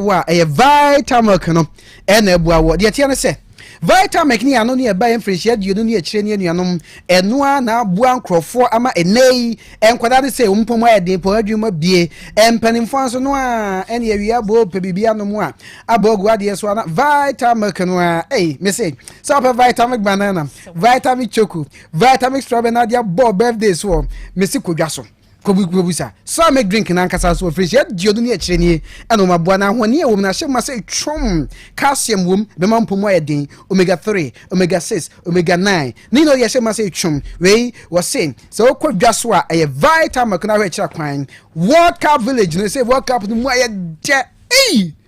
wa Vitamilk no ene bua wo de tie ne se Vitamilk ni ano ne ba enfreshia duo ne akire ne anuanom enoa na bua nkrofo ama enei enkwada de se umpomo ede po adwuma bie empanimfo anso no a ene awia bo pe bibia no mu a abogu ade so na Vitamilk no a message so pe Vitamilk banana Vitamilk choco Vitamilk strawberry na dia bo birthday so mesi kodwa so kobusa so make drink na nkasa so fresh yet diodo ne akire ni eno maboa na ho ne e wo na hye ma say twom calcium wom be ma mpomo ayedin omega 3 omega 6 omega 9 ni no ye hye ma say twom we was saying so kodwa so a Vitamilk na we kira kwan World Cup village no say World Cup no mu aye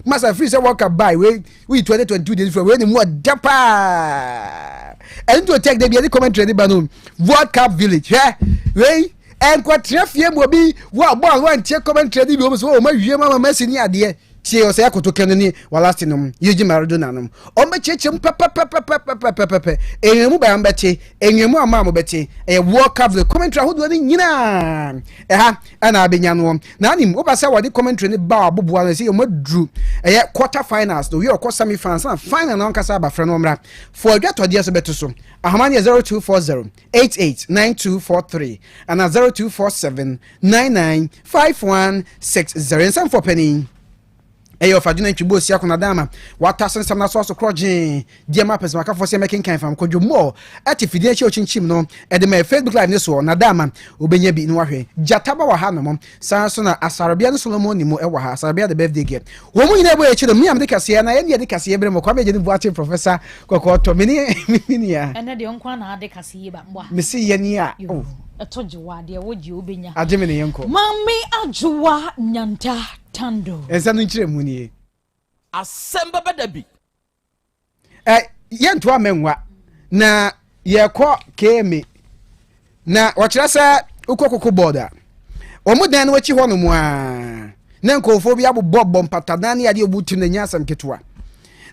masa free say World Cup buy we 2022 days from we ni mu dapa and to take the commentary ba no World Cup village we en kwatrafie mo bi wo ball wan tie commentary bi o so o ma wie mama Messi ni ade tie o se akoto kene ni walast nom yeji Maradona nom o ma chechem pepe enwemu ba mbete enwemu ama mo bete World Cup the commentary hodo ni nyina ha ana abenya no na anim wo ba se wo de commentary ni ba aboboa na se o ma dru quarter finals do we o semi finals na final na nkasa ba frɛ no mra for adwato de so beto so ahamani 0240889243 and 0247995160 and some for penny eyo faduna ntwibo sia kuna dama watasen sam na so kroje die ma pese maka for se making kan fam kodwo mo atifidie che ochinchim no e de my Facebook live ne so na dama obenya bi ni wahwe jataba wa ha no mom san so na asarabia no Solomon ni mo e wa ha asarabia the birthday girl wo mu nyina bo e chiro mi am de kase na ye ne de kase bre mo kwa beje ni buatin professor kokoto mini ya ene de onkwa na de kase ba mbo mesi ye ni a etojiwa de woji obenya ademe ne yenko mami ajuwa nyanta tando ensa no nkire mu ni Asem Beba Dabi yento amenwa na yekọ keme na wakira sa ukokoko border omudan no wachi ho no mu a na nkofo bi abobbo mpatanani ade obutim na nyasam ketwa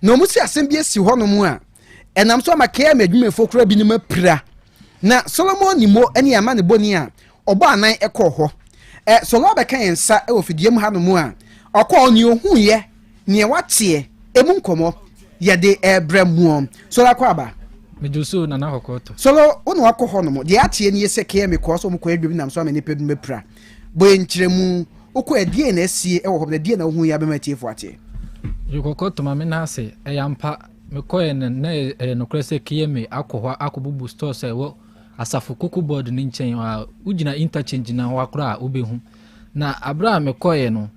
na omusi asem bi esi ho no mu a enam so ma keme adwumefo kura bi ni mapira na Solomon ni mo eni ama ne boni a obo anan ekọ ho Solo be kan ensa e ofidiem ha no mu a okọ ni ohun ye ne watie emu nkomo ye de ebremu so la kwa aba mejuso na nakokoto solo onu akọ ho no mo de atie ne yese ke me ko so mo ko adwum nam so ma ne pedu mepra bo enkyeremu okọ adie na asie e wo ho de die na ohun ya be matiefo atie yokokoto ma me na ase eyampa me ko en na no krese ke me akọ akọbubu store se wo asafu kuku board ni nchen wa ugina interchange na wakura obehu na abra me koye no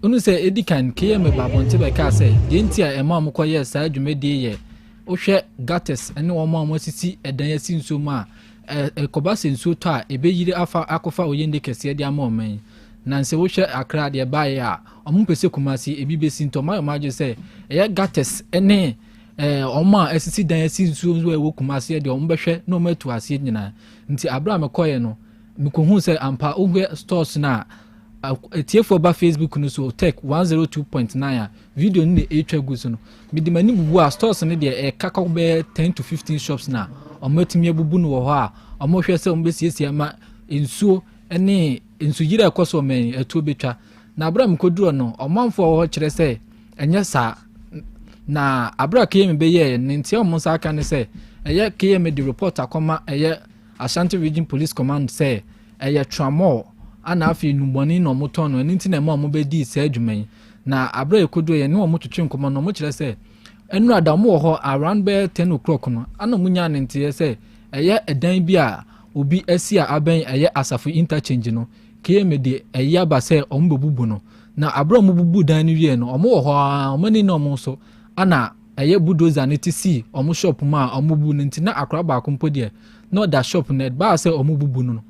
unu se edikan km babonte be ka se de ntia ema mo koye sa adwumedie ye ohwe gates ene wo ma mo sisi edan asi nso ma ekoba se nso to a ebeyire afa akofa oyende kese de ama omen na nse wo hwe akra de ba ye a omumpese kumasi ebibesi nto ma majo se eye gates ene oma asisi dan asi nso wo kumase de ombehwe no matu ase nyina nti abraham koye no mikohu se ampa ohwe stores na etiefo ba Facebook no so Otec 1029 video ni etwa guso no midi mani bubu a stores ne de kaka be 10 to 15 shops na omatimi abubu no wo ho a omohwe se ombesiesie ma ensuo ene ensu yire ekoso men etu betwa na abraham koduro no omanfo wo kire se enye sa na abra KM be ye nti o monsa aka ne se eye KM the report akoma eye Asante Region Police Command se eye tramo ana afi numoni no moton no nti na ma mo be di se adwuman na abra ekodo ye ne o mototwe nkomo no mo kire se enu adamu ho around be 10 o'clock no ana munya ne nti se eye edan bi a obi asi a aben eye asafu interchange no KM de eye aba se o mbebubu no na abra mo bubu dan ni wie no o mo ho o mani no mo so ana eye bulldozer ne ti si omo shop ma omo bu nti na akra ba kompo de no da shop net ba se omo bubu no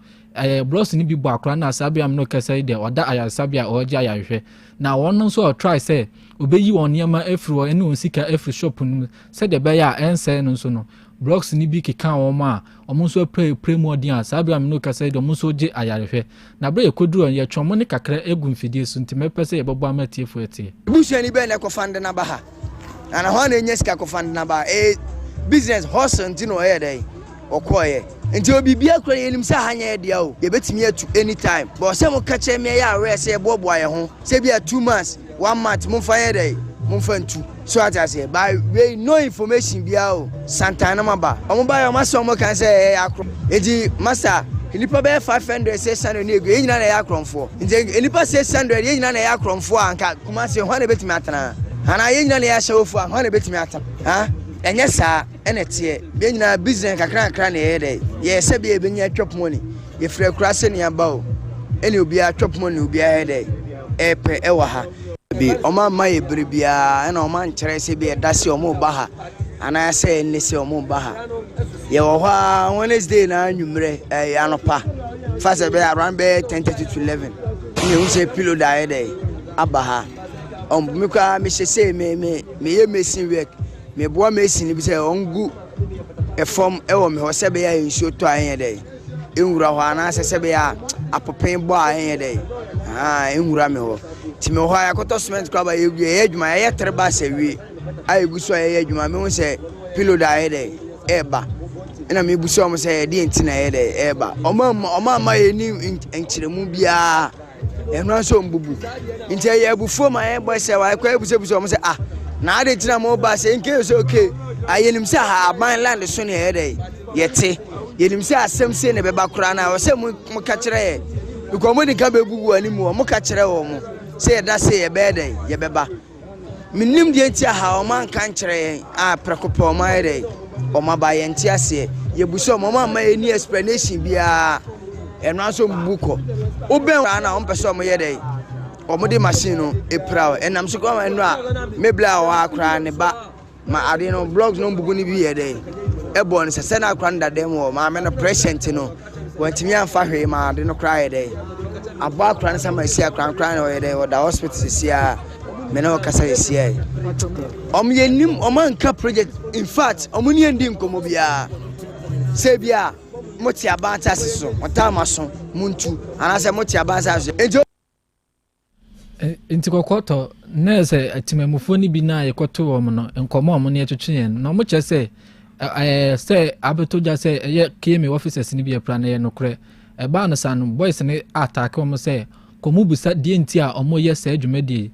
bros ni bi bo akra na sabia am no kese de oda aya sabia oje aya hwe na won so try say obeyi won yema efro ene on sika efro shop no se de be ya ense no so no blocks ni bi keka won ma omo so pre modern sabia am no kese de omo so je aya hwe na bre ekoduru ye twomo ne kakra egu mfidie so nti mepese ye babo amatie fo etie bushani be na ko fande na ba ha and how na nyeska ko fande na ba business hustle ntino ye dey okoye nti obi akura yenim se hanya dia o ye betimi atu anytime but se mo ka che me ya we se bobo aye ho se bia 2 months 1 month mumfa yede mumfa ntu so atase by we no information bia o Santana maba omo ba yo maso omo kan say akro edi master nipa be 500 600 ne egu enyina na ya akronfo nti nipa 600 enyina na ya akronfo anka kuma se ho na betimi atana ana enyina na ya hyewofu ho na betimi atana ha enye saa ene tie be nyina business kakra na yede ye se be ebenya twop money ye frɛ kura se ne aba o ene obi a twop money obi a yede epe ewa ha bi oma ma ye brebia ena oma nkyere se be edase omo ba ha ana se ne se omo ba ha ye wo ha Wednesday na anwumre anopa fast be around be 10:30 to 11 me hu se pillow da yede aba ha me kwa me se me ye mesin work me boa mesin bi se ongu efom ewo me ho se be ya nsuo to ayen de enwura ho ana se be ya apopen bo ayen de enwura me ho ti me ho ayakoto cement kwa ba ye adwuma ye treba se wi ayeguso ye adwuma me hu se pillow da yede eba ena me buso am se de ntina yede eba oma ma ye ni enkyeremu bia enu aso mbubu nti ye bufo ma ye boy se wa kwa buso am se na ade tina mo ba se nke so okay ayenim se ha aban land so ne yede yete yenim se asem se ne beba kura na o se mo ka kire ye because mo ni ka begugu ani mo ka kire wo mo se ye da se ye be den ye beba minim de ntia ha o man kan kire ye prekopo o ma yede o ma ba ye ntia se ye buso mo ma any explanation bia enu aso mbuko oben na o mpese o mo yede omode machine no epra enam so kwa enu a mebla wa akra ne ba ma ade no blogs no mbugu ni bi yede ebo ne se na akra nda dem wo ma me no present no wantimi amfa hwe ma ade no kra yede abo akra ne sama si akra no yede wo da hospital si a me no kasa si a yenim omanka project in fact omuni endi nkomo bia se bia moti abanta seso motama so muntu anase moti abanta so nti kokoto na se atimamufo ni bi na yekoto wo mo no nkomo mo ne etwetwen no mo che se se abetoja se ye KM officers ni bi e plan ye no kre e ba no sanu boys ni attack wo mo se komu busa die nti a omo ye se adwumadi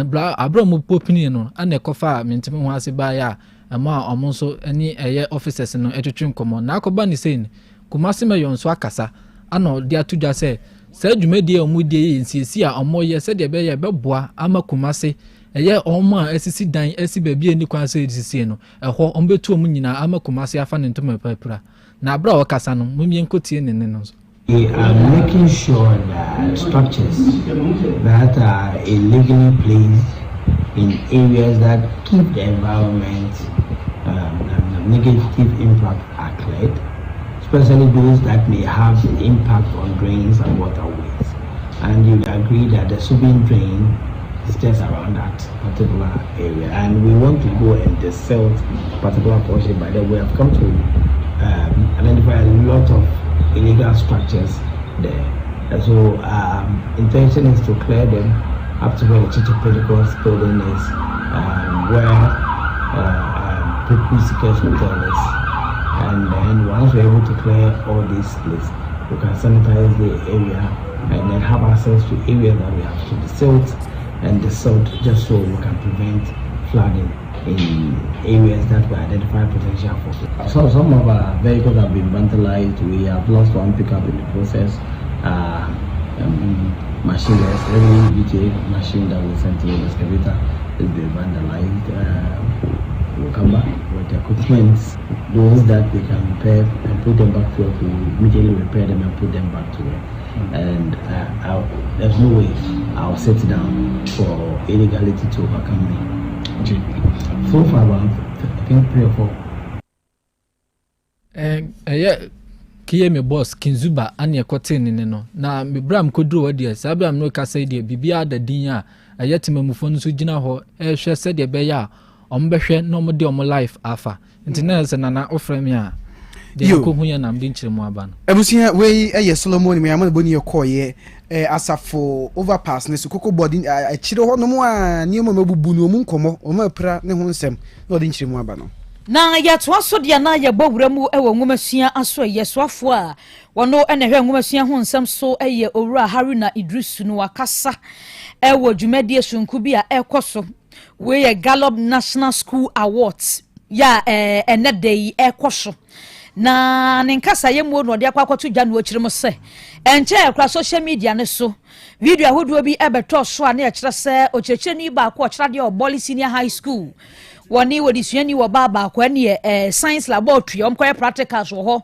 bla abro mo popini no ana ekofa mentime ho ase ba ya ama omo so ani eye officers no etwetwen komo na akoba ni se ni kumase me yonso akasa ana de atoja se adwumadi omudie nsiesie a omo ye se de be ye beboa ama kumase eye omo a asisi dan asi baabi ani kwan se edisi no eho ombetu omu nyina ama kumase afa ne ntoma papura na abra wakasa no mumie nkotie ne no so. We are making sure that structures that are illegally placed in areas that keep the environment negative impact are cleared, especially those that may have impact on drains and waterways. And you agree that the Subin drain is just around that particular area, and we want to go and desilt particular portion. By the way, I've come to identify a lot of illegal structures there. And so intention is to clear them up to where the Chichi Pentecost building is, where people seekers hotel is. And then once we're able to clear all these places, we can sanitize the area and then have access to areas that we have to desilt just so we can prevent flooding in areas that we identify potential for. So some of our vehicles have been vandalized. We have lost one pickup in the process. Machineless, every GTA machine that we sent to the excavator has been vandalized. We'll come back with the equipment, those that we can repair and put them back to work. We immediately repair them and put them back to work. And there's no way I'll sit down for illegality to overcome me. So far, about I think 3 or 4. Yeah, KM boss Kinzuba ani ekote ni no na mebram kodro wadi sabram no ka say de bibia da din a ayetimamufo nso gina ho ehwe se de be ya ombehwe no mo de omo life afa ntina se nana ofremi a de ko hunya nam de nchiremu aba no ebusia we eye Solomon me amana boni yekoye asafo overpass ne sukoko body achire ho no mo a niemo mabubu no mu nkomo o ma pra ne ho nsem no de nchiremu aba no na ya to aso dia na ya bowuramu ewo ngomasua aso yesoafo a wono ene hwe ngomasua ho nsem so eye owura Haruna Idrisu no wakasa ewo dwumadie sonku bi a ekoso we ye Gallup National School Awards ya enedei ekoso na nenkasa yemu no de akwakoto gya no akirem se enche ekra social media ne so video ahodo bi ebeto so a na ekire se okirekire ni ba ko okira de Oboli Senior High School woni wodi suani wo baba ko ne science laboratory omkoye practicals wo ho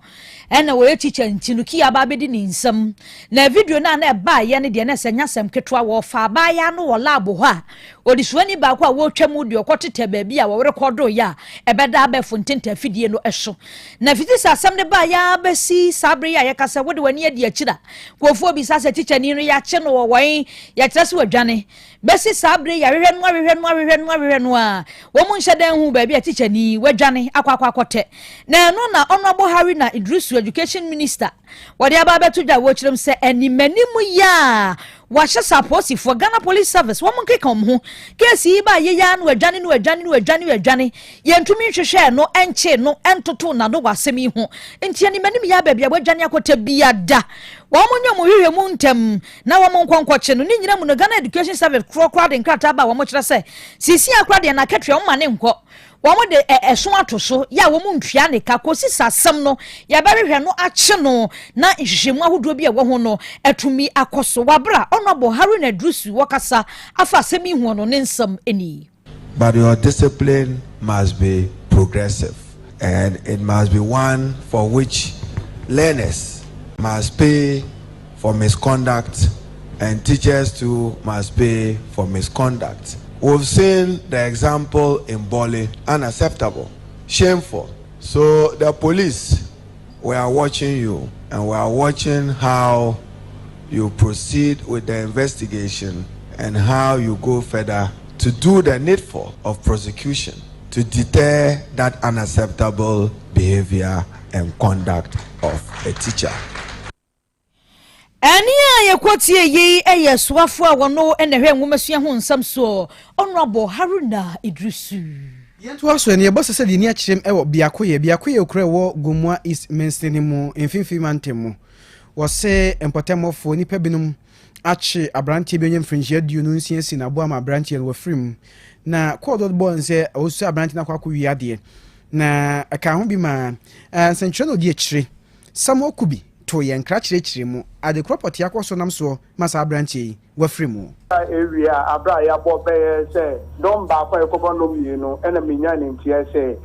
ena wo teacher ntinu ki aba bedi ni nsam na video na ba ye ne de na senya sem ketwa wo fa ba ya no wo lab ho a wodi suani ba ko a wo twam de okotete ba bi a wo record ya ebeda ba fontenta fidie no eso na fiti sa asem de ba ya ba si sabre ya kasa wodi wani adi akira kofo bi sa teacher ni no ya che no wo wan ya kire se wadwane besi sabre ya hwehwe no a wo mun hyeden hu ba bi a teacher ni wadwane akwakote na no na Honorable Harry na Idrisu Education Minister wadi ababetu da wo kirem se animanimu ya wahye support for Ghana Police Service wo monke kam ho kesi ba ye ya no adwane yentumi hwehwe no enche no entoto na do wasemi ho enti animanimu ya ba bia wadwane akota bia da wo monyo mo hwehwe mu ntem na wo monkonkwoche no ni nyina mu no Ghana Education Service crowd nkrata ba wo mo kire se sisi akra de na katwe wo mane nkọ wamo de eso atoso ya wo mu ntwia ne ka kosi sasem no ya barehwe no ache no na nhwehwemu ahodo bi e wo ho no atumi akoso wabra Honorable Harry na Drusu wakasa afa semi hu no ne nsam eni. But your discipline must be progressive, and it must be one for which learners must pay for misconduct and teachers too must pay for misconduct. We've seen the example in Boli, unacceptable, shameful. So the police, we are watching you, and we are watching how you proceed with the investigation and how you go further to do the needful of prosecution to deter that unacceptable behavior and conduct of a teacher. Ani a yekotie yi eyeswafo a wono enehwe nwomesua ho nsam so Honorable Haruna Idrisu yento aso ene yebo sese de ni akirem ewo biakoye okra wo Gomua East Mainstream mu emfimfi mantemu wo se empotemofo ni pebinum achi abrantie benye mfrinjia diunu nsiensi na bo ama abrantie wo frim na code board se osu abrantie na kwakọ wiade na aka ho bi ma senchwe no di akire samo kubi to yen kra chire mu ade property akoso nam so masa abrantie wo frim mu area abra ya bo be se don ba kwa ekobo no mi no ena menya ne ntie se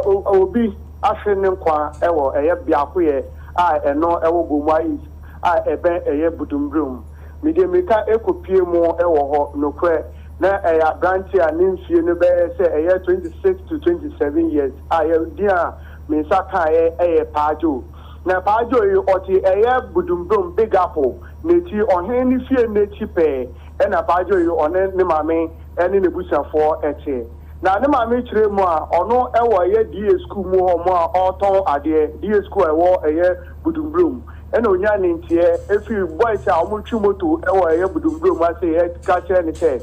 obi ahwe ne kwa ewo eye biakoye a eno ewo Gomua East a ebe eye budumbrum midemika ekopie mu ewo ho nokwe na eya branch a nimfie no be se eye 26 to 27 years a ye dia minsa ka eye paajo na paajo yi oti eye budumbrum Big Apple neti ohen ni fie neti pe na paajo yi one ne mame ene ne busafo eche na ne mame kire mu a ono ewo eye DA school mu ho mu a oton ade DA school ewo eye budumbrum ena onya ne ntie efi boys a omutwi moto ewo eye budumbrum ase ye ka kire ne se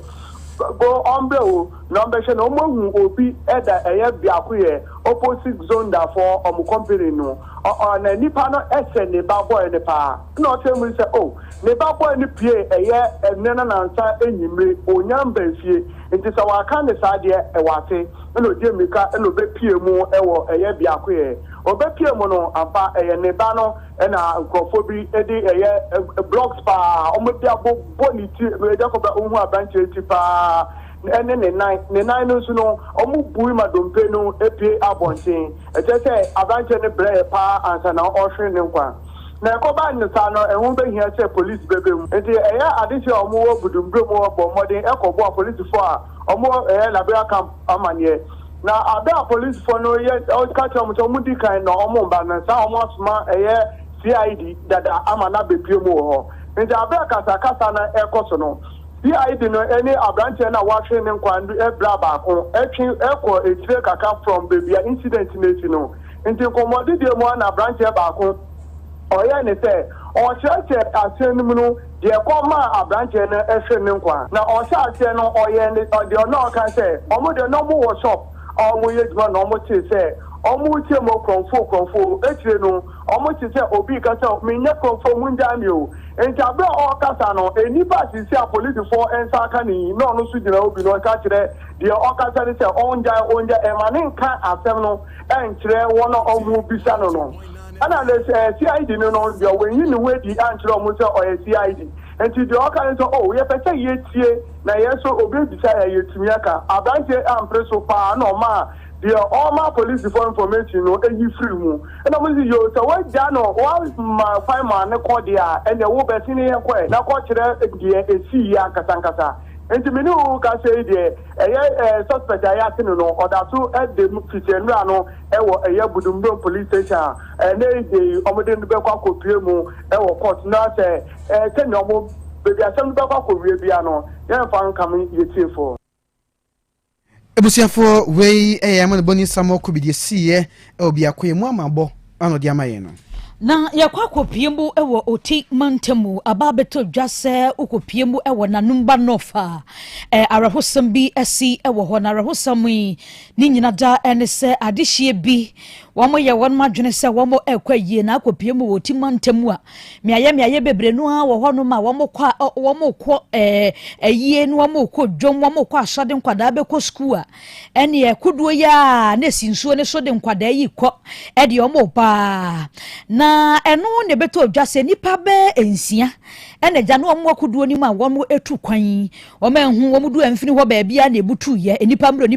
go ombre o number she no mohu obi eda eye biakoye opposite zone da for company no na nipa no ese ne ba boy ne pa na o tell me say oh ne ba boy ne pie eye enena na nsa enyimre onyamba fie nti sa wa ka ne sa de e wate no die mika no be pie mu ewo eye biakoye obe pie mu no ampa eye ne ba no na nkrofobi edi eye blocks pa omodia boniti e jakoba ohu abanche ti pa ene ne nine no so no omu bui madompe no epie abonten e je say abanche ne bre pa ansa na ohwe ne nkwa na ekoba nsa no ehun be hia say police bebe mu enti eya adisi omu wo budumbro mu bo modern ekobo police for a omu labia camp amanye na abia police for no ye o catch omu di kan no omu ba na sa omu asma CID dada amana bepie mu ho enti abia kasa na ekoso no CID no any abranche na wahwe ne nkwandu ebra ba ko etwi eko etire kaka from baby incident neti no enti komodi de mu na abranche ba ko oya ne se o cheche asenum no de koma abranche na ehwe ne nkwa na o sha ase no oye ne de no kan se omo de no mo wo shop omo ye duma no mo che se omu tie mo konfo etire no omu ti se obi ka se me nya konfo mu nja mi o enti abra o kasa no enipa si se police for ensa ka ni no no su dira obi no ka kire de o kasa ni se onja e ma ne nka asem no enkire wono omu bisa no ana le CID no de when you know we di ankire omu se o CID enti de o ka so o ye pese ye tie na ye so obi bisa ye tumi aka abanse ampreso pa no ma the all my police for information no eyi free mu and I'm say yo so what jano one my find man call there and the wo be sini here kwa na call kire the esi ya kasankasa enti me no ka say the suspect ya tin no order to at the fitienra no e wo budumdo police station and they omode be kwa kopie mu e wo court na say tell me omo be asem be kwa kowie bia no yan fan kam yetie for ebusiafo wei eyama boni samo kubidi sie obi akoye mu amabo ano di amaye no na yakwa kopiembu ewo oti mantemu ababeto dwase ukopiembu ewo nanumba nofa arahosam bi esi ewo ho na arahosam yi ni nyina da ene se adehie bi wamo ye won madwene se wamo ekwaye na kopiembu oti mantemu a miaye bebre no a wo ho no ma wamo ko ayie no wamo ko dwom wamo ko asode nkwada be ko school a ene ye kuduo ya na sinsuo ne so de nkwada yi ko e de omo pa na eno ne beto odwase nipa be ensia ene gya no omo akuduo ni ma womo etu kwan omo enhu womo du amfini ho ba bia na ebutu ye nipa mro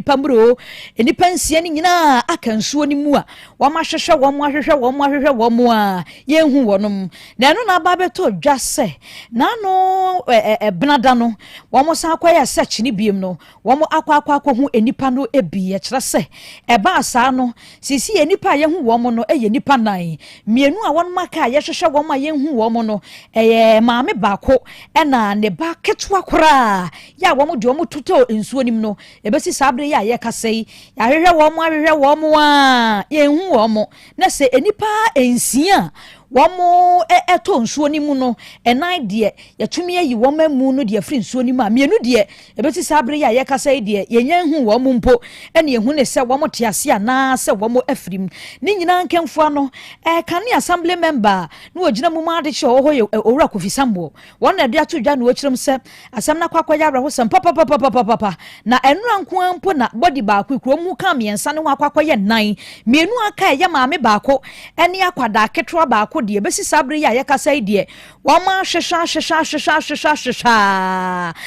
nipa nsia ni nyina aka nsuo ni mu a womo ahwehwe womo a ye hu wonom na eno na ba beto odwase na no benada no womo san akwaya search ni biem no womo akwa hu enipa no ebi ye kire se eba asa no sisi enipa ye hu womo no eye nipa nan mienu a won maka ye hwehwe womo ye hu womo no maame baako ena ne ba ketwa kora ya womo de womo tuto nsuo nim no ebesi sabre ya ye kasei ya hwehwe womo a ye hu womo na se enipa ensia womo eto nsuo ni mu no enan de yatumi ayi womo mu no de afri nsuo ni mu a mienu de ebeti sabre ya yekasa de yenye hu womo mpo ene ehu ne se womo tiase ana se womo afrim ni nyina nkemfo ano kane assembly member no ogina mu ma de che ho ye owura kofisambo won na de ato dwa no okirem se asam na kwakwaya abraho sam papa na enura nko ampo na body baako kuro mu ka miensa ne wakwakwaya nan mienu aka ye maame baako ene akwada ketwa baako de besi sabre ya yekasa de wama hwehwa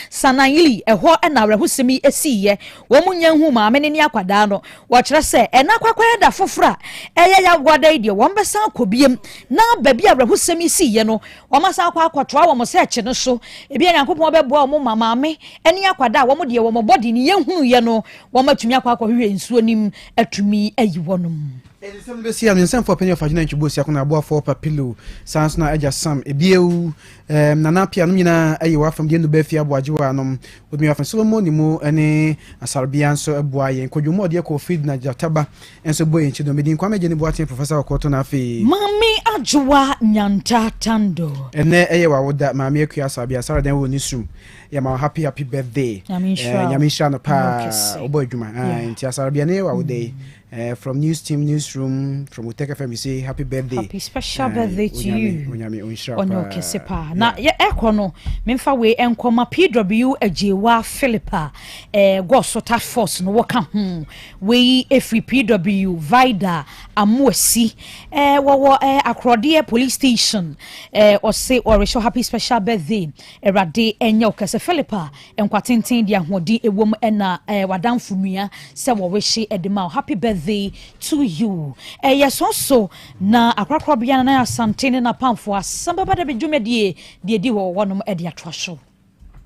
sanayili eho na abrahosemi esiye womunye hu maame ne akwada no wo kire se ena kwakwaya da fofora eye ya gwada de wombesa akobiem na babi abrahosemi siye no wama sa akwa wo mo se eche no so ebi yankopon beboa wo maame ene akwada wo mo de wo mo body ni yehunu ye no wo matumi akwa hwehwe nsuo nim atumi ayi wonum Elisem besi am nsem for penny of agina nchibosi akona abo for papilo sans na aja sam ebieu nana pia no nyina ayi wa fam de no ba fi aboajewa anom odmi afan Solomon ni mu ene asarbia nso aboaye nkodwomo de ko feed na jataba enso boye nchi do medin kwame gene boaten professor Okoto na afi mami ajowa nyanta tando ene eye wa woda mami akua asarbia sara den wo ni sum ya ma happy birthday nyamisha no pa obo adwuma nti asarbia ne wa wodai from news team newsroom from Otec 1029Fm, you say happy birthday. Happy special birthday to you. Onyo kesepa. Na ye ekono memfa we enkoma PW Yaw Philippa go task force no waka ho we every PW Vida Amuasi wo Akrode police station or say or show happy special birthday erade enyo kese Philippa enkwatenten dia hodi ewom na wadamfo nua se wo wishi edema happy birthday to you. Yes also na Krobea na Asante na pamfo Asem Beba Dabi dwumedie de di wo wonom e de atwasho.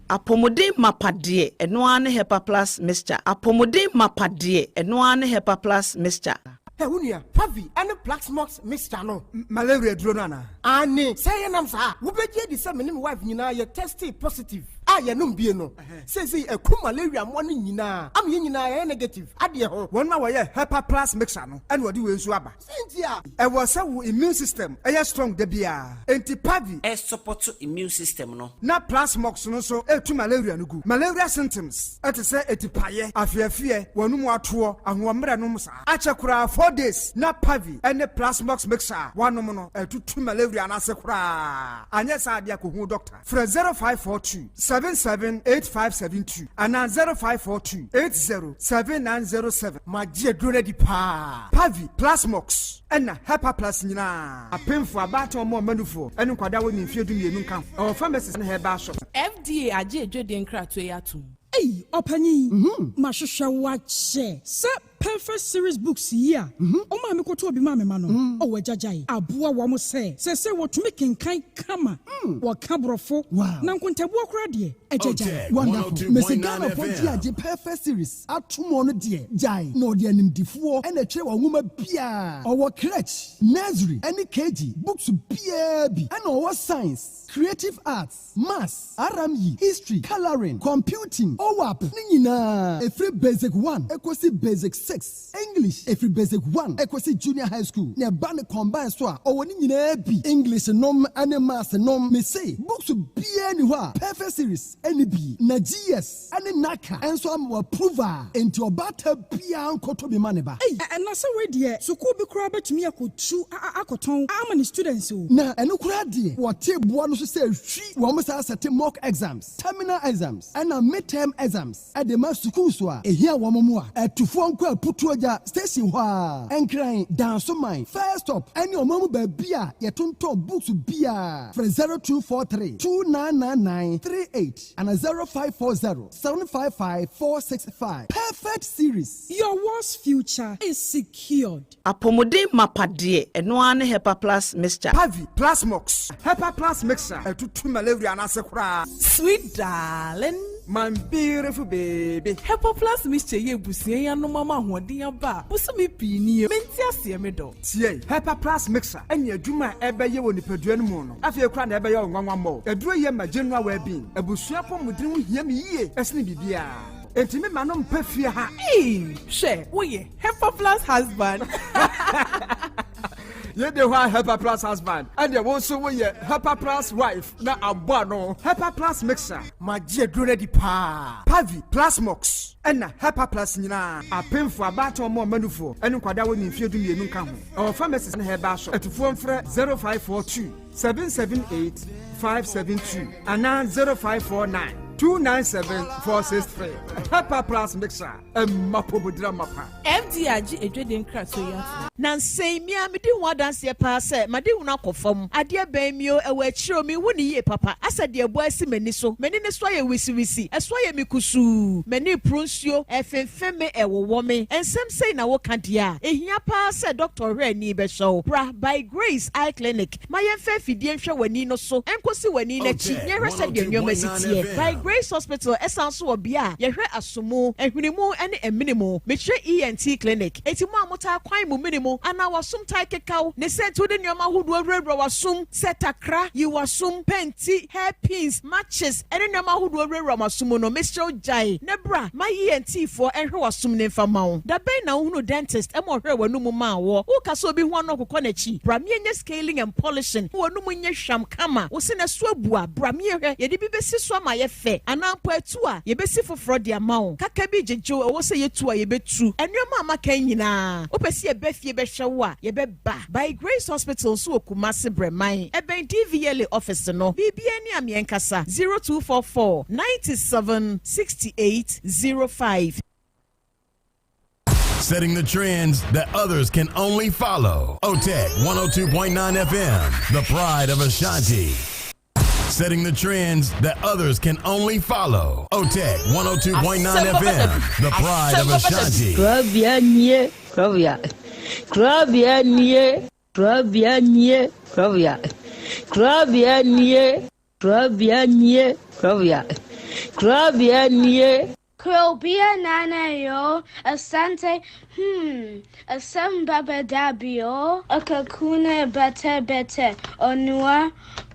Apomode mapade eno ane hepa plus mixture. Apomode mapade eno ane hepa plus mixture. Unia, Pavi, and the Black Smokes mixture no malaria drona. Ani, say nam sa, wo be di say me wife nyina ye tested positive. yenum bie no say eku malaria mo no nyina am ye nyina negative ade ho won ma woyɛ Hepa Plus mixer no ene wode we nsu aba sentia e was say immune system strong de bia enti pavi support immune system no na plasmox no so etu malaria no gu malaria symptoms ete say etipaye afiafie wonum atoɔ ahoɔmmerɛ no musa achekura 4 days na pavi ene plasmox mixer wanom no etutu malaria na se kura anya sa ade akohu doctor fra 0542 778572 ana 0542 807907 magie drone di pa pavi plasmox ena Hepa Plus nyina apemfo abato mo manufo ene kwada woni mfie dumienu nka o pharmacies na heba shop FDA aje edwede nkrato yatum Hey, Opani, Mashusha wache. Se perfect series books here. Oma me koto obi mame mano. Owe jajai. Abua wamo se what make kai kama. Wa kabrofo. Na nkontabu okra die. Ejajai. Wonderful. Mesigana poti aje perfect series. Atumo no die. Jai. No die nimdifuo. Ene che wa nguma bia. Owo crèche, nursery, any KG. Books bia bi. Ene owo science, creative arts, maths, RME, history, coloring, computing. OWAP Nina every basic 1 equals basic 6 English every basic 1 equals junior high school ne ban combine so a o ni nyina bi English nom and maths nom me say books be anywhere perfect series any bi na GS any naka and so am approval into obata bia nkoto bi maneba na say we de school bi kura betumi akotu akoton am students o na eno kura de what table no so say hwi wo mo say set mock exams terminal exams and midterm exams at the mass school so here wamomua atufo nko aputuoja station hwa enkran dance mine first stop any omamu ba bia yetonto books bia for 0243 299938 and 0540 755 465 perfect series your worst future is secured apomode mapade eno ane Hepa Plus mixture pavi plasmox Hepa Plus mixer atutu malaria na sekura sweet darling my beautiful baby Hepa Plus mixture ye busie ya no mama hoden aba busumi pini menti ase me do tie Hepa Plus mixer anya adwuma ebeye wo nipadua no mu no afie kra na ebeye onwanwa mo aduro ye ma general well-being abusua pomodin ho hia me yie esne bibia entimi manom pafie ha she wo ye Hepa Plus husband ye de why Hepa Plus husband and ye won so we Hepa Plus wife na abo no Hepa Plus mixer magie drone di pa pavi plasmox ena Hepa Plus nyina apemfo abato mo manufo ene kwada woni mfie du mienu nka ho our pharmacies na heba shop atufo mfre 0542 778 572 ana 0549 297-463. Hepa Plus mixer. Mapobudra mapa. FD aji edwede nkrato ya. Nansei mi amidi ho dance pa se made huna kofam. Ade ban mi o ewa chiro mi woni ye papa. Asa de ebo asi mani so. Mani ne so ye wisi. Eso ye mikusu. Mani pronsio efemfeme ewowo me. Ensem sei na wo kadia. Ehia pa se Dr. Reni be show. Bra by Grace Eye Clinic. Mayemfe fidie nhwe wani no so. Enkosi wani na chi. Nyehwe se de nwoma sitie. By Grace Hospital esanso obia yehwe asomo ehwinimu ene eminimu mehwe ENT clinic eti mu amota kwan mu minimu ana wasum tai kekau ne sentu de nyoma hodo awura wasum setakra yi wasum penti hairpins matches ene nyoma hodo awura wasum no Mr. Jai nebra my ENT for ehwe wasum ne famawo da ben na hunu dentist emo hwe wanum ma wo ukaso bi ho no kokọ na chi bramie nye scaling and polishing wanum nye hwam kama wo se na so abua bramie hwe ye de bi besi so ma ye fe anampo etu a ye besi foforo de amawo kaka bi jejo wo se ye tu a ye betu enwema amaka nyina opesi ye befie be hwe a ye be ba by Grace Hospital so okumase breman eben DVL office no bibia ni amienkasa 0244 97 68 05. Setting the trends that others can only follow. Otec 1029 FM, the pride of Ashanti. Setting the trends that others can only follow. Otec 1029 FM, the pride of Ashanti. Krobea nie, Krobea. Krobea nie, Krobea nie, Krobea. Krobea nie, Krobea nie, Krobea. Krobea nie. Krobea nana yo, Asante, Asem Beba Dabi yo, Akakune bete, Onua,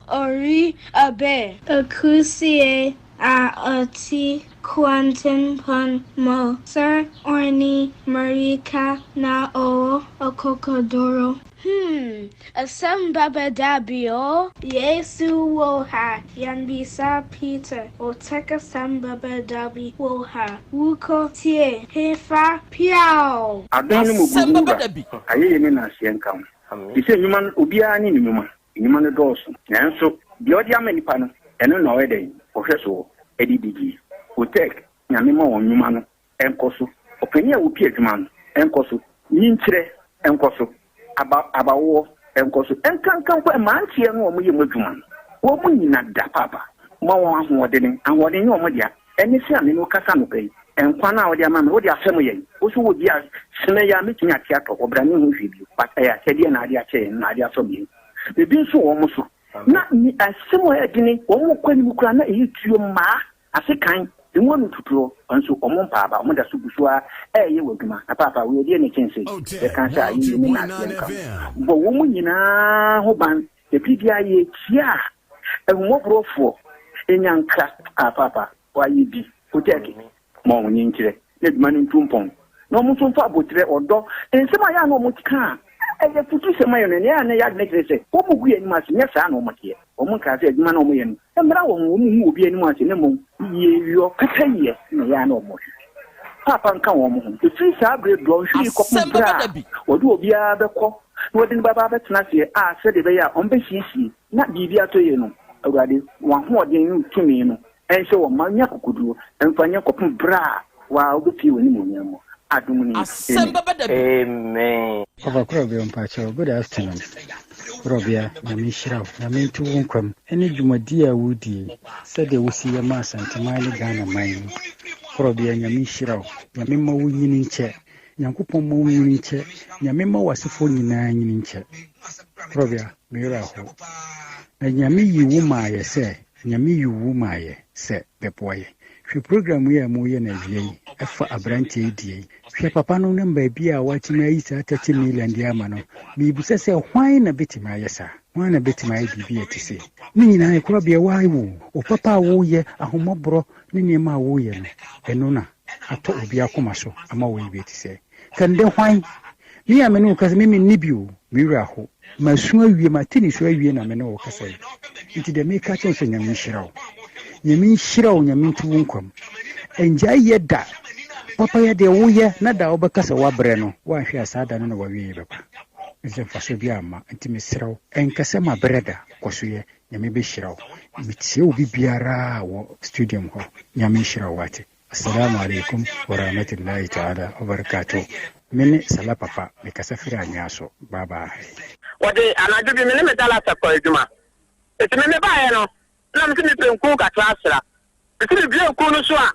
Ori abe, Akusie, Oti Quantum Pon Mo Sir Orni Marika Na O Okokodoro. Asem Beba Dabi o Yesu Woha Yanbisa Peter Otec Asem Beba Dabi Woha Wuko Tie Hefa Piao Asem Beba Dabi. Aye me na asienka. Ti se nyuma obia ni nyuma no dɔɔso. Nanso de odi amanipa no eno na ɔyɛ ɔhwɛ so edidigi. Otec nyame ma wɔn nyuma no enkoso. Opani a wo pie adwuma no enkoso. Nyinkyerɛ enkoso. Abawo enkoso. Enkankan kwa mantie no ɔmo yɛ mo adwuma no. Wo mo nyina da papa. Ma wɔn ahoɔden yɛ ɔmo dia. Ɛne se ame no kasa no pɛyi. Enkwa na ɔde ama me wo de asɛm yɛ. Wo so wo di a sene ya metumi ate atɔ obra ne ho hwe bi. But ɛyɛ sɛdeɛ na ade akyɛ na ade asɔ bi. Ebi nso wɔn so. Na ni asɛm a yɛde ne wɔn mo kwani mu kura na ɛyɛ tuo maa ase kan. Emu no tuturo nso ɔmo mpaaba ɔmo da so busua ɛyɛ wadwuma. Na papa wo yɛ ne kyɛnse. Yɛ kan sɛ ayi ne na asɛm. Bo wo mo nyinaa ho ban. Ebi dia yɛ tia. Ehumɔborɔfoɔ enyanka papa wayi bi. Otec ma wo nyinkyerɛ. Ne duma ne ntumpɔn. Na ɔmo nso fa abotire ɔdɔ. Nsɛm a ya na ɔmo tika. Ɛyɛ futu sɛm ayɛ no ne ya na ya ne kyerɛ sɛ ɔmo gu anim ase nyɛ saa na ɔmo teɛ. Ɔmo ka sɛ adwuma na ɔmo yɛ no. Mmra wɔn mu obi anim ase ne mo yɛ wiɔ kata yɛ na ya na ɔmo hwɛ. Papa nka wɔn mo ho. Efiri saa abre dɔ hwi kɔpɔ bra. Ɔde obi a bɛkɔ. Na ɔde ne baba bɛtena se a sɛ de bɛyɛ a ɔmo bɛhiesie na biribi atɔ yɛ no. Awurade wɔn ahoɔden no tumi no. Ɛnhyɛ wɔn ma nya kokoduro. Ɛmfa nya kɔpɔ bra. Wa obepie wɔ ne mo nyam. Asem Beba Dabi. Amen. Papa Krobea mpacho, good afternoon. Krobea, nyame hyira, nyame ntu wo nkwam. Ene dwumadi a wodi, sɛde wosi ya ma Asante man ne Ghana man. Krobea nyame hyira, nyame ma wo nyini nkyɛ. Nyankopɔn ma wo nyini nkyɛ. Nyame ma wasefo nyinaa nyini nkyɛ. Krobea, mera ho. Na nyame yi wo ma yɛ sɛ, nyame yi wo ma yɛ sɛ bɛboa. Hwe program yi a mo yɛ na wie yi ɛfa abrante die hwe papa no namba bi a watimi ayi sa 30 million di ama no me busa sɛ hwan na betimi ayɛ sa hwan na betimi ayɛ bibi etise ne nyina e kora bia wai wo o papa wo yɛ ahomobro ne niema wo yɛ no ɛno na atɔ obi akoma so ama wo yi betise kan de hwan me a me no kasa me ni bio me wura ho masu awie matini so awie na me no kasa yi nti de me ka kyɛn sɛ nyame hyirawo nyame hyirawo nyame ntu wonkwam enja yeda papa ya de wo ye na da obekasa wabrɛ no wa hwe asada no na wawie bɛpa nse faso bi ama nti mesirawo enkasa ma breda koso ye nyame be hyirawo mitie obi biara wo studium ho nyame hyirawo wate assalamu alaikum wa rahmatullahi ta'ala wa barakatuh mene sala papa me kasa fira nyaso baba wode anadu bi mene medala sakwa eduma etime me bae no na me timi penku ka trasra etime bi enku no so a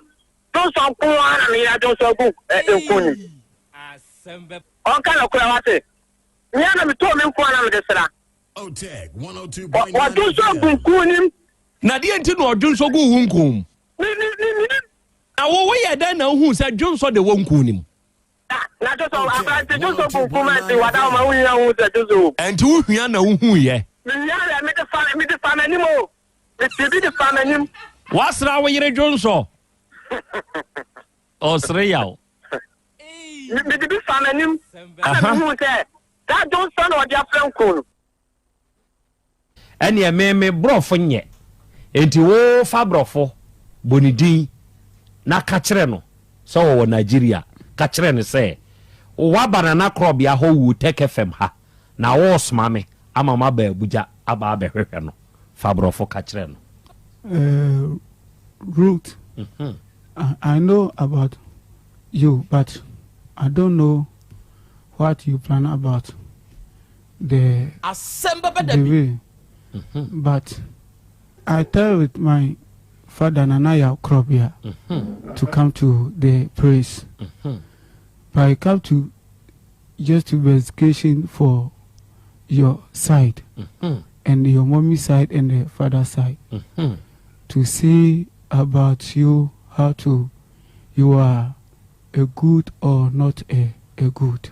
don so ko ana me ya don so gu enku ni asembe on ka no kura wate nya na me to me enku ana me desra Otec 1029 wa don so gu enku ni Na die nti no odun so gu hunkum ni awo we yɛ dan na hu sɛ dwon so de wonku nim na to so abante to so gu enku ma ti wada ma hu ya hu se to so enti wo hua na hu yɛ me ya me de fa na ni mo me de fa na ni wasra wo yere dwon so osre yaw me de fa na ni ana hu se da dwon so na odi afranku no ɛne me brofo nyɛ enti wo fa brofo bonidin na ka kyerɛ no sɛ wo Nigeria ka kyerɛ no sɛ wa banana Krobea ho wu Otec FM ha na wo sma me ama ma ba Abuja aba behwehwɛ no fa brofo ka kyerɛ no Ruth, I know about you, but I don't know what you plan about the Asem Beba Dabi. way. But I tell with my father Yaw Krobea to come to the praise. But I come to just to investigation for your side and your mommy side and the father side to see about you, how to you are a good or not a good.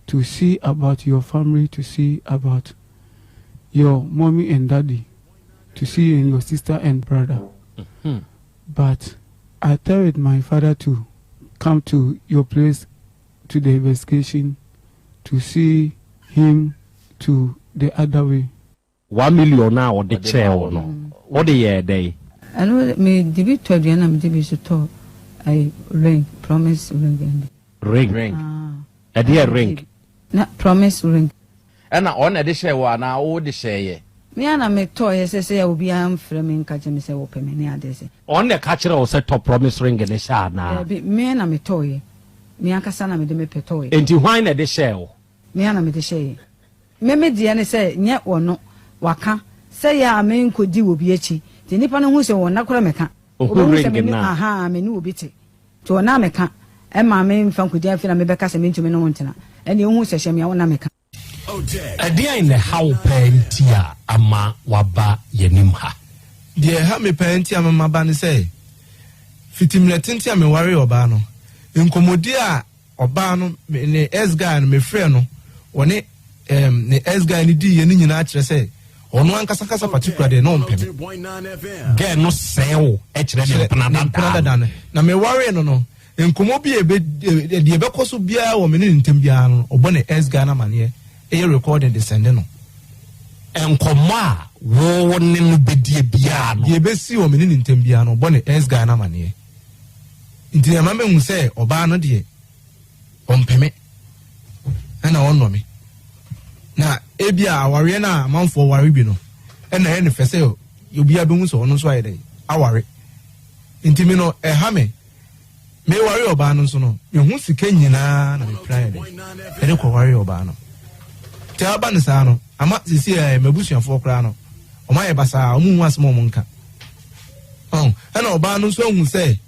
To see about your family, to see about your mommy and daddy, to see in your sister and brother. But I tell with my father to come to your place to the investigation to see him to the other way. 1 million now or the chair or no. What the year day? I know me debut to Adriana, me debut to I ring, promise ring. Ring. A dear ring. Not promise ring. And on a share one, I would say, Me and I make toy, say I will be framing catching me say open many others. On the catcher or set top promise ring in the shard now. Me and I make toy. Me and Cassana me de me petoy. And to whine at the shell. Me and I me the shay. Me Diana say, yet or no, waka. Say ya men could do will be echi. The Nippon who say one nakromeka. Aha, me no bitty. To an ameka. And my main fan could dear feel me becas and into me no montana. And you who says me on ameka. A dear in the how pentia ama waba yenimha. Dear, how me pentia my band say. Fitimletintia me worry obano. In Comodia obano, ne S guy and me friend, one ne S guy ni di and in natural say. On one Casacasa particular de non payment. Get no sale, actually, than. Now me worry no. In Comobi a bit the Becosu Bia or Menin Timbiano or Bonnet S Ghana Mania. A recording descendant. And Coma, warning be dear Biano. Ye best see or meaning Timbiano, Bonnet S Ghana Mania. Into the mamma who say, Obano dear, on payment. And I honor me. Now, Ebia, Wariana, amount for Waribino. And the end of Feseo, you'll be a boom so on Friday. I worry. Intimino, a hammer. Me worry Obano sono. You won't see Kenya and Friday. I don't worry Obano. Tell Banisano, I might see a Mebusian for Crano. O my basa, once more monka. Oh, and Obano so who say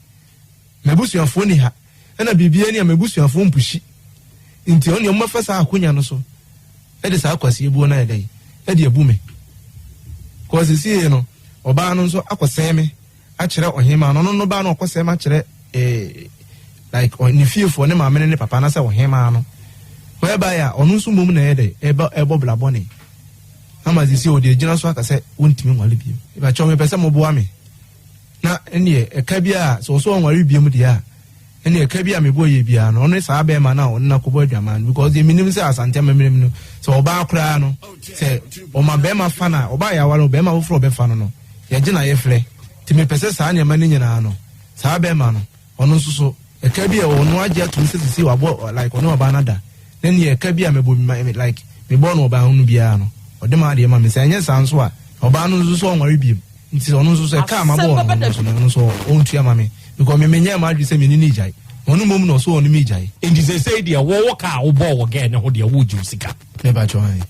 Mebusian Foniha, and a Bibiani and Mebusian phone pushy. Into only your mafasa Quiniano so. That is how Quasi Buona day. Eddie Bume. Cause you see, Obano so Aquasame, actually, or him, and no bano Quasam actually, like on the fear for them, many papanas or him. Whereby on no sum ebo blaboni. How you see, the general swag I said, won't me while you. If I show me person mobuami. Now, any a cabia, so on worry be mudia. Any a cabia me boy be an honest abe man now, no coboja man, because the minimum says and tell me so about crano. Say, o my bema fana, or buy our bema for befano. Yajina efle. Timmy possess any money in ano. Sabe mano, or no so. A cabia or no idea to see what like or no banada. Then ye cabia me like me born or bound biano. Or the Madia Mammy saying, yes, answer. Or Banu so on review. It is on so come aboard so own to your mammy. Because me many might be saying in Nijai. One moment or so on the Mijai. And they say, dear, walk out or ball again, or dear, would you sick up? Never try.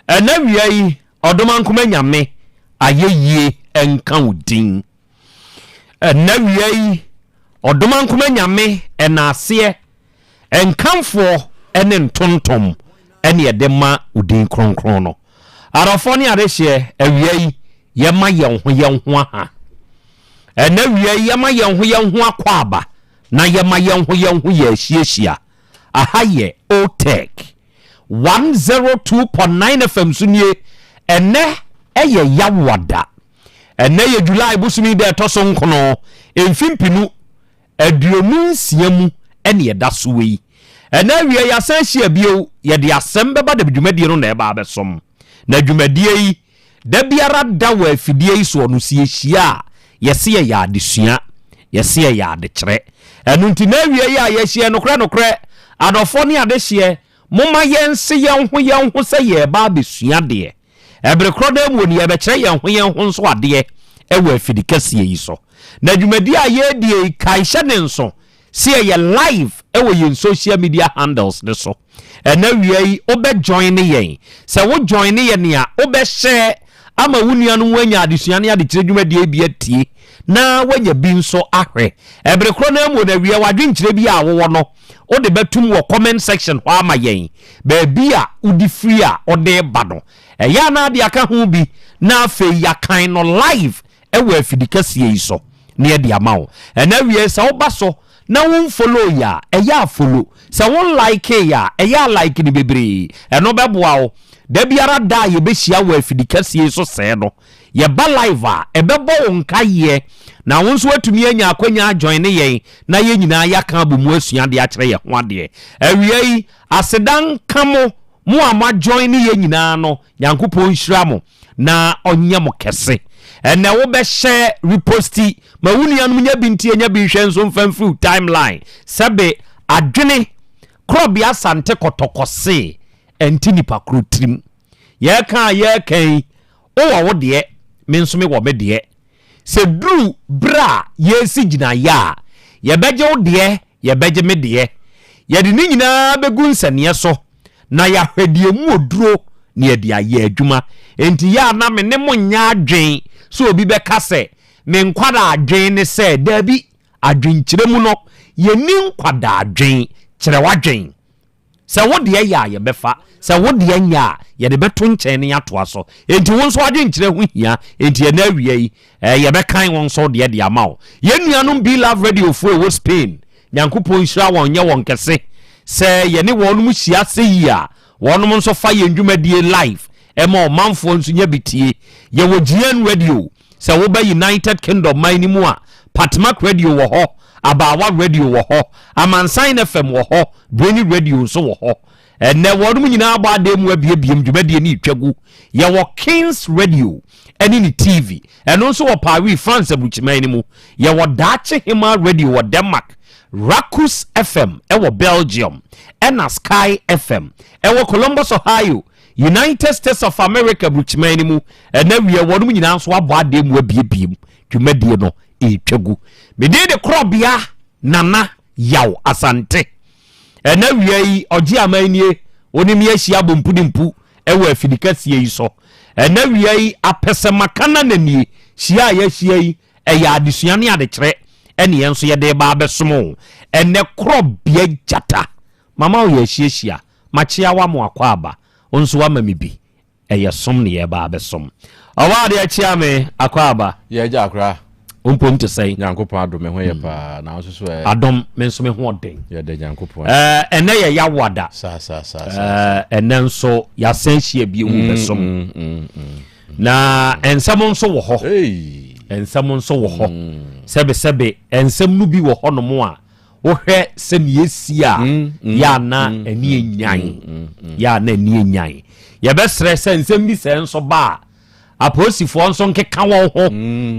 enawia yi odoma nkoma nyame ayeyie enka udin enawia yi odoma nkoma nyame enase enkamfo ene ntontom ene yedema udin kronkron no arafo ne arehye awia yi yema yenho aha enawia yi yema yenho akwaba na yema yenho ye hiehyia aha ye Otec 1029 FM sunie ene eye yawada ene ye July busumi de toso nkono emfimpinu aduonu nsiamu ene yeda sowe ene wie ya san hia bio ye de Asem Beba Dabi dwumadie no na eba abesom na dwumadie yi da biara da wa afidie yi so no sie hia yese ye ya adesua yese ye ya adekere enu nti na wie ya ye hia nokre adofo ne adehye moma yense yenho se ye ba besua de ebre kroda mu ni ye be kire yenho nso ade ewa afidikasie yi so na dwumadi a ye die kaihye ne nso se ye live ewa yin social media handles ne so na wie obe join yen se wo join yen ne a obe share ama wunuanu wanya adesua ne ade kire dwumadi bi atie na wanya bi nso ahwe ebre kroda mu na wie wadwenkire bi a wo no o de betum wo comment section ho ama yen ba bia udi free a o de ba no ya na de aka ho bi na afi ya kan no live ewa afidikasie yi so ne de ama wo na wie se wo ba so na won follow ya ya follow se won like ya like ni bebre no beboa wo da biara da ye be hia wa afidikasie so se no ye ba live a ebebo nka ye na won so atumi anya akwanya join ne yen na ye nyina ya kan bomu asua de akere ye ho ade awie yi asedan kamo mu ama join ne ye nyina no yankopon hira mo na onye mo kese ene wo be share reposti ma wunianum nya binti nya bi hwe nso mfamfru timeline sebe adwene Krobea Asante kotokose entini pakrutrim ye kan o wo de me nso me wo me de se dru bra yesi gina ya ye beje wo de ye beje me de ye de ni nyina begu nsane so na ya hwedie mu oduro ne ye de aye adwuma enti ya na me ne mo nya adwen so obi be kase me nkwada adwen ne se dabi adwen kire mu no ye ni nkwada adwen kire wadwen se wo de ya ye befa se wo de nya ye de beto nchen ne ato aso enti won so adwen kire ho hia enti ye na awie yi ye be kan won so de amawo ye nuanom Be Love Radio fo wo Spain nyankopon hira won nye won kese se ye ne won mu hia se yi a won nso fa ye ndwumadie live ema o manfo nso nya bitie ye wo GN Radio se wo ba United Kingdom man ni mu a Patmak Radio wo ho Abawa Radio wo ho Amansan FM wo ho Breni Radio so wo ho ene wodum nyina agba ademu abiebiem dwumadie ni twagu ye wo Kings Radio eni ni TV eno nso wo Paris France abuchiman ni mu ye wo Dache Hima Radio wo Denmark Rakus FM wo Belgium ena Sky FM wo Columbus Ohio United States of America buchiman ni mu ena wie wodum nyina nso abo ademu abiebiem dwumadie no twagu medede Krobea nana Yaw Asante ena wiei oji amanie onim ye hia bompudimpu ewa afidikasie yi so ena wiei apesemakana nani hia ya hia yi eya adesua ne adekere ene yenso ye de ba abesomo ene Krobea jata mama o ye hia machia wa mo akwaba onso wa mamibi eye som ne ye ba abesom awade achia me akwaba ye ja akra ompom te say nyankopon adom me ho ye pa na so adom me nso me ho oden ye de nyankopon ene ye yawada sa ene nso ya senhia bi wu besom na ensam nso wo ho ensam nso wo ho sebe ensam nu bi wo ho no mo a wo hwe se ne yesi a ya na ani enyan ye be sre se ensam bi se nso ba aposifo nso nkeka won ho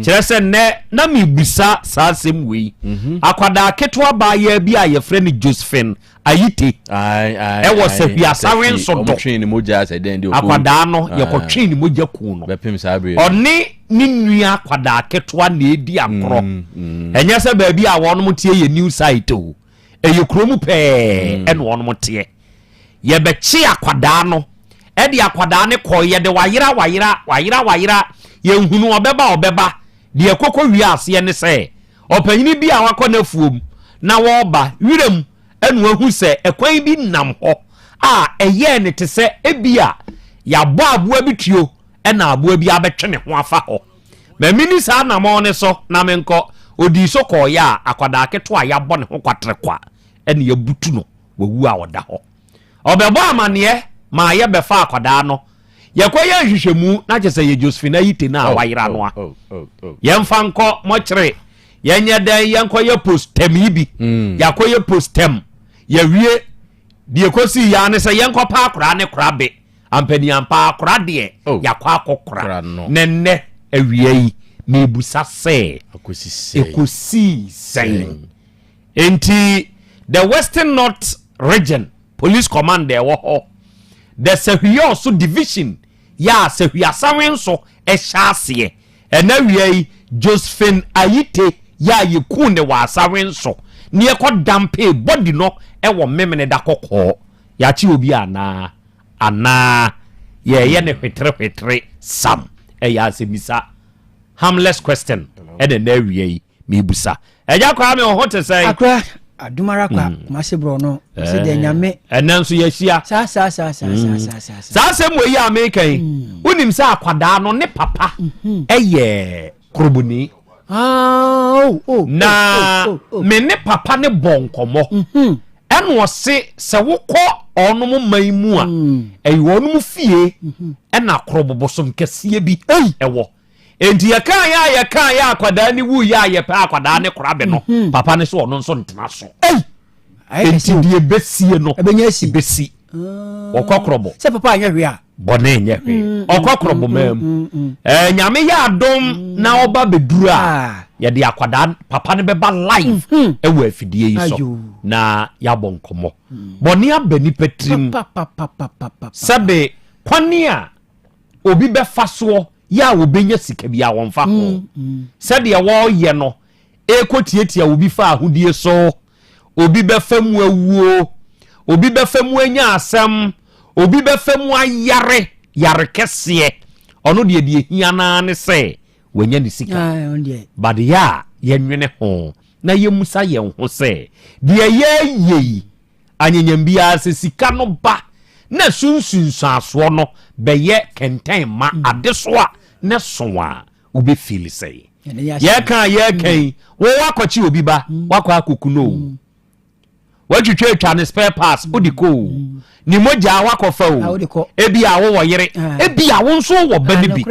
kire se ne na mibisa sa sem wei akwada ketwa ba ya bi a ye frɛ ne Josephine Ayite wo se bia sawen so do akwada no ye kotwe ni mogya ku no oni ni nua akwada ketwa na edi akro enye se ba bi a won mo tie ye new site o eye kromu pe ene won mo tie ye be chi akwada no edi akwada ne koye de wayira ye hunu obeba de kokko wi ase ne se opanyini bi a wakọ na fuom na woba wirem enu ahu se ekwan bi nam ho a eye ne te se ebia ya bo aboa bituo na aboa bi abetwe ne ho afa ho ma mini sa na mo ne so na menko odi so ko ya akwada keto a ya bo ne ho kwatre kwa ene ya butu no wawu a woda ho obebo amane ma ye befa akwada no yekoye hwehwemu na chese ye Josephine ayite na awayira no a yemfa nko mochire yenye den yenkoye postem ibi yakoye postem ye wie die kosi ya ne se yenko pa akora ne kora be ampani ampa akora de yakwa akokora nenne awie yi mebusa se ekosi sen enti the Western North Region Police Command there wo the Sehwio so division ya Sehwia sawen so ehyaase ena wie Josephine ayite ya yeku ne wa sawen so ne ekodampe body no ewo memene da kokko ya chi obi ana ye ne hwetre sam ya semisa harmless question na wie mebusa eja kwa me ho te say akra adumara kwa kumase bro no se de nyame enanso ye hia sa sem we ya mekan unim sa akwada no ne papa eye krobuni na me ne papa ne bonkomo eno se wokọ onum maimu a eyo onum fie ena krobobosom kese bi ewo enti ya kan ya akwada ni wu ya ye pa akwada ne korabe no papa ne so ono nso ntena so enti die besie no besi okokrobo se papa anya hwe a bone nya hwe okokrobo mam nyame ya adom na oba beduru a ye de akwada papa ne beba live ewo afidie yi so na ya bonkomo bone abani petrim sabe kwani a obi befa so ya obenya sika bia wonfa ko se de wo ye no ekotietia obi fa ahodie so obi befamu awuo obi befamu anya asam obi befamu ayare kese ono de hia na ne se wanya ne sika but ya yenwene ho na yemusa ye ho se de ye anyanyambia se sika no ba na sunsunsu aso no beye kenten ma adesoa ne soa obi feel say ye kan wo wakwachi obi ba wakwa akukuno wajutwe twa ne spare parts odiko ni moja wakofa o ebi a wo yere ebi a wo nso wo ba ne bi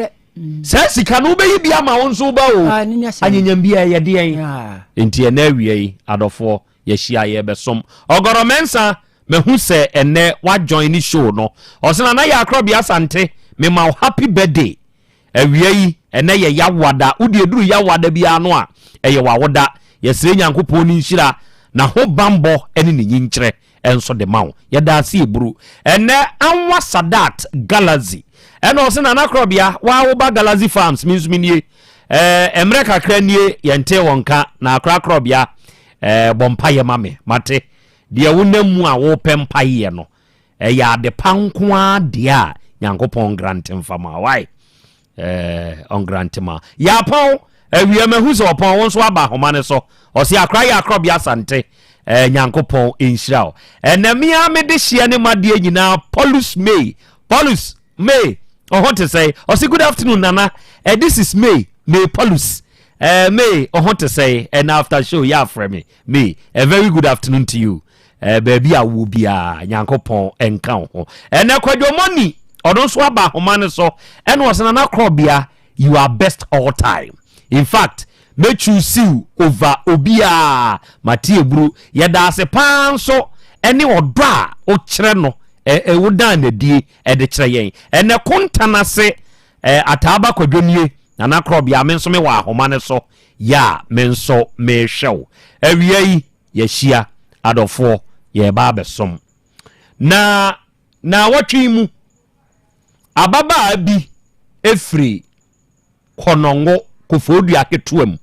sa sika no be bi ama wo nso ba o anyanyambia ye de en enti na awie adofo ye hia ye besom ogoromensa mehu se ene wa join ni show no osena na ya Krobea Asante me ma happy birthday awie yi ene ye yawada udi eduru yawada bia no a eye wawoda ye sire nyankopon ni nhira na ho bambo ene ni nyinkyere enso de mawo ye da se eburu ene anwa Sadat Galaxy ene osena na Krobea wa wo ba Galaxy Farms minzu minie emre kakra nie yente wonka na akra Krobea bompa ye mame mate de wonamu a wo pempa ye no ya de pankwa de a nyankopon grant mfama why on grant ma ya pon awie mahu so pon won so aba homa ne so o se akra ya Krobea Asante nyankopon enhyira enamia me de hia ne made nyina Paulus May o want to say o say good afternoon nana this is May Paulus May o want to say and after show ya from me a very good afternoon to you baby a wo bia nyankopon enka ho ene kwadwo money odon so aba homa ne so ene wasana na Krobea you are best all time in fact me choose you over obia matie buru ye da se pan so ene odo a o kire no wo dan na die de kire yen ene kontana se ataba kwadwonie na Krobea me nso me wa homa ne so ya me nso me hwew awie ye hia adofo ye ba besom na watwi mu ababa bi efri konongo kofodu aketuam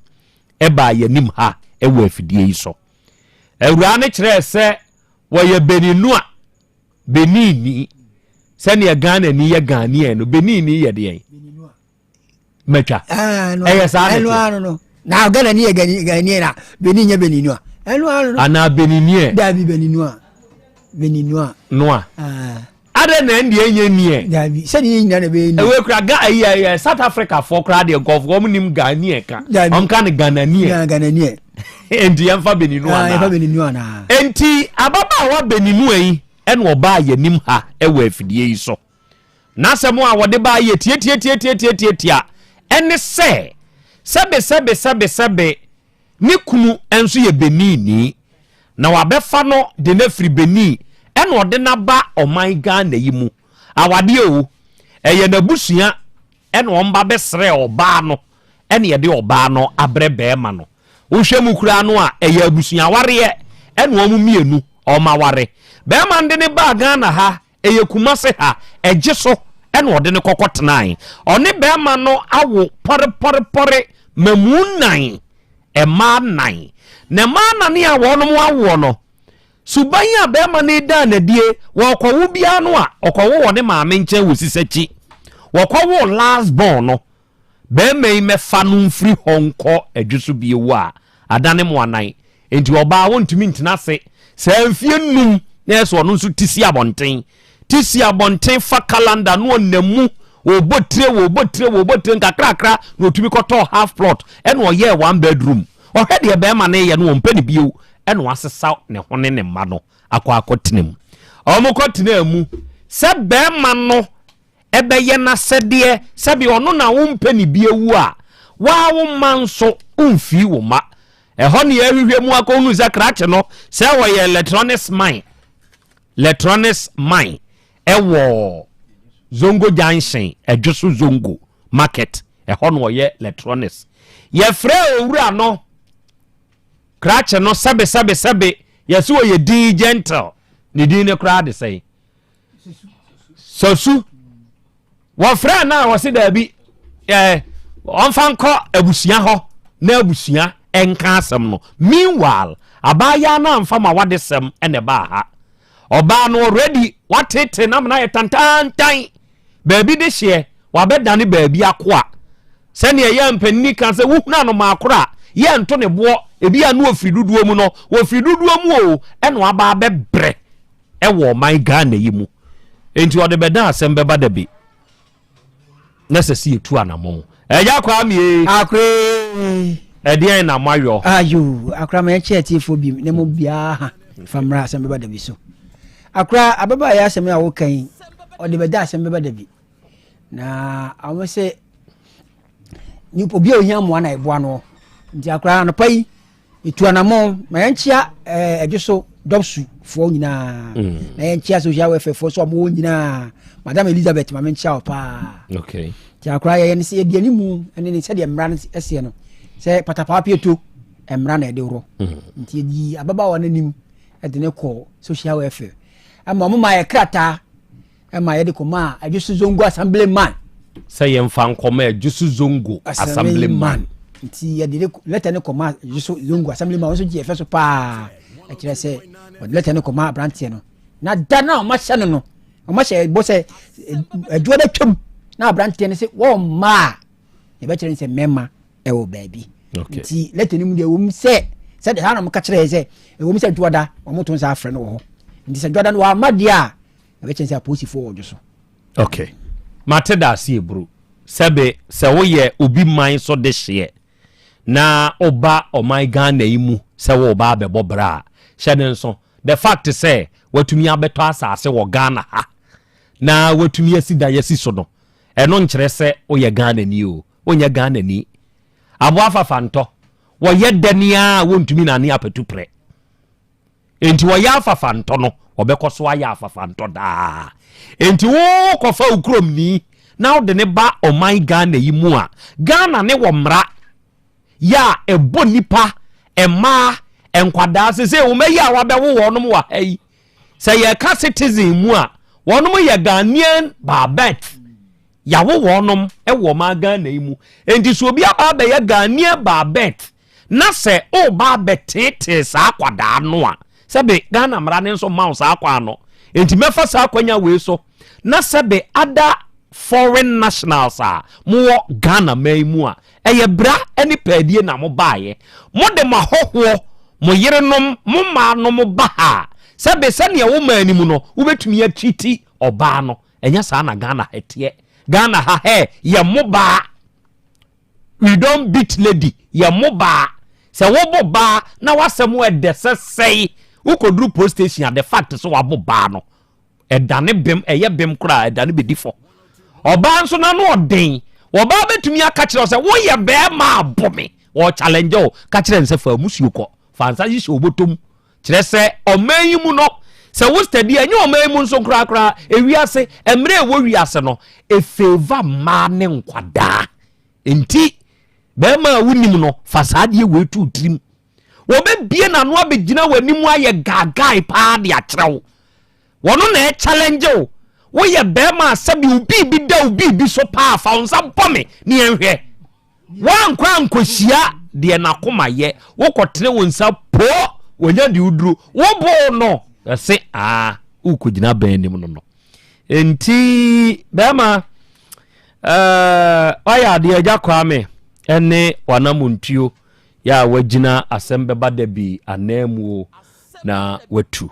eba yanim ha ewo afidie yi so ewura ne kire se wo ye beninu a benini sɛnea Ghana ni yɛ Ghanaian no Benin ni yɛ deɛ matwa ɛyɛ saa no na Ghana ni yɛ Ghanaian na Benin nyɛ Benin no ana Benin dabi Benin no ada na ndie nye nie dabi sɛ ni nyina na be ni ewe kura ga South Africa for kura de golf wɔn nim Ghanaian ka on kan Ghanaian enti yɛmfa Benin no ana enti ababa wa Benin no yi ɛna ɔbaa yɛ nim ha ɛwɔ afidie yi so na sɛmo a wɔde baa yɛ tie ɛne sɛbe ne kunu enso yɛ Benin ni na wabɛfa no de na firi Benin ɛna ɔde na ba ɔman Ghana yi mu awade o ɛyɛ na busua ɛna ɔmba bɛsrɛ ɔbaa no ɛna yɛde ɔbaa no abrɛ bɛɛma no wohwɛ mu kura no a ɛyɛ abusua wareɛ ɛna ɔmo mienu ɔma ware bɛɛma nde ne ba Ghana ha ɛyɛ Kumase ha ɛgye so ɛna ɔde ne kɔkɔ tenae ɔne bɛɛma no awo pɔre mamu nan ɛma nan na ma nan a wɔnom awo no suban a bɛɛma ne da na die wɔkɔwo bia no a ɔkɔwo wɔ ne maame nkyɛn wɔ sisachi wɔkɔwo last born no bɛɛma yi mɛfa no mfiri hɔnkɔ adwuso bie wo a adane mo anan enti ɔbaa wontumi ntena se sɛ mfie num na ɛsɛ ɔno nso tisi abɔnten fa calendar no namu wobotire nkakrakra na otumi kɔtɔ half plot ɛna ɔyɛ 1 bedroom ɔhwɛ deɛ bɛɛma ne yɛ no wɔmpɛ ne bio ɛna wasesa ne hone ne mma no akɔtenam ɔmokɔtena mu sɛ bɛɛma no ɛbɛyɛ n'asɛdeɛ sɛbi ɔno na wompɛ ne bio a waa wo ma nso umfi wo ma ɛhɔ ne ahwehwɛ mu akɔnu sɛ krakye no sɛ wɔyɛ electronics mine ɛwɔ Zongo Junction ɛdwoso Zongo market ɛhɔ no wɔyɛ electronics yɛfrɛ owura no krakye no sɛbe yɛso wɔyɛ din gentle ne din ne koraa de sɛ sosu wɔfrɛ na wɔse daabi ɔmfa nkɔ abusua hɔ na abusua ɛnka asɛm no meanwhile abaya na amfa ma wade sɛm ɛne ba ha ɔbaa no already watete na mna yɛ tantantan baabi de hyeɛ wabɛdane baabi akoa sɛnea yɛ mpanini kan sɛ wohuna no maakora yɛ nto ne boɔ ebi a no ofiri duduo mu no ofiri duduo mu o ɛno aba bɛbrɛ ɛwɔ man Ghana yi mu enti ɔde bɛda Asem Beba Dabi na sɛ si etu anamɔ ɛya kwa me akre ɛdeɛn na mayo ayo akra ma yɛkyɛ tiefo bi ne mo bia ha famra Asem Beba Dabi so akra ababa ya Asem a wo kan ɔde bɛda Asem Beba Dabi na awo sɛ ni obi a ohia mo na eboa no nti akra no pai etu anamɔ ma yɛnkyia ɛdwoso dɔpsu fo nyina na yɛnkyia social welfare fo so mo nyina Madam Elizabeth ma menkyia opa okay ti akra yɛ ne sɛ yɛde animu ɛne ne sɛ de mmra no ɛsɛ no sɛ patapa pieto mmra na ɛde woro nti yɛdi ababa wa nanim ɛde ne kɔ social welfare ama mo ma yɛ krata ama yɛde kɔma adwoso Zongo assemblyman sɛ yɛmfa nkɔma adwoso Zongo assemblyman nti yɛde letter ne kɔma adwoso Zongo assemblyman wɔn so gye ɛfɛ so paa ɛkyerɛ sɛ wɔde letter ne kɔma abranteɛ no na da na ɔma hyɛ no ɔma hyɛ bɔ sɛ adwoa da twam na abranteɛ no sɛ wɔn ma yɛbɛkyerɛ ne sɛ mɛma ɛwɔ baabi nti letter ne mu deɛ wɔm sɛ de ha na mo ka kyerɛ sɛ wɔm sɛ adwoa da wɔn to nsa afrɛ no wɔ hɔ nti sɛ adwoa da no wa ma deɛ a yɛbɛkyerɛ sɛ aposifo wɔ dwo so okay mate da ase ebro sɛbe sɛ woyɛ obi man so de hyeɛ na oba ɔman Ghana yi mu sɛ wo ba bɛbɔ bra hyɛ ne nso the fact sɛ watumi abɛtɔ asase wɔ Ghana ha na watumi asi da yɛsi so no ɛno nkyerɛ sɛ woyɛ Ghana ni o wonyɛ Ghana ni aboa fafantɔ wɔyɛ dania wontumi na ne apɛtu prɛ enti wɔyɛ afafantɔ no wɔbɛkɔ so ayɛ afafantɔ daa enti wo kɔfa ukrom ni na wode ne ba ɔman Ghana yi mu a Ghana ne wɔ mmara ya ɛbɔ nipa ɛma ɛnkwadaa sɛ wo mɛyi a wabɛwo wɔnom wɔ ha yi sɛ yɛka citizen mu a wɔnom yɛ Ghanaian babet yawo wɔnom ɛwɔ ma Ghana yi mu enti so obi aba bɛyɛ Ghanaian babet na sɛ o ba betete saa kwadaa no a sɛbe Ghana mmara ne nso ma wo saa kwa no enti mefa sa akwanya we so na sebe other foreign nationals mo Ghana maimu a eye bra eni paadie na mo baaye mo de mahoho mo yerenom mo maanom ba ha sebe sane wo maanimu no wo betumi atiti oba no enya sa na Ghana hete Ghana ha he ye mo ba we don't beat lady ye mo ba se wo bo ba na wasem we de sesei wo kodru post station the fact so wa bo ba no edane bem eye bem kura edane bedifo oba nso na no odin oba betumi aka kire se wo ye be ma abome wo challenge o ka kire nse fa musuo ko fa nsa yi obotom kire se omanyimu no se wo study enye omanyimu nso kura ewiase emre wo wiase no e favor ma ne nkwada enti be ma wunim no fa saade we tu trim wo be bie na no abegina wanimu aye gagai pa de akrew wono na challenge o wo ye be ma sabi ubi bi da ubi bi so pa fa unsa pome ne enhwe wan kwa nkohia de na koma ye wo kotere wonsa po wonya de uduru wo bo no se ukogina ban nim no enti be ma aya de agya kwa me ene wanamuntuo ya wagina Asem Beba Dabi anamu na watu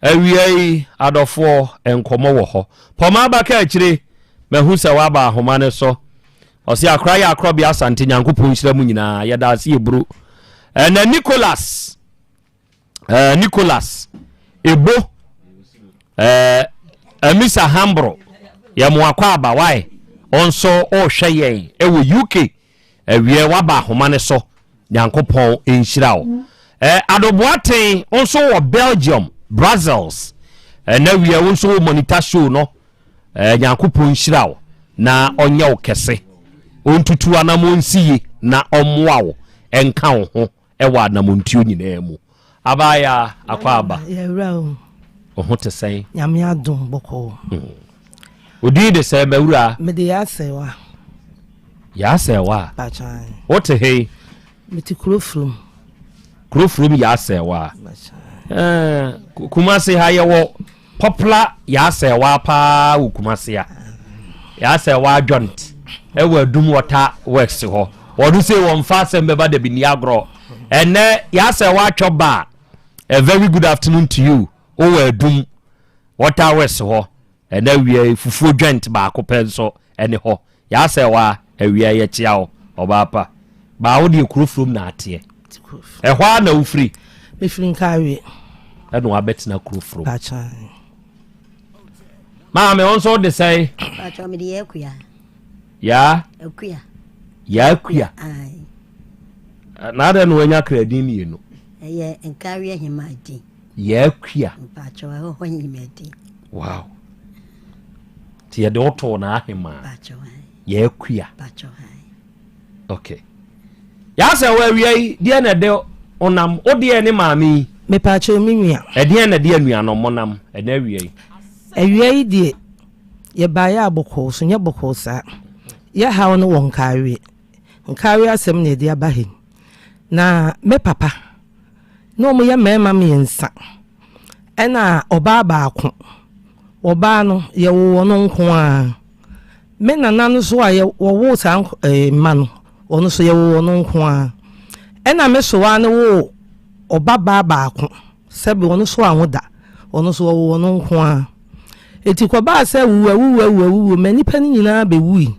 awiai adofo enkomo wo ho poma baka akire mehu se wa ba ahomane so osi akra ya Krobea Asante Nyankopon nhira mu nyina ya da ase ebru na Nicholas ebo amisa hambro ya muakwa aba wai onso o hweye ewo UK awie wa ba ahomane so Nyankopon nhira wo adoboaten onso wo Belgium Brussels na wie onso wo monitor show no Nyankopon nhira wo na onye wo kese ontutu anamonsiye na omwa wo enka wo ho ewa anamontuo nyina mu abaya akwaba yewra o ho tesen nyame adom boko odi de se mawura me de yasewa bachan what hey meti krofrum yasewa Kumasi ha yewo popular yasewa pa Kumasi yasewa joint ewo adum water works ho wodu say won fa Asem Beba Dabi ni agro ene yasewa choba a very good afternoon to you o adum water works ho ene wie fufu joint ba ko penso ene ho yasewa awia ye chiao obapa ba wo de krofrum na ate ehwa na ufri me free kawe eno abetina krofrum bacha ma me onso de say bacha me de yakuya yakuya ai na da no anya kredi mi eno eye enkawe himadi yakuya bacha ho himadi wow ti de oto na ahima bacha yakuya bacha okay ya se wa wiai die na de onam odie ne maami me pacho minua edie na de anua no monam na wiai awiai die ye baaya aboko so nya boko sa ya hawo no wonkawe nkawe asem na de abahe na me papa no mo ya mema me nsa ena oba baako oba no ye wo no nko a me nana no so aye wo sa ma no ono so ye wo no nko a ena me so wa no wo oba baako sebe ono so ahoda ono so wo no nko a eti kwa ba se wu mani pani nyina be wu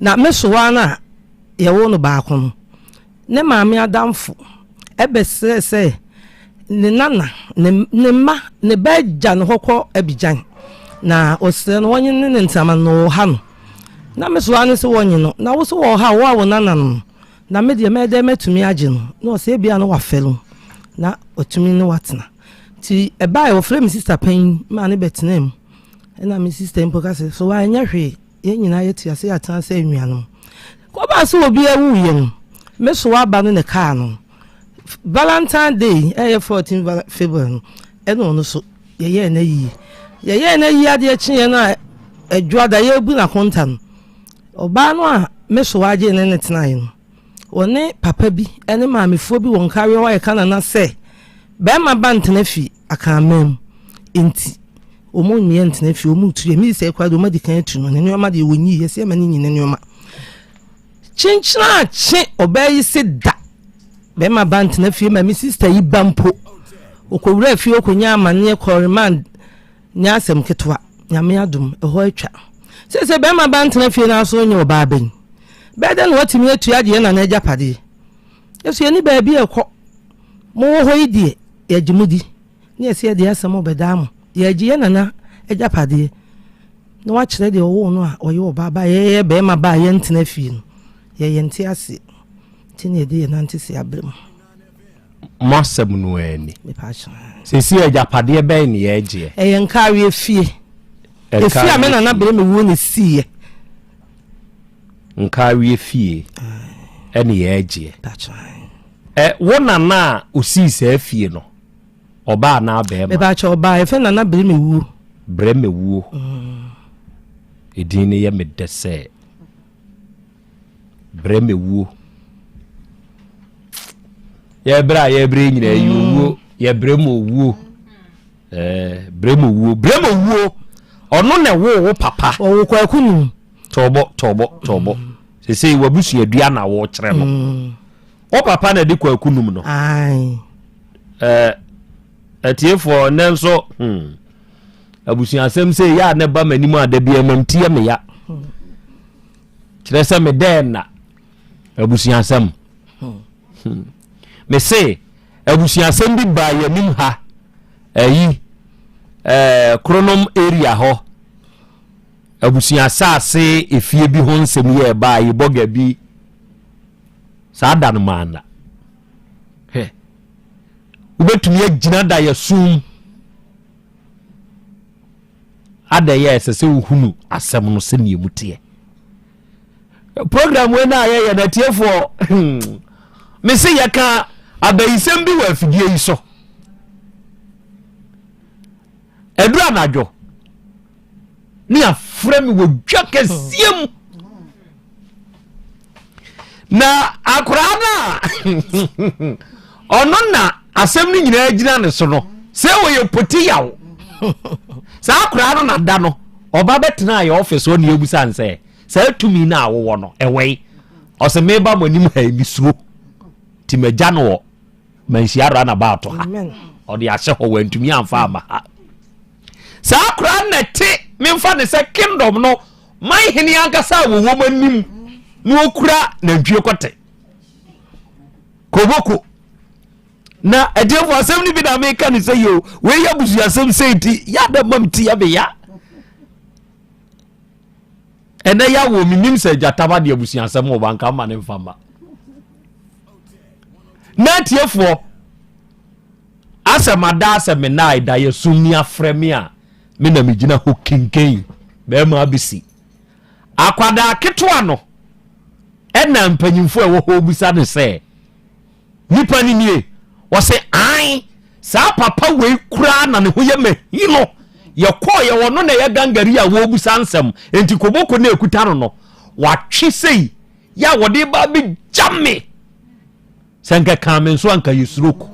na me so wa na ye wo no baako no ne maame adamfo ebe se ne nana ne ma ne beja no hokọ abijan na osere no wonye ne ntama no ha no na me so ane se wonye no na wo so wo ha wo nana no na me de me de metumi age no na o se bia no wa felo na otumi ne watena ti eba e wo frame sister pen ma ne betenem na me sister mpoka se so wa anya hwe ye nyina ye ti ase atan se nwia no ko ba so obi ewu ye no me so wa ba no ne car no Valentine Day 14 February no so ye na yi ade chie na adwada ye bu na kontan oba no a me so waje ne tenae no one papa bi ene maamefo bi won kawe wa ye kana na se be ma bantena fi akamam enti omo nyi ntena fi omo tu emi se kwa do ma di kan tu no ne ma de wonyi ye se ma ni nyina ne ma chinchina chi obayi se da be ma ba ntena fi ma mi sister yi bampo okowura fi okonya amane koremand nya asem ketwa nyame adum eho atwa se be ma ba ntena fi na so nya oba ben be den watimi atu ade na na japade yesu ani ba bi ekọ mo ho idie ya jimudi ni ese de asem obedam ya jiye na japade no wa kire de owo no a oye oba ba ye be ma ba ye ntena fi no ye nti ase tini de na nti se abrem masem no ani me passion sisi ajapade be ni ye gye nkawe fie efie amena na bere me wo ne sie nkawe fie eni ye gye wona na osi se fie no oba na be me ba cha oba efe na bere me wu edin ne ye me dese bere me wu ye bra nyina yuwo ye bere mo wu bere mo wu ono ne wo papa wo kwa kunu tobo sese wabusu adua na wo kire no o papa na de kwa kunum no ai atiefo nenso abusu asem se ya ne ba manimu adabia mamtie me ya kire se me den na abusu asem me se abusu asem bi ba yanim ha ayi kronom area ho abusu asase efie bi ho nsem ye ba yi boga bi sa dan mana ubetumi agina da ya sum ada ya sese uhunu asem no se ne mutie program we na ya na tiefo me se ya ka abayisem bi wa afidie yi so edu anajo ni afra mi wo dwa kesiem na akura na ono na asem ni nyina agina ne so no se wo ye poti yawo sa akura no na da no oba betena ya office wo ne ebusa nse sa tumi na awo no ewei ose meba monim ha ebisuo timaja no manhiara na baato ha odi ahye ho wantumi amfa ama ha sa akura na te memfa ne se kingdom no man hini ankasa wo wo manim no okura na ntwie kote koboko na edefo asem ni bi na meka ni say yo we ya busu asem say ti ya da mamti ya be ya ene ya wo minim se jataba de busu asem wo banka ma ne mfama na tiefo asemada asemina ida ye sumni afremi a me na migina ho kinken be ma abisi akwada ketwa no ena mpanyimfo e wo ho busa ne se nipa ni nie wo se ai sa papa we kura na ne ho ye mahino ye ko ye wono na ye gangari a wo busa nsem enti koboko na ekuta no wa twe sei ya wode ba bi jamme senka kamen so anka yusroko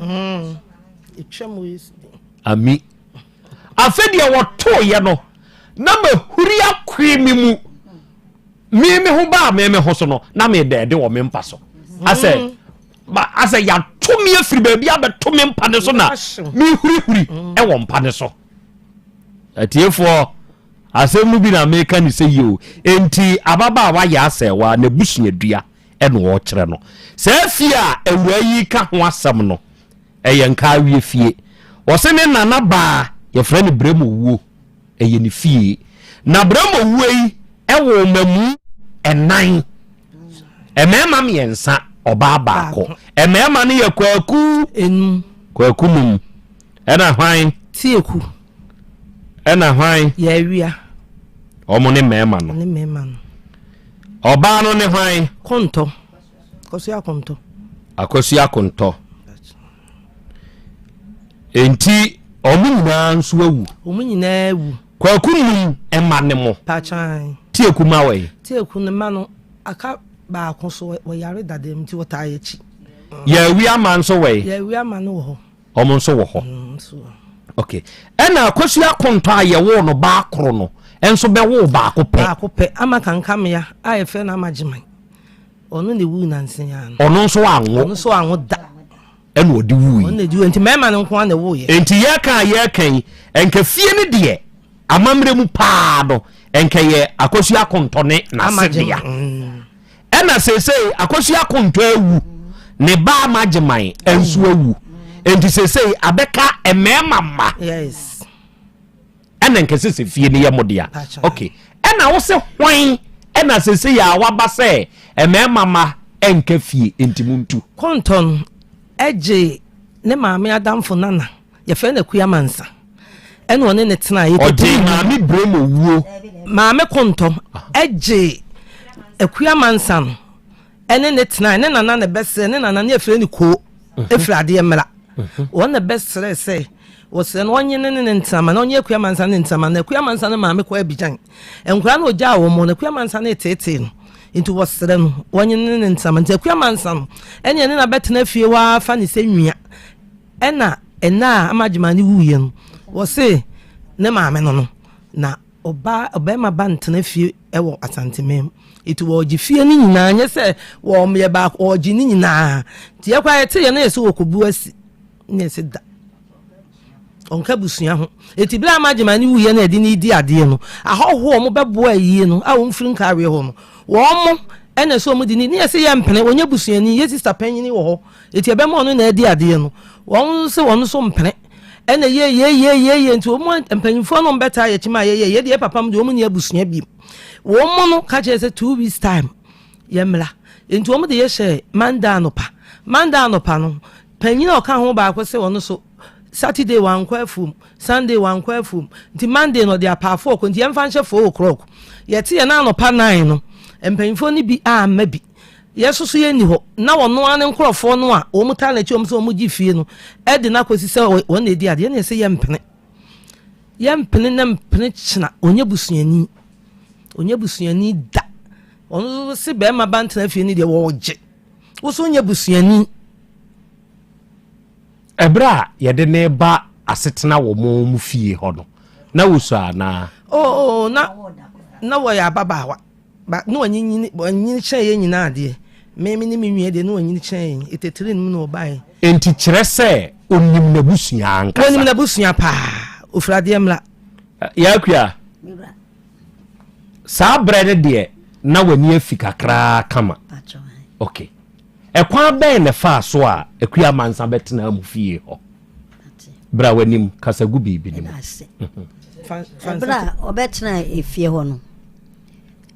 etwam wis ami afedia wo to ye no na mahuri akwemi mu me ho ba me ho so no na me de wo me mpa so ase ya to me afiri ba bia be to me mpa ne so na me huri e wo mpa ne so atiefo asem bi na meka ni se yo enti ababa wa ya asewa na busuadua e no wo kire no se afia awura yi ka ho asem no eye nka wie fie wo se ne nana ba ye frɛ ne bremo wuo eye ne fie na bremo wuo yi e wo mamu enan emema miensa oba baako emema ne yakwaku enum kwaku num ena hwan tieku ena hwan ya wia omo ne mema no oba no ne hwan konto kosia konto akosia konto enti omo nyina nso awu omo nyina awu kwaku num ema ne mo pachan tieku mawe tieku ne ma no aka ba ko so wo yare dadem ti wota ayechi ya wi ama nso we ya wi ama no ho omo nso wo ho okay ɛna akosua konto a yɛwo no ba akoro no enso bɛwo ba akopɛ ama kankamya a yɛfɛ na amagiman ɔno ne wu nansia no ɔno nso anwo da ɛna ɔde wu ɔno ne di enti mɛma no nko ana wo yɛ enti yɛka enka fie ne de amamre mu paa do enka yɛ akosua konto ne nasedia ɛna sesei akosua konto awu ne ba amagiman enso awu enti sesei abeka emema ma yes ɛna nkese se fie ne yɛ modia okay ɛna wo se hwan ɛna sesei ya waba sɛ emema ma enka fie enti muntu konton eje ne maame adamfo nana yɛfɛ na kuyamansa ɛna ɔne ne tena yɛ ɔde maame bremo wuo maame konton eje akuyamansa no ɛne ne tena ne nana ne bɛsɛ ne nana ne efre ne ko efre ade mra wɔn na bɛsrɛ sɛ wɔsrɛ no ɔnye ne ntama na ɔnye akuyamansa ne ntama na akuyamansa ne maame kɔ abigyan nkura na ogya wɔ mo na akuyamansa ne tete no nti wɔsrɛ no ɔnye ne ntama nti akuyamansa no ɛne ne na bɛtena fie wa fa ne sɛ nwia ɛna amagima ne wuye no wɔse ne maame no na ɔbɛma ba ntena fie ɛwɔ asantemem itu wɔgye fie ne nyinaa nyɛ sɛ wɔmyɛ ba wɔgye ne nyinaa nti yɛkwa yɛte yɛ na yɛsɛ wɔkɔbu asi ne yɛsɛ da ɔnka busua ho eti bla amagima ne wuye na ɛde ne di adeɛ no ahɔhoɔ mo bɛboa yie no a wɔmfiri nkareɛ hɔ no wɔn mo ɛna so mo di ne yɛsɛ yɛ mpene wɔnyɛ busuani yɛ sister panyini wɔ hɔ eti ɛbɛma ɔno na ɛdi adeɛ no wɔn sɛ wɔn so mpene ɛna ye nti wɔn mpanyinfoɔ no mbɛta yɛ kyima yɛ de papa mo de wɔn ni abusua bi wɔn no ka kyerɛ sɛ 2 weeks time yɛmla nti wɔn de yɛ hyɛ manda anopa no panyin a ɔka ho baako sɛ wɔn so Saturday wankɔ afum Sunday wankɔ afum nti Monday no de apaafo kɔ nti yɛmfa nhyɛ 4 o'clock yɛte yɛ na anopa 9 no mpanyinfoɔ no bi amma bi yɛsoso yɛ ni hɔ na wɔno ane nkorɔfoɔ no a wɔn ta na kyɛ wɔn sɛ wɔn gye fie no ɛde na kɔsi sɛ wɔn na edi adeɛ na yɛsɛ yɛmpene na mpene kyena onye busuani da ɔno se bɛrima ba ntena fie ni deɛ wɔgye wo so onye busuani ɛbra yɛde ne ba asetena wɔ mo mu fie hɔ no na wosu ana na wɔyɛ ababaawa ba no anyini kyɛn yɛ nyina adeɛ meme ne me nwie de no anyini kyɛn etetire no na ɔbae enti kyerɛ sɛ onim na busua anka onim na busua paa ofrade mla yakua saa brɛ ne deɛ na wani afi kakra kama okay ɛkwan bɛn ne fa so a akua mansa bɛtena mu fie hɔ bra wanim kasagu bibi ne mu bra ɔbɛtena efie hɔ no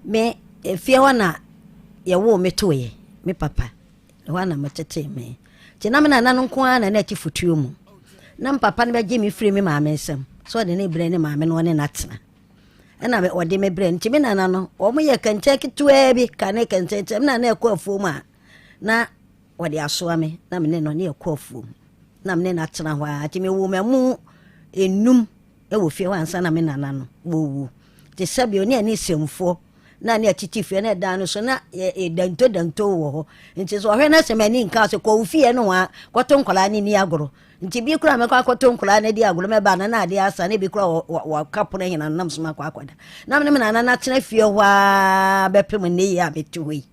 me efie hɔ na yɛwo me toye me papa hɔ na metete me ti na me na no nko ana na ati futuo mu na papa ne bɛgye me firi me maame nsɛm so de ne brɛ ne maame no ne natena ɛna me ɔde me brɛ nti me nana no ɔmo yɛ kɛntɛ ketewa bi ka ne kɛntɛ me na ɛkɔ afuo mu a na ɔde asoa me na me ne no ne ɛkɔ afuo mu na me ne natena hɔ a ti me wo mamu enum ɛwɔ fie hɔ ansa na me nana no wo ti sɛbi oni ani semfo na ne atiti fie na dan no so na danto wɔ hɔ nti so ɔhwɛ na semani nka so kɔ fie no a kɔto nkola ne ni agoro nti bi kura me kɔto nkola ne di agoro me ba na ade asa ne bi kura wɔ kapo na hina nam so makɔ akɔda na me na na tena fie hɔ a bɛpem ne yi a betu hɔ yi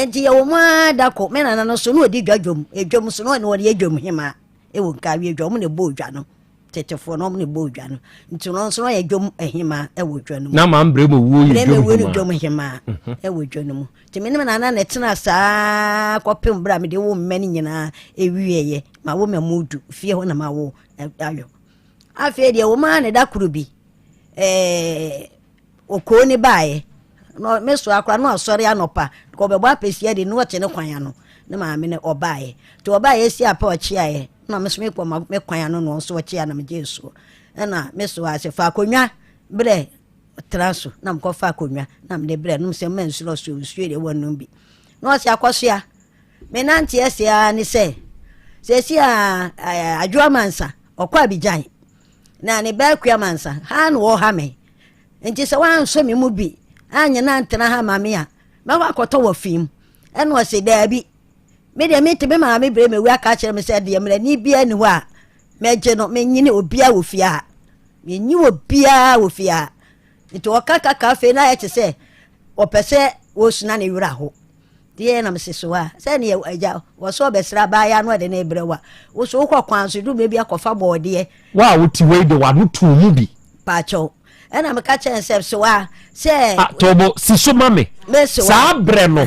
nti yɛ wo ma da kɔ me na no so no odi dwadwom so no ne wɔde adwom hema ɛwɔ nkawe adwom ne bɔ odwa no tetefo no ne bɔ odwa no nti no so no yɛ dwom ahema ɛwɔ odwa no na ma mbrɛ mo wuo yi dwom hema ɛwɔ odwa no mu nti me na na tena saa kɔpem bra me de wo mmani nyinaa ewieyɛ ma wo mamudu fie hɔ na ma wo ayo afei de wo ma ne da kuru bi okoo ne baaye no me so akra no asɔre anopa ko bɛbɔ apesia de no wɔte ne kwan ano ne ma me ne ɔbaaye to ɔbaaye si apa ɔkyeaye na me so me kɔ me kwan ano no so ɔkyea na me gye so na me so ase fa konwa brɛ traso na me kɔ fa konwa na me de brɛ no se man so so de wɔnom bi na ɔse akɔsoa me nante asia ne se si adwoa mansa ɔkɔ abigyan na ne ba kua mansa ha no wɔ ha me nti sɛ wan so me mu bi anya na ntena ha ma me a mɛwa akɔtɔ wɔ fim ɛna ɔse daabi me de me te be ma me brɛ me wi aka kyerɛ me sɛ de mra ni bia ni hɔ a meje no menyine obia wo fia menyi obia wo fia nti okaka fe na ye se opese wo suna ne wura ho die na msesoa se ne agya wo so besra ba ya no de na ebrewa wo so ko kwanso du be bia kofa boode wa wo ti we de wa no tu mu bi pacho ena me ka chen se soa se tobo si so mame sa bre no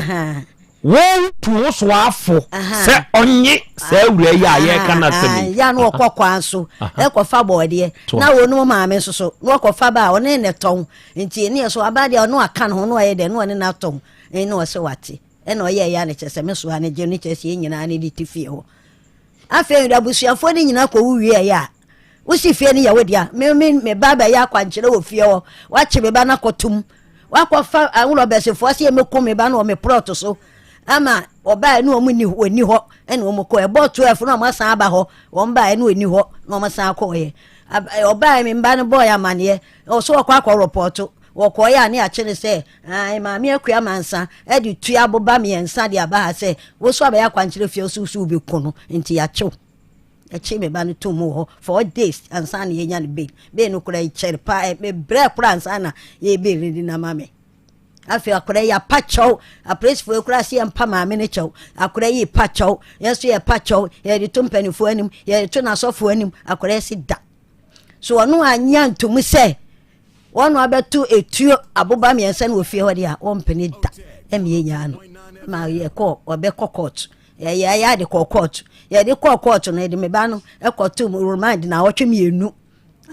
wo tu so afo se onye se wura ya ye kana semi ya no kwanso e kofa boode na wo no maame so no kofa ba o ne ton nti ne so aba de no aka no no ye de no ne na ton no se wate eno ye ya ne chese me so ane je ne chese nyina ne di tifie ho afi da busuafo ne nyina ko wuwie ya usi fie ne ya wodia me baba ya kwankire wo fie ho wache me ba na kotum wakwafa awulo besefo se me ko me ba na o me prot so ama oba enu omu ni oni ho ene omu ko ebo 12 na ma san aba ho won ba enu oni ho na ma san ko ye oba me mba no boy amane o so kwa report woko ya ne a chene se ai ma me akua mansa e di tua boba me ensa de aba ha se wo so aba ya kwankire fie osusu bi kuno nti ya chew echi me ba no to mu ho 4 days ansa ne nya ne be no kura ichere pa me bre kura ansa na ye be redi na mame afi akura ya pacho a place for kura si empa maame ne chew akura yi pacho yeso ye pacho ye di to mpanifo anim ye to na sofo anim akura si da so onu anya ntum se wonu abetu etuo aboba miensa na ofie ho dia won pene da eme nya no ma ye ko obe court ya de court ya de court no de me ba no ekoto remind na wotwe mienu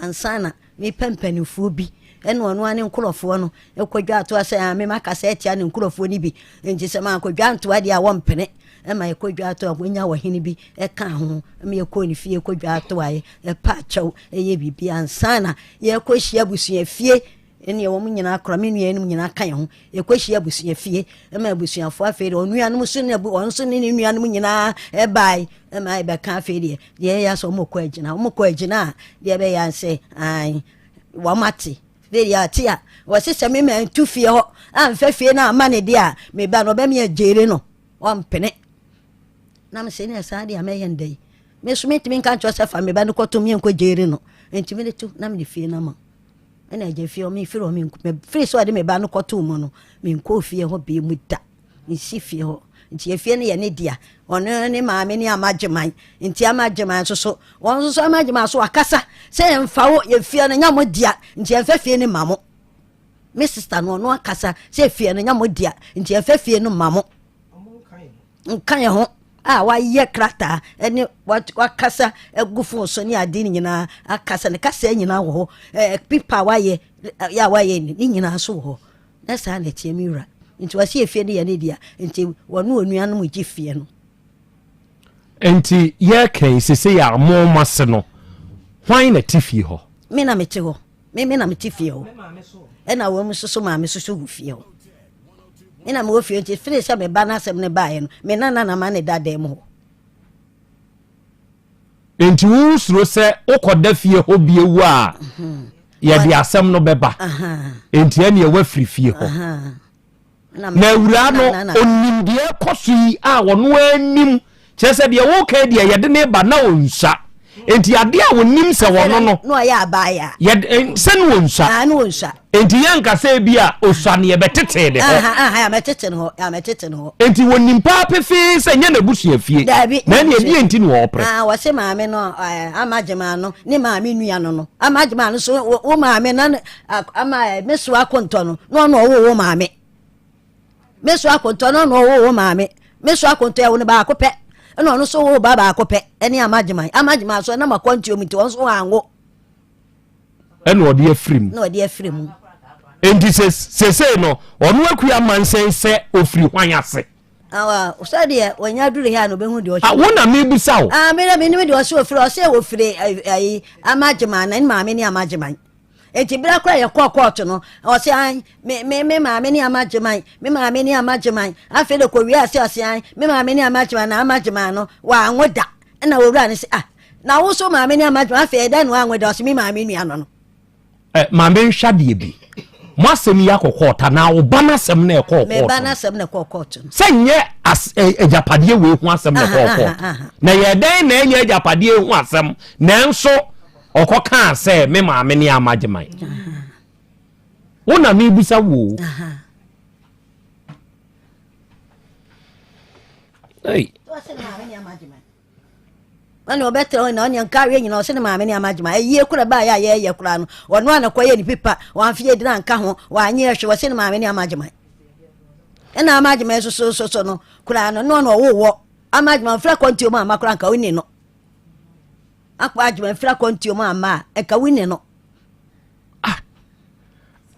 ansana me pempanifu bi ene onu ane nkurofo no ekwadwa ato ase me maka se etia ne nkurofo ni bi nti se ma akwadwa nto ade a won pene ema ekwadwa ato abonya wahini bi eka ho me ekọ ni fie ekwadwa ato aye pa chaw eye bibi ansana ye kohia busua fie ene wo nyina akra me nua enum nyina kan ho ekohia busua fie ema busuafo afere onua no so ne onso ne nua no nyina e bai ema e be kan afere de ya so mokọ agina de be ya nse ai wamati very atia wose se me man tu fie ho amfa fie na amane dia me ba no be me agere no wampene na me se ne sa dia me yendei me sumeti me kan chose fa me ba no koto me enko gere no enti me tu na me fie na ma ena je fie o me firo me free so ade me ba no koto mu no me enko fie ho be mu da me si fie ho nti fie ne ye ne dia ono ne maame ne amageman nti amageman so won so amageman so akasa se emfa wo ye fie ne nyamo dia nti emfa fie ne mamo me sister no no akasa se fie ne nyamo dia nti emfa fie ne mamo nkan ye ho wa ye krata ene wakasa egufo so ne ade nyina akasa ne kasa nyina wo ho pipa wa ye ni nyina so ho na sa na tie mi wura nti wasi efie ne ye ne dia nti wonu onua no mu gi fie no enti ye kan sese ya mo mase no hwan na tifie ho me na mete ho me na mete fie ho ena wo mu so maame so gu fie ho ina mo fie nti fire sha me ba na asem ne ba ye no me na ma ne dada mo enti wo suro se ukoda fie ho biewu a ye de asem no beba enti ene ye wa firi fie ho na wura no onimdie kosi a wono anim chese de wo ka de ye de ne ba na onsa enti ade a wonim se wono no ya abaya ye se no onsa no onsa enti yanka se bia osua ne ye betete de ho ya metete no enti wonim pa pefe se nya na busua fie na ne die enti no opre wo se maame no amagema no ne maame nua no amagema no so wo maame na ama meso akonto no wo maame meso akonto no wo maame meso akonto ya wo ne ba akopɛ eno no so wo baba akopɛ ene amagema so na makonto omiti won so anwo eno ode afrim no ode afrim enti se no onu akua mansen se ofiri hwan ase so de onya dure ha no behu de o wona me bisa wo me ni de o so ofiri ai amagema na ni maame ni amagema enti bra kra ye kokot no o se an me maame ni amagema me maame ni amagema afi de ko wi ase an me maame ni amagema na amagema no wa anwoda na wo wura ni se na wo so maame ni amagema afi da no anwoda o se me maame ni ano no maame hwade bi mo asem ya kokota na wo ba na asem na ekọ me ba na asem na ekọ court se nye ejapade we hu asem na ekọ court na ye den na enye ejapade hu asem na enso okoka se me ma me ne amageman wona me busa wo hey Mani obetre na onye nkawe nyina ose na maame ni amagema eyi ekura ba ya ye kura no ono ana koye ni pipa wan fie dina nka ho wa nye hwe ose na maame ni amagema na amagema so no kura no no wo amagema fra kontio ma makura nka wini no akwa agema fra kontio ma ma e ka wini no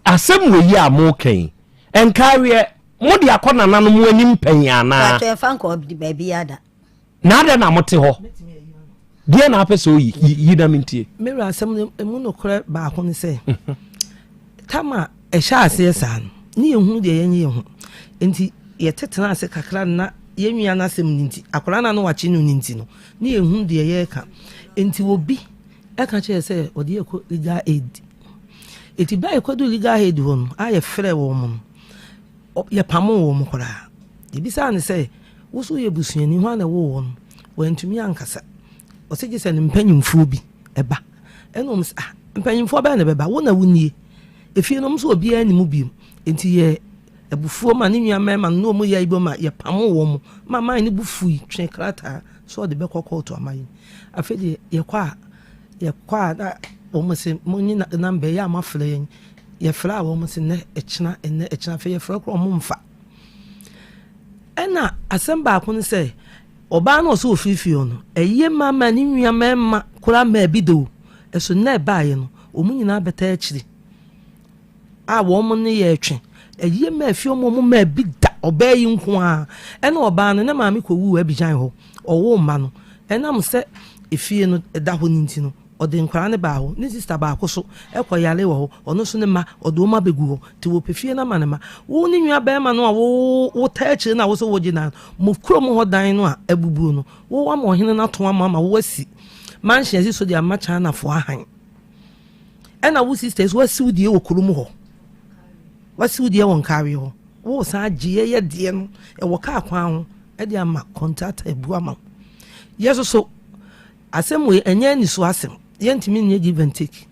asem we yi amoken enkawe modi akona nanu mu anim panyana ka to fa nko ba bia da na ada na mote ho dia na apese yi na mintie mero asem mu no kore ba ho ne se tama e sha ase san ni ehunu de yenye ho enti ye tetena ase kakra na yenwia na asem ninti akora na no wachi no ninti no ni ehunu de ye ka enti obi e ka che se odi ekọ legal aid eti ba ekọ do legal aid ho no aye frɛ wo mu ye pamo wo mu kora e bisa ne se woso ye busuani ho na wo wo no wantumi ankasa osege se ne mpanyimfo bi eba enom mpanyimfo ba na beba wo na wunie efie no mso obi ani mu bi enti ye ebufuo ma ne nua mema no mu ya ibo ma ye pamo wo mu mama ni bufui twen krata so de be kokko to amayi afede ye kwa na wo mo se monyi na mbe ya mafle ye fra wo mo se ne echina fe ye fra kro mo mfa ena asem ba ko ne se oba na so ofifio no eye mama ni nua mema kura ma bido eso na ba ye no omunyina beta akiri a wo mo ne ye twen eye ma afio mo ma bida oba yi nko a ena oba no na maami ko wu abijan ho owo ma no ena mo se efie no da ho ninti no ode nkwara ne ba ho ne sister ba ko so ekoyale wo ono so ne ma odo ma begu ho ti wo pefie na ma ne ma wo ni nwa ba ma no a wo ta akire na wo so wo gina mo kuro mo ho dan no a abubu no wo wa mo hene na to ama wo asi manhye si so dia ma cha na fo ahan ena wo sisters wo si udie wo kuro mo ho wasi udie won kawe ho wo sa agye ye de no e wo ka akwa ho e de ama contact ebu ama yeso so asem we enya ni so asem yentimi nye give and take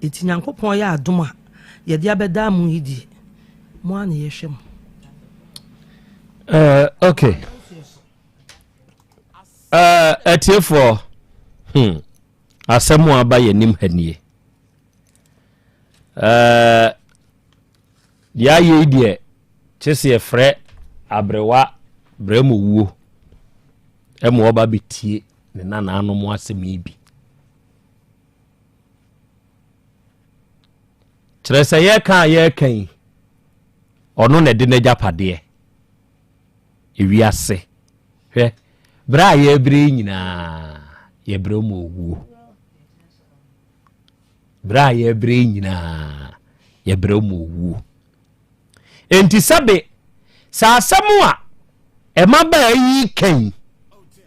eti nyankopon ya adoma ye de abeda mu yidi mo an ye hwem okay atiefo asem aba ye nim hanie ya ye die chese ye frɛ abrewa bremu wuo emo oba betie ne nana anu mo asem ibi kyerese ye kan ono na de na japade ewi ase hwɛ bra ye bre nyina ye bremu wuo bra ye bre nyina ye bremu wuo enti sabe sa asemu a ema ba yi kan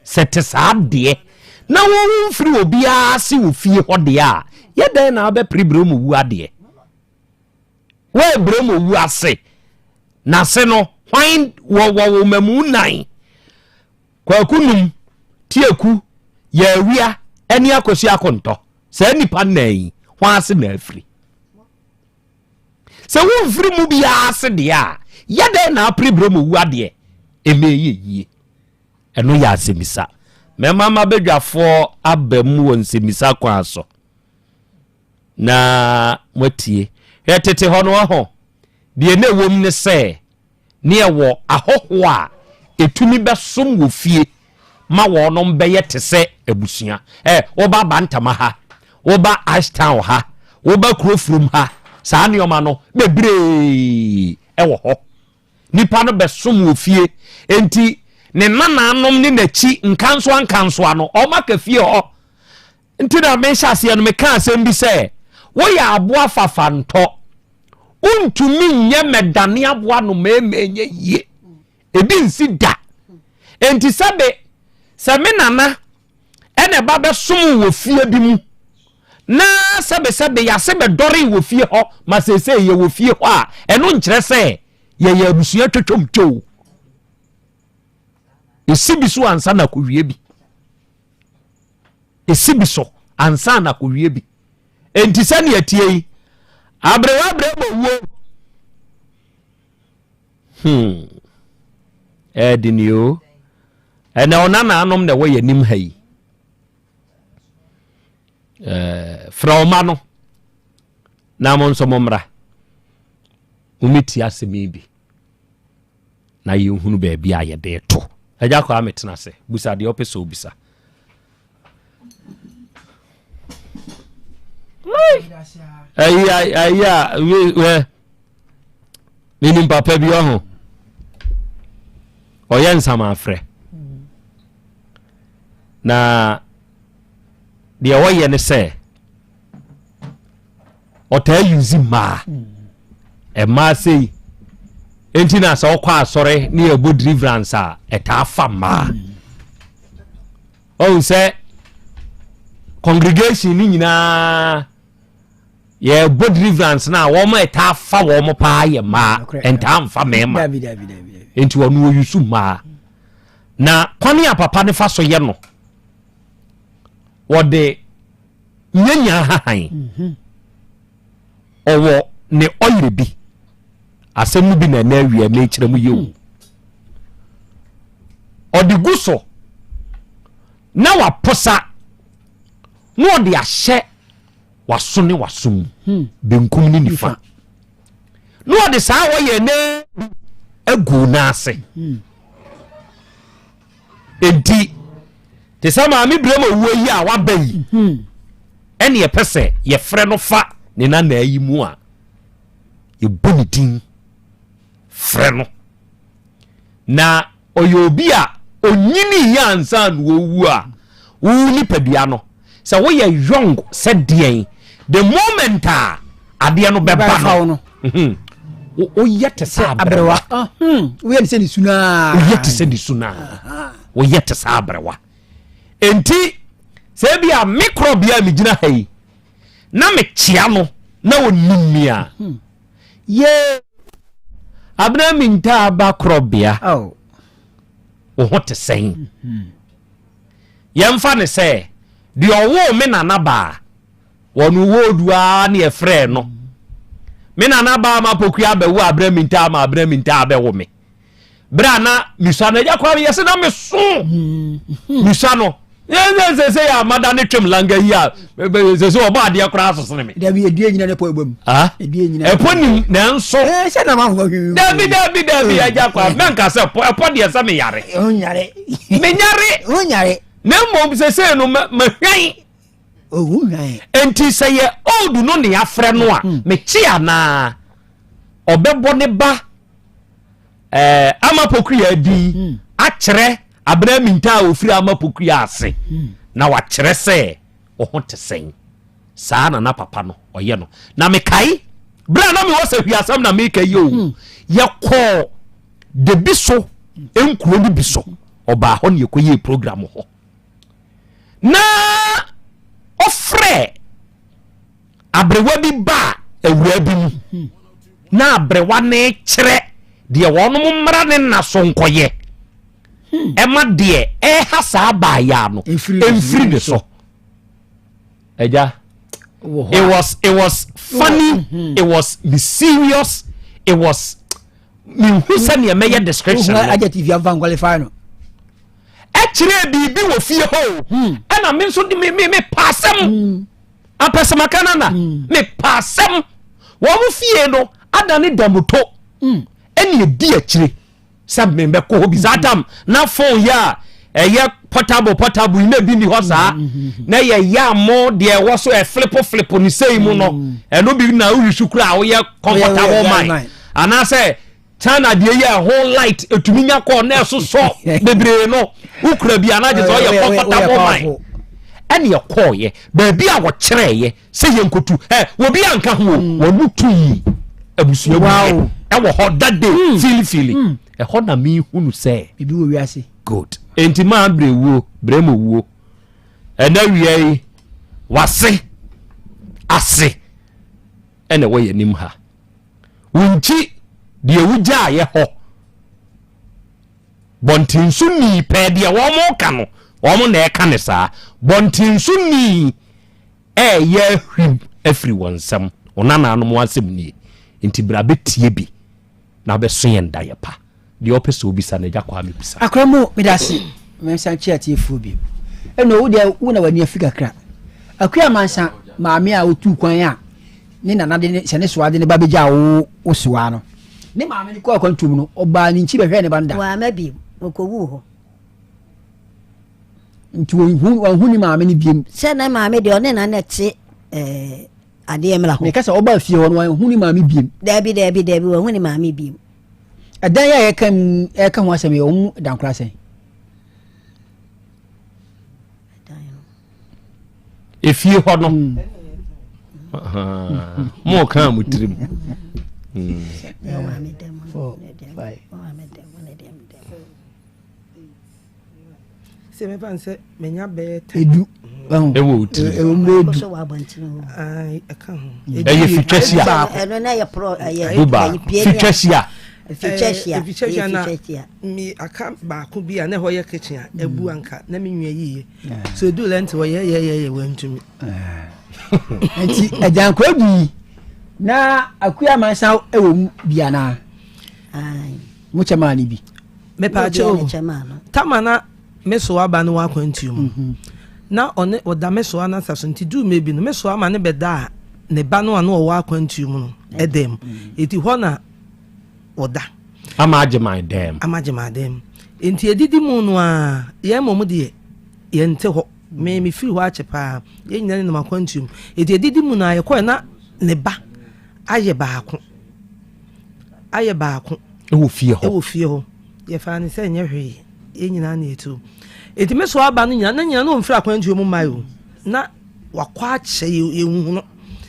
sete saade na wo mfiri obi ase wo fie hode a ye den na be pribrem wu ade we brem wu ase na se no hwan wo mamu nan kwakunum tieku ya awia eni akosi akonto sa nipa nan hwan ase na afiri se wo mfiri mu bi ase de a ye den na pribrem wu ade emeye eno ya asemisa me mama bedwafo abamu won semisa kwa aso na mwatie hetete hono ho de na wom ne se ne ewo ahoho a etumi besom wo fie ma wo no mbeye te se abusua oba bantama ha oba ashtown ha oba krofrum ha saa ne oma no bebre ewo ho nipa no besom wo fie enti ne nana anom ne nachi nkanso ano o maka fie ho enti na me hyase no me ka asem bi se wo ya aboa fafanto untumi nye medane aboa no menye ye ebi nsi da enti sabe se me nana ene ba besom wo fie bi mu na sebe ya sebe dori wo fie ho ma sese ye wo fie ho a eno nkyere se ye abusua twetwom two esibiso ansa na kowie bi esibiso ansa na kowie bi enti sane atie abrewa wo edinio ena onana anom na we yanim hai Froma no na mo nso momra umiti asemi bi na ye hunu ba bia ye de to agya kwa metena se busa de opeso bisa aya we nini papa bi ho oyen sama afre na de woye ne se ota yuzi ma e ma sei entina sa okwa asore ne ebo deliverance a eta afa ma o se congregation ni nyina ye ebo deliverance na wo ma eta afa wo mo pa ye ma enta amfa mema enti wonu oyusu ma na kwani apapa ne fa so ye no wode nyanya hahan owo ne oyire bi asemu bi na awie me kire mu yewu ode guso na waposa no ode ahye waso ne wasum benkum ni nifa no ode saa wo ye ne agu na ase enti te sama mi brema wo yi a wa bayi ene ye pese ye frɛ no fa ne na na ayi mu a ye bonitin frɛ no na oyobi a onyini ya ansa no wu a wu ni padua no sɛ wo ye young sɛ deɛn the moment a ade no bɛba no o yete sa abrewa wo ye se ni suna o yete se ni suna wo yete sa abrewa enti se bia Krobea mi gina hai na me chia no na onimia ye abna mi nta ba Krobea o hote sen yemfa ne se de owo me nana ba wonu wodua na e frɛ no me nana ba ma pokua ba wo abra mi nta ba wo me bra na misa na yakwa yese na me so misa no se ya madane twem langa ya se oba ade akra asosene me da bi edue nyina ne po ebom edue nyina epo ni na nso se na ma ho dabi ya jakwa menka se epo de se me yare nyare na mom se no me hwan hwan enti se ye old no ne afre no a me chia na obebo ne ba amapokua di akyere Abraham nta ofiri amapokua ase na wa kyere se o hote sen saa na papa no oye no na me kai bra na me wo se hwiasam na me kai yo ye ko de biso enkuro ni biso oba ho ne yekoye program ho na ofre abrewa bi ba ewura bi mu na abrewa ne kyere de wonom mmara ne na so nkoye ema de hasa ba ya no emfiri ne so eja it was funny it was mysterious it was me who send you a description adjective you can qualify no actually bibi wo fie ho na me so me passem apesema kana na me passem wo mo fie no adane damuto eni edi akire sab me be ko bi zatam na phone ya eye portable ina bi ni ho saa na ye ya mo de wo so e flip ni sei mu no eno bi na urishukura wo ye comfortable mind ana say China de ye whole light etuminya ko na so bebre no ukura bi ana je so ye comfortable mind ene ye ko ye ba bi a wo kire ye se ye nkotu wo bi anka ho wo mutu yi abusuye wow e wo ho that day feeling e ho na mi hunu se bibi wo wiase good enti ma bremo wuo ena wiei wase ase ene wo ye nim ha wunchi de wugya ye ho bontinsu ni pe de wo mo ka no wo mo na e ka ne saa bontinsu ni ye hwim everyone sam onana no mo asem ni nti bra betie bi na be so ye nda ye pa de opese obi sa na gya kwa me bisa akramo medasi me san chi ati fu bi eno wo de wo na wani afika kra akua mansa maame a otu kwan a ni nana de ne sene so ade ne ba beja wo soa no ne maame ni ko akwantum no oba ni nchi behwe ne banda wa mabi okowu ho nti wo ni maame ni biem se na maame de one na na te ade emla ho me kasa oba fie ho no hu ni maame biem dabi wo hu ni maame biem adan ya ye kan ho asem ye wo dan kra sen efie ho no mo kan mutrim se me panse menya be edu ewo utri so wa bantin ai aka ho e fitwasia eno na ye pro ye fitwasia fitwasia na mi aka ba ko bia na ho ye kitchen ebu anka na me nwa yiye so edu lent wo ye wantumi enti ajan ko bi na akua mansa ewo bia na ai mu chama ni bi me pa cho tamana meso aba no akwantum na one oda meso ana saso nti du mebi no meso ama ne beda ne ba no ana o akwantum no edem eti ho na oda amagema dem enti edidi mu no a ye momu de ye nte ho me firi ho achepa ye nyina ne makwantum eti edidi mu na ye ko na ne ba aye baako ewo fie ho ye fa ne se nye hwe ye nyina na etu eti me so aba no nyina no mfiri akwantu mu mayo na wakwa ache ye hu no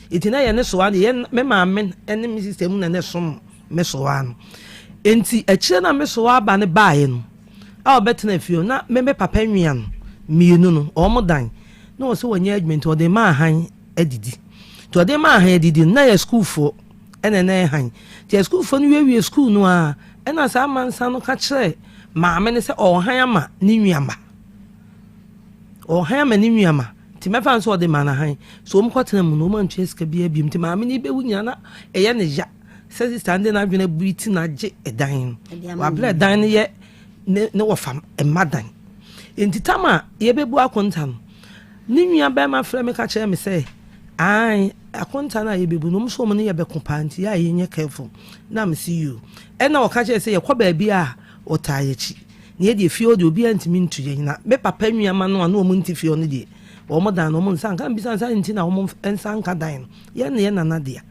eti na ye ne so an ye me maame ene me system na ne som me so an enti akire na me so aba ne baaye no a obetena fio na me papa nwia no mienu no o mo dan na o se wanya adwment o de ma han adidi to de ma han adidi na ye school fo ene na han ti school fo no wie school no a ena sa mansa no ka kire maame ne se o han ama ni nwiama ni nwiama ti mefa nso de mana han so mkotena mu no man tweska bia bim ti maame ni bewu nyana eye ne ja se stande na dwena buiti na je edan wa bla edan ne ye ne wo fam emadan entitama ye bebu akonta no ni nwia ba ma fra me ka kire me se ai akonta na ye bebu no mso mo ne ye be kompanti ya ye nye careful na me see you ena wo ka kire se ye kwa ba bia otayechi ne de fie ode obi antimi ntuye na me papa nwiama no ana omu nti fie no de wo mo dan no mo nsan kan bisa nsan nti na wo mo nsan ka dan no ye na dia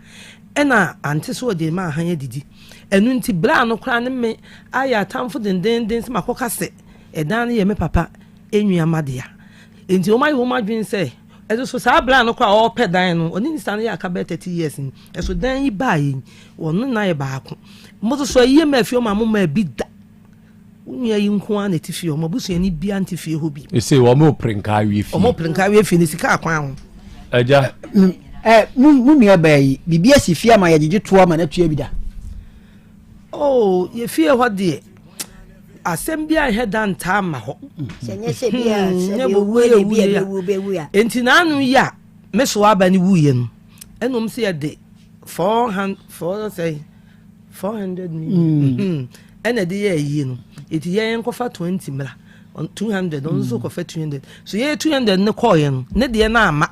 ena ante so de ma han didi enu nti bra no kra ne me aya tamfo den se makoka se edan ne ye me papa enwiama dia enti o mai wo madwin se ezo so sa bra no kra o pe dan no oni nsan ya ka be 30 years ni eso dan yi ba yi wonu na ye baako mo so ye ma fie o ma mo ma bi da unya yinko an etifie o mabusu ani bia antifie ho bi ese wo mo prenka wi fi ni sika akwan ho aja mu nua bayi bibia si fie ma yagege to ma na tua bi da ye fie ho de asem bia he dan ta ma ho senye se bia se be wu ya enti na anu ya meso aba ni wu ye no enom se ye de 400 million ene de ye yi no eti ye enkofa 20 mra 200 on so kofa 200 so ye 200 ne koye no ne de na ama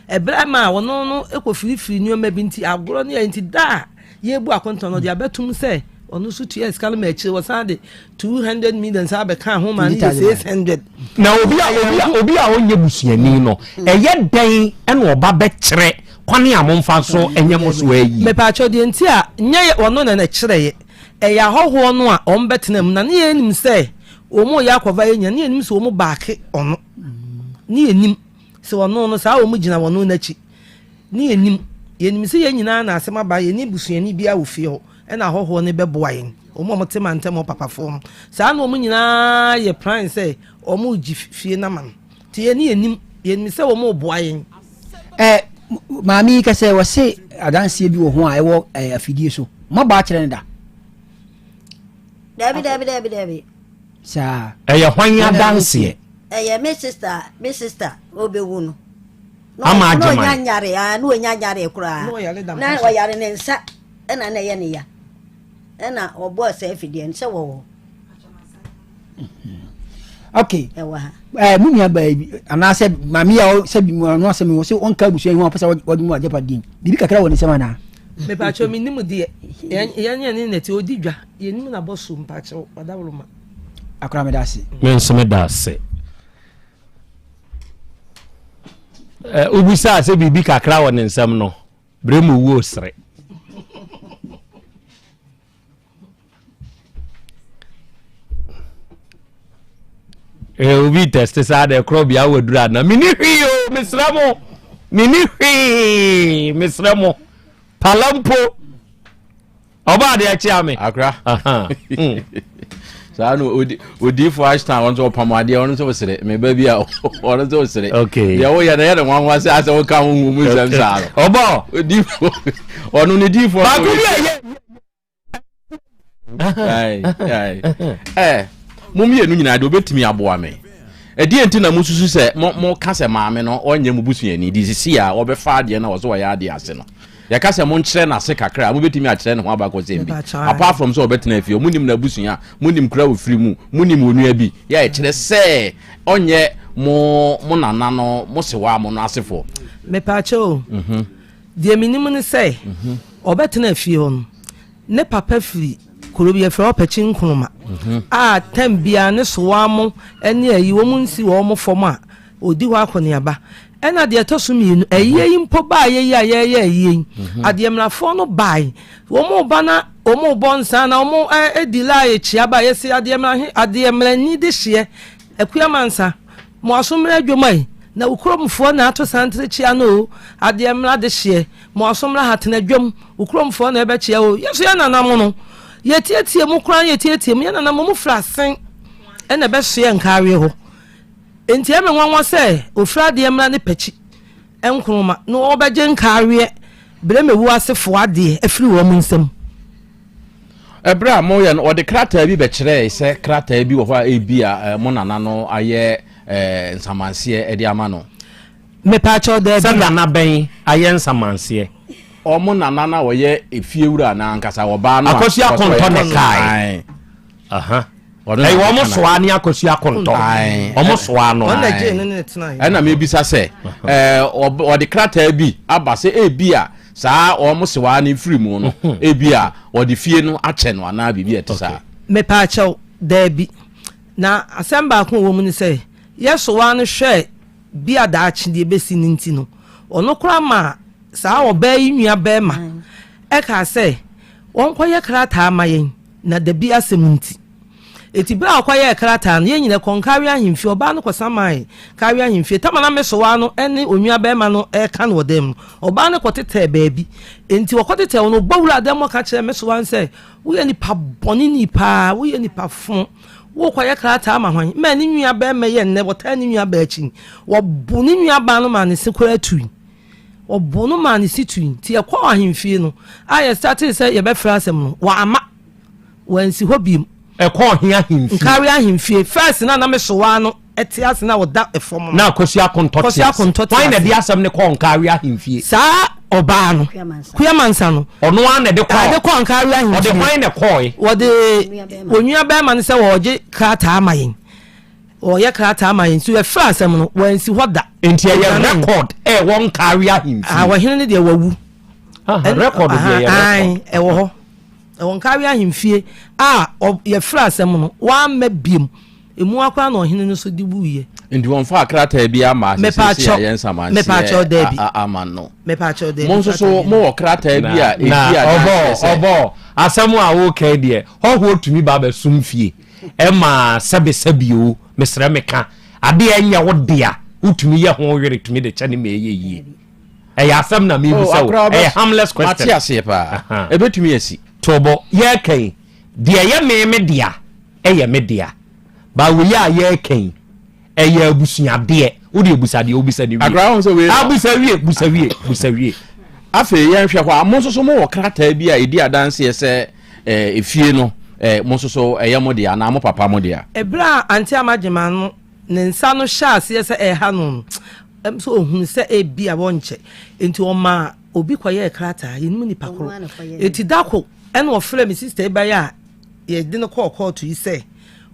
ebra ma wono no ekofirifiri ni o mabinti agoro ne enti da ye bu akonto no de abetum se onu so tu eskalo ma echi wasade 200 million sa be kan ho ma ni 600 na obi a onye busuani no eye den ene oba be kire kwane amomfa so enye mo so ayi me pa cho de enti a nye wono na kire ye eya hoho no a ombetena mu na ne enim se omo ya kwava enya ne enim se omo baake ono ne enim se wono no sa omo gina wono na chi ne enim se ye nyina na asema ba ye ni busuani bia wo fie ho e na hoho ne beboa yen omo mo tema ntem papa fom sa na omo nyina ye plan se omo gi fie na man ti ye ne enim se omo boa yen maami ka sɛ wɔse adanseɛ bi wɔ ho a ɛwɔ afidie so maba akyerɛ no da dabi saa ɛyɛ hwan adanseɛ ɛyɛ me sister obewu no ama agye man no nyanyare kura na wɔyare ne nsa ɛna na ɛyɛ ne ya ɛna ɔbɔ sɛ afidie nse wɔ okay mu nua baabi anaasɛ maami a sɛ bi mu ano asɛm wɔ sɛ ɔnka busua ho apɛ sɛ wɔde mu agye padin bibi kakra wɔ ne nsɛm ana me pa cho minim de yɛnyɛ ne neti odi dwa yɛnim na bɔ so mpa kyɛw wadawroma akora me da ase me nsɛm da ase ubisa sɛ bibi kakra wɔ ne nsɛm no bremu wo sere obi test sa de Krobea wadura na mini hwi o mesra mo palampo oba de achi ame akra sa no odi for ashtan won so pamade won so sere me ba bia won so sere okay ya wo ya na ya de nwanwa se ase wo ka hu mu sem sa oba odi for onu ni di for ba ku ai mum ye nu nyina de obetimi aboa me edi enti na mususu se mo ka se maame no onye mu busuani di sisi a obefa de na wo so wo ya ade ase no ya ka se mo nkyere na se kakra mo betimi a kyere ne ho abako zembi apart from so obetena afie munim na busua munim kura wo firi mu munim onua bi ya kyere se onye mo nana no mo se wa mo no asefo me pa cho de minim ne se obetena afie ho ne papa firi Krobea fra opachin kunuma tambia ne sowa mo ene ayi wo munsi wo mo fom a odi ho akoniaba ena de etosu mienu ayi mpo ba ayi ade mrafo no bai wo mo bana wo mo bonsa na wo mo edila echi aba yesi ade mra ni de hye akua mansa mo asomra adwomai na ukromfo na ato santre chia no ade mra de hye mo asomra hatena adwom ukromfo na ebe chia o yeso ya nanam no yetietie mu kran yetietie mu yana na mu frasen ena be so ye nkawe ho enti eme nwanwa se ofra de emra ne pachi enkroma no obeje nkawe bremewu asefo ade afiri wo mu nsam ebra mo ye no de krata bi be kire se krata bi wo ho ebia mo nana no aye nsamanse e de ama no me pa cho de se nana ben aye nsamanse omo nana na woye efiewura na ankasa wo ba no akosia konto ne kai ai wo mo soa ni akosia konto omo soa no na me bisa se o de krata bi abase ebia saa o mo soa ni free mu no ebia o de fie no ache no ana bibi etisa me pa cho da bi na asem ba ko wo mu ni se yesoa no hwe bia da ache de besi ni nti no ono kra ma saa oba yi nua ba ma e ka se won koye krata amayen na da bi asemunti eti bra koye krata no ye nyine konkawe ahimfi oba no kosamai kawe ahimfi tamana mesowa no ene onua ba ma no e ka no dem oba no kotete baabi enti wokotete no bawura dem ka kire mesowa nse wo ye nipa boni nipa wo ye nipa fon wo koye krata ama hwan ma ni nua ba ma ye nne wota ni nua ba achi wo bu ni nua ba no ma ne sekora tui obono man situin ti ekwa ahemfie no aye started say ye be fra asem no wa ama wansi hobim ekwa ohia ahemfie nkari ahemfie first na me sowa no eti ase na woda efom na akosia kontotia why na di asem ne kwa nkari ahemfie sa oba no kuyamansa no ono an de kwa nkari ahemfie ode why na koi wode onua ba ma ne se wo je krata amayin o ye krata amayin so e fra asem no wansi hoda enti ye record won carry him wa hene ne de wawu record de ye wo ho won carry him fie ye fra asem no wa ma biem emu akwa na hene no so di buye ndi won fa krata bi ama se ye nsamanse me pa cho de bi ama no me pa cho de mo so mo wo krata bi a obo asem a wo kai de ho otumi ba ba sum fie ma sabesabio mesra meka ade anya wo dia utumi ye ho were tumi de chane me ye asem na me bi so harmless question Matias ye pa ebetumi asi tobo ye kan de ye me dia ye me dia ba wo ya ye kan ye abusua de wo de busa de obisa ni wi agra so we busa wie afi yen hwe kwa mo so mo krata bi a edi adanse se efie no mo so mo de ana mo papa mo de a ebra anti amagema no ne nsa no hya ase se ha no so ohun se ebi a wonche enti o ma obi kwaye krata yinmu ni pakoro eti dako ene ofre me sister ba ya ye de no call to yi se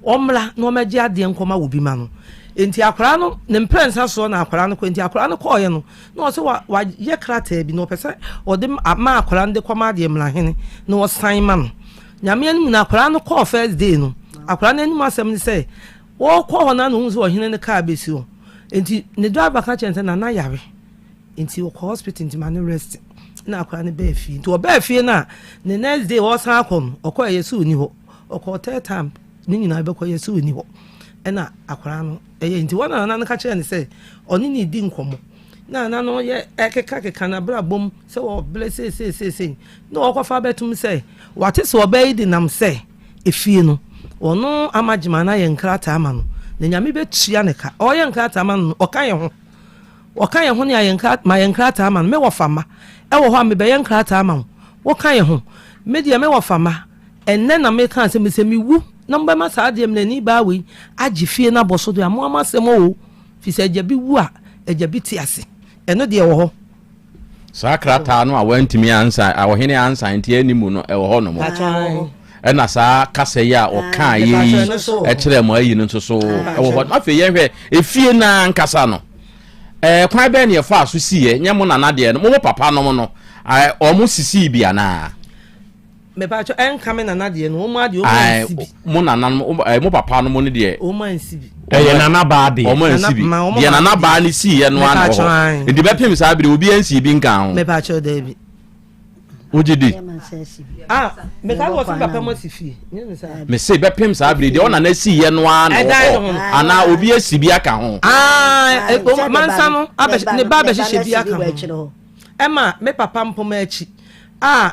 omra no maji ade nkoma wo bi ma no enti akwara no ne mprensa so na akwara no ko enti akwara no ko ye no no so wa ye krata bi no pese o de ma akwara nde koma de mla hene no san ma no nyame anu na akwara no call first day no akwara no anu asem ni se wo ko hona no nso hene ne ka besi o enti ne driver ka chente na yare enti wo hospital enti man rest na akwara ne be fi enti wo be fi na the next day wo san akon okọ yesu ni ho okọ third time ni nyina be ko yesu ni ho na akwara no enti wona na ka chene se oni ni di nkomo na no ye ekeka na bra bom se wo bless se no wo fa betum se wate se wo be di nam se efie no ono amagima na ye nkrata ama no na nyame betua ne ka o ye nkrata ama no oka ye ho ne ye nkrata ma ye nkrata ama no me wo fama e wo ho a me be ye nkrata ama wo ka ye ho me de me wo fama enne na me kan se me se mi wu na mba ma sa de me ni ba we agifie na boso do amo amasem o fi se agya bi wu a agya bi ti ase eno de wo ho sa krata no a wantimi ansa a wo hene ansa nti animu no e wo ho no mo ena sa kasa ya o kan yi e kire mo ayi no so wo ho afi ye hwe efie na nkasa no kwan be ne fa so siye nye mo nana de no mo papa no mo no o mo sisi bia na me ba cho en kame nana de no mo ade o mo sibi mo nana mo papa no mo ne de o man sibi ye nana ba de o man sibi de nana ba ni siye no an ho ndi be pem sa bi obi ansi bi nkan ho me ba cho de bi ojidi me ka wo papa mo sifi me say be pem sa bi de ona na siye no an ho ana obi asibi aka ho mansa no ne ba be hye bi aka ho ema me papa mpoma achi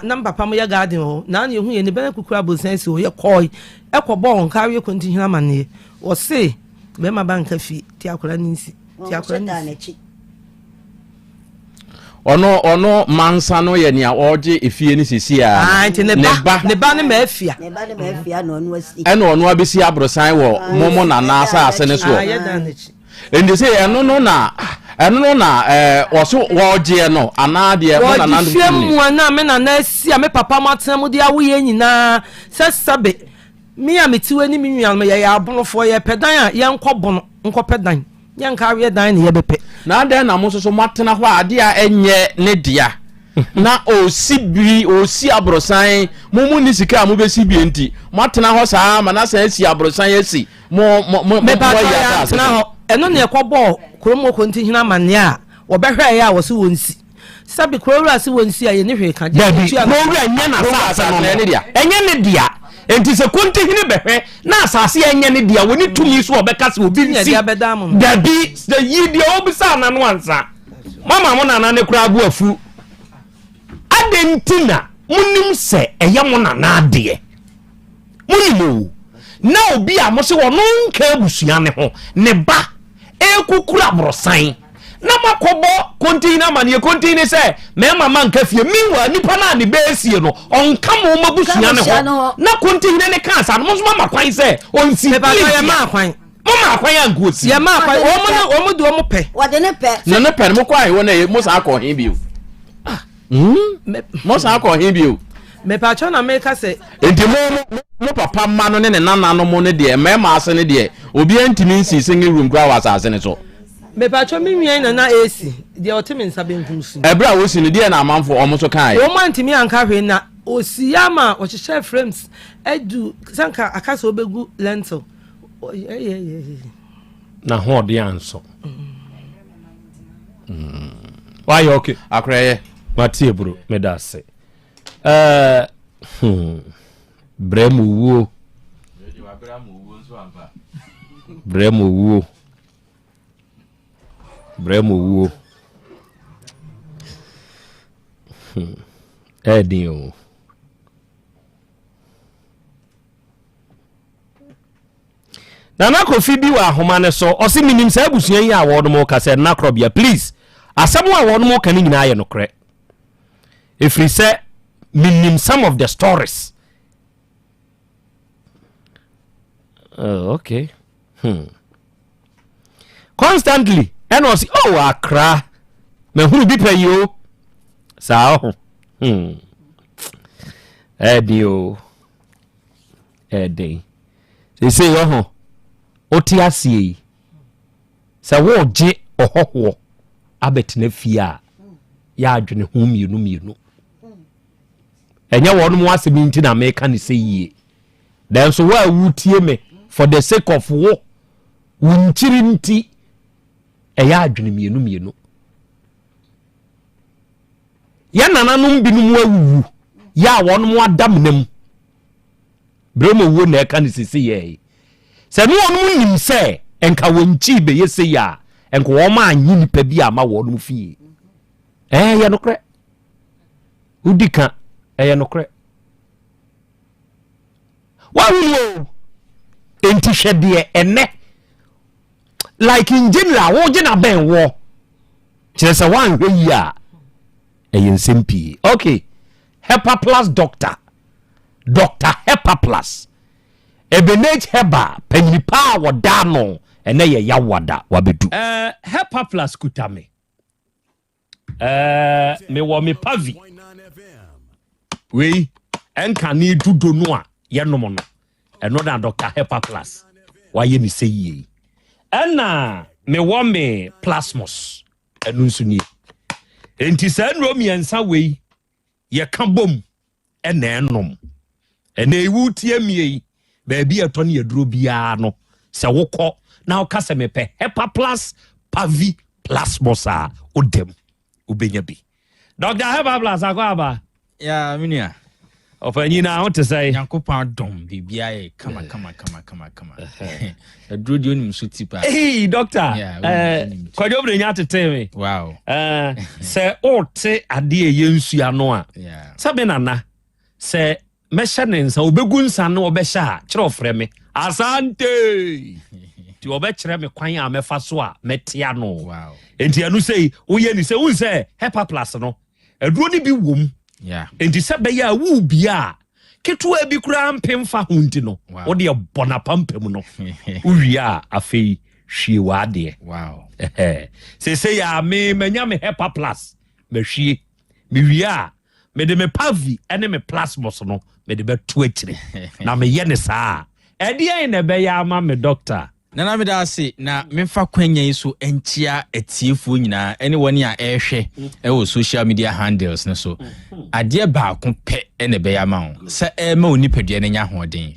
na papa mo ya garden ho na ehu ye ne be kukura bosan si ho ye koi ekobo on kawe konti hina mane wo se be ma banka fi ti akora ninsi ti akora ninsi ono mansa no ye nia oje efie ni sisi a ne ba ne ma afia no onu asi ono abesi abrosan wo momo na na asa ase ne so ndi se eno no na oso woje no ana de mo na na ndo fie mu na me na na asi a me papa maten mu de awo ye nyina se sabe mi a metiwe ni mi nwan me ye abonofo ye pedan a ye nkobono nkopedan ye nka awe dan ne ye bepe na den na mo so matena ho ade a enye ne dia na osi abrosan mu ni sika mu be si bi enti matena ho saa ma na sa asi abrosan asi mo ya tena ho eno ne ekobo kromo konti hina mane a wo behwe ya wo se wonsi sabi krowura se wonsi a ye ne hwe ka je krowura nya na sa no ne dia enye ne dia enti se konti hine behwe na asase enye ne dia woni tumi so obeka se obi nsi dabi the yidi obisa na no ansa mama mo na ne kura abu afu adentina munim se eye mo na ade munimo na obi a mo se wono nka abusua ne ho ne ba ekukura brosan na makobo kontina mane kontina se me mama nka fie minwa nipa na ne beesie no onka mo mabusua ne ho na kontina ne kansa no mo so mama kwan se onsi me ba ya ma kwan mama kwan ya nkosi ya ma kwan o mo do mo pe wade ne pe na ne pe mo kwan wo na mo sa akọ hin bio mo sa akọ hin bio me pa cho na me ka se enti mo papa ma no ne nana no mo ne de me ma ase ne de obi antimi nsi singing room kwa wasa ase ne so me pa cho me nwie na AC de otimi nsa benkum su ebra wo si ne de na amanfo o mo so kan o man timi anka hwe na osiyama o chehye frames edu sanka akasa obegu lentil na ho de anso why okay akreye matie bro me da se bremu wuo edin na na kofi bi wa ahoma ne so o se minim sa abusua yi a wo no mo ka se na Krobea please asem wa wo no mo ka ni nyina ye no kre if we say minim some of the stories okay constantly and was Accra me huru bi pay yo sao edio ede they say oti asie sa wo je ohoho abetena fia ya adwene hu mienu enya wonu mo asemi nti na me ka ne say yie then so wa wutie me for the sake of wo wunchiri nti eya adwene mienu ya nananum binum awu ya wonu mo adamnam bremo wo na ka ne say ye se no wonu nim se enka wonchi be yese ya enko wo ma anyi nipa bi ama wonu fie ya no kre udika ya no kre wa wo enti hwede ene like in general wo gina ben wo kire se wan hwe yi a yen sempi okay Hepa Plus Doctor Hepa Plus Ebenage Heba Penyipa wadano ene ye yawada wabedu Hepa Plus kutame me wo me pavi we enka ni dudo no a ye nomo no eno na Dr. Hepa Plus waye ni sey ena me wo me plasmos enu nso ni enti sa nro mi ensa we ye ka bom ena enom ena ewu tie mie ba bi eto ne aduro bia no se wokọ na o kase mepe Hepa Plus pavi plasmos a odem ubenya bi Dr. Hepa Plus akwa ya minia ofanyi na what to say Yankopa dom bibia e kama aduro di onim so tipa hey doctor kwajo bre nya tete me wow se ote ade ye nsua no a sabe nana se mesha nensa obegu nsa no obehya kire ofre me asante ti obekire me kwan a mefa so a metia no wow enti anu sei woye ni se unse Hepa Plus no aduro ni bi wom enti sabe ya wu bia ketu abi kura mpemfa hundi no wo de bona pampem no uwia afei hwie wade wow se ya me manya me Hepa Plus me hwie me wia me de me pavi ene me plasmos no me de beto akire na me ye ne saa ede yen na be ya ama me doctor nana me da se na memfa kwanya yi so enchia etiefo nyina ene woni a ehwe wo social media handles ne so ade ba ko pe ene be ya ma ho se ma onipadua ne nya hoden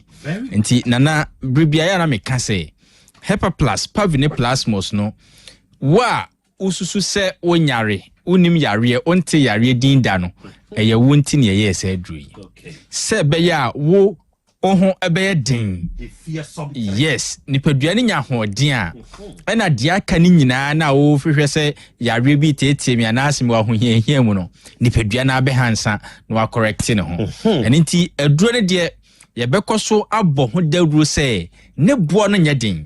nti nana bribia ya na me ka se Hepa Plus pavine plasmos no wa ususu se onyare unim yare onte yare dinda no eye wonti ne ye se adru se be ya wo ohun ebe din yes nipadua ne nya hoden a ena dia aka ni nyina na wo hwehwe se yare bi tetie mi anasem wa hohiahia mu no nipadua na be hansa na wa correct ne ho enti aduro ne de ye bekoso abo ho dawuro se ne bo no nya din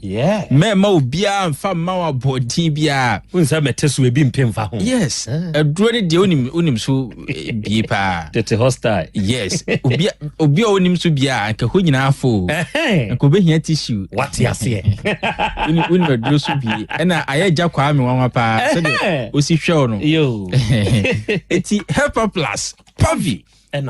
mema obia mfa ma wa bodin bia unsa meteso ebi mpemfa ho yes aduro ne de onim so bie pa tete hostile yes obia onim so bia anka ho nyina afo anka obehia tissue what ya say onim aduro so bie ena ayaja kwa me wanwa pa se de osi hwe no yo eti Hepa Plus pavi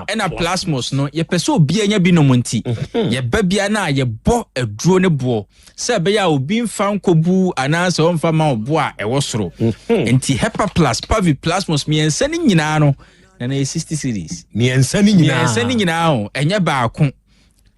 ena plasmos no ye pese obi anya bi no monti ye ba bia na ye bo aduro ne bo se be ya obi mfa nkobu ananse o mfa ma obo a ewo soro enti Hepa Plus pavi plasmos mi ensa ni nyina no na 60 series mi ensa ni nyina o enya ba ko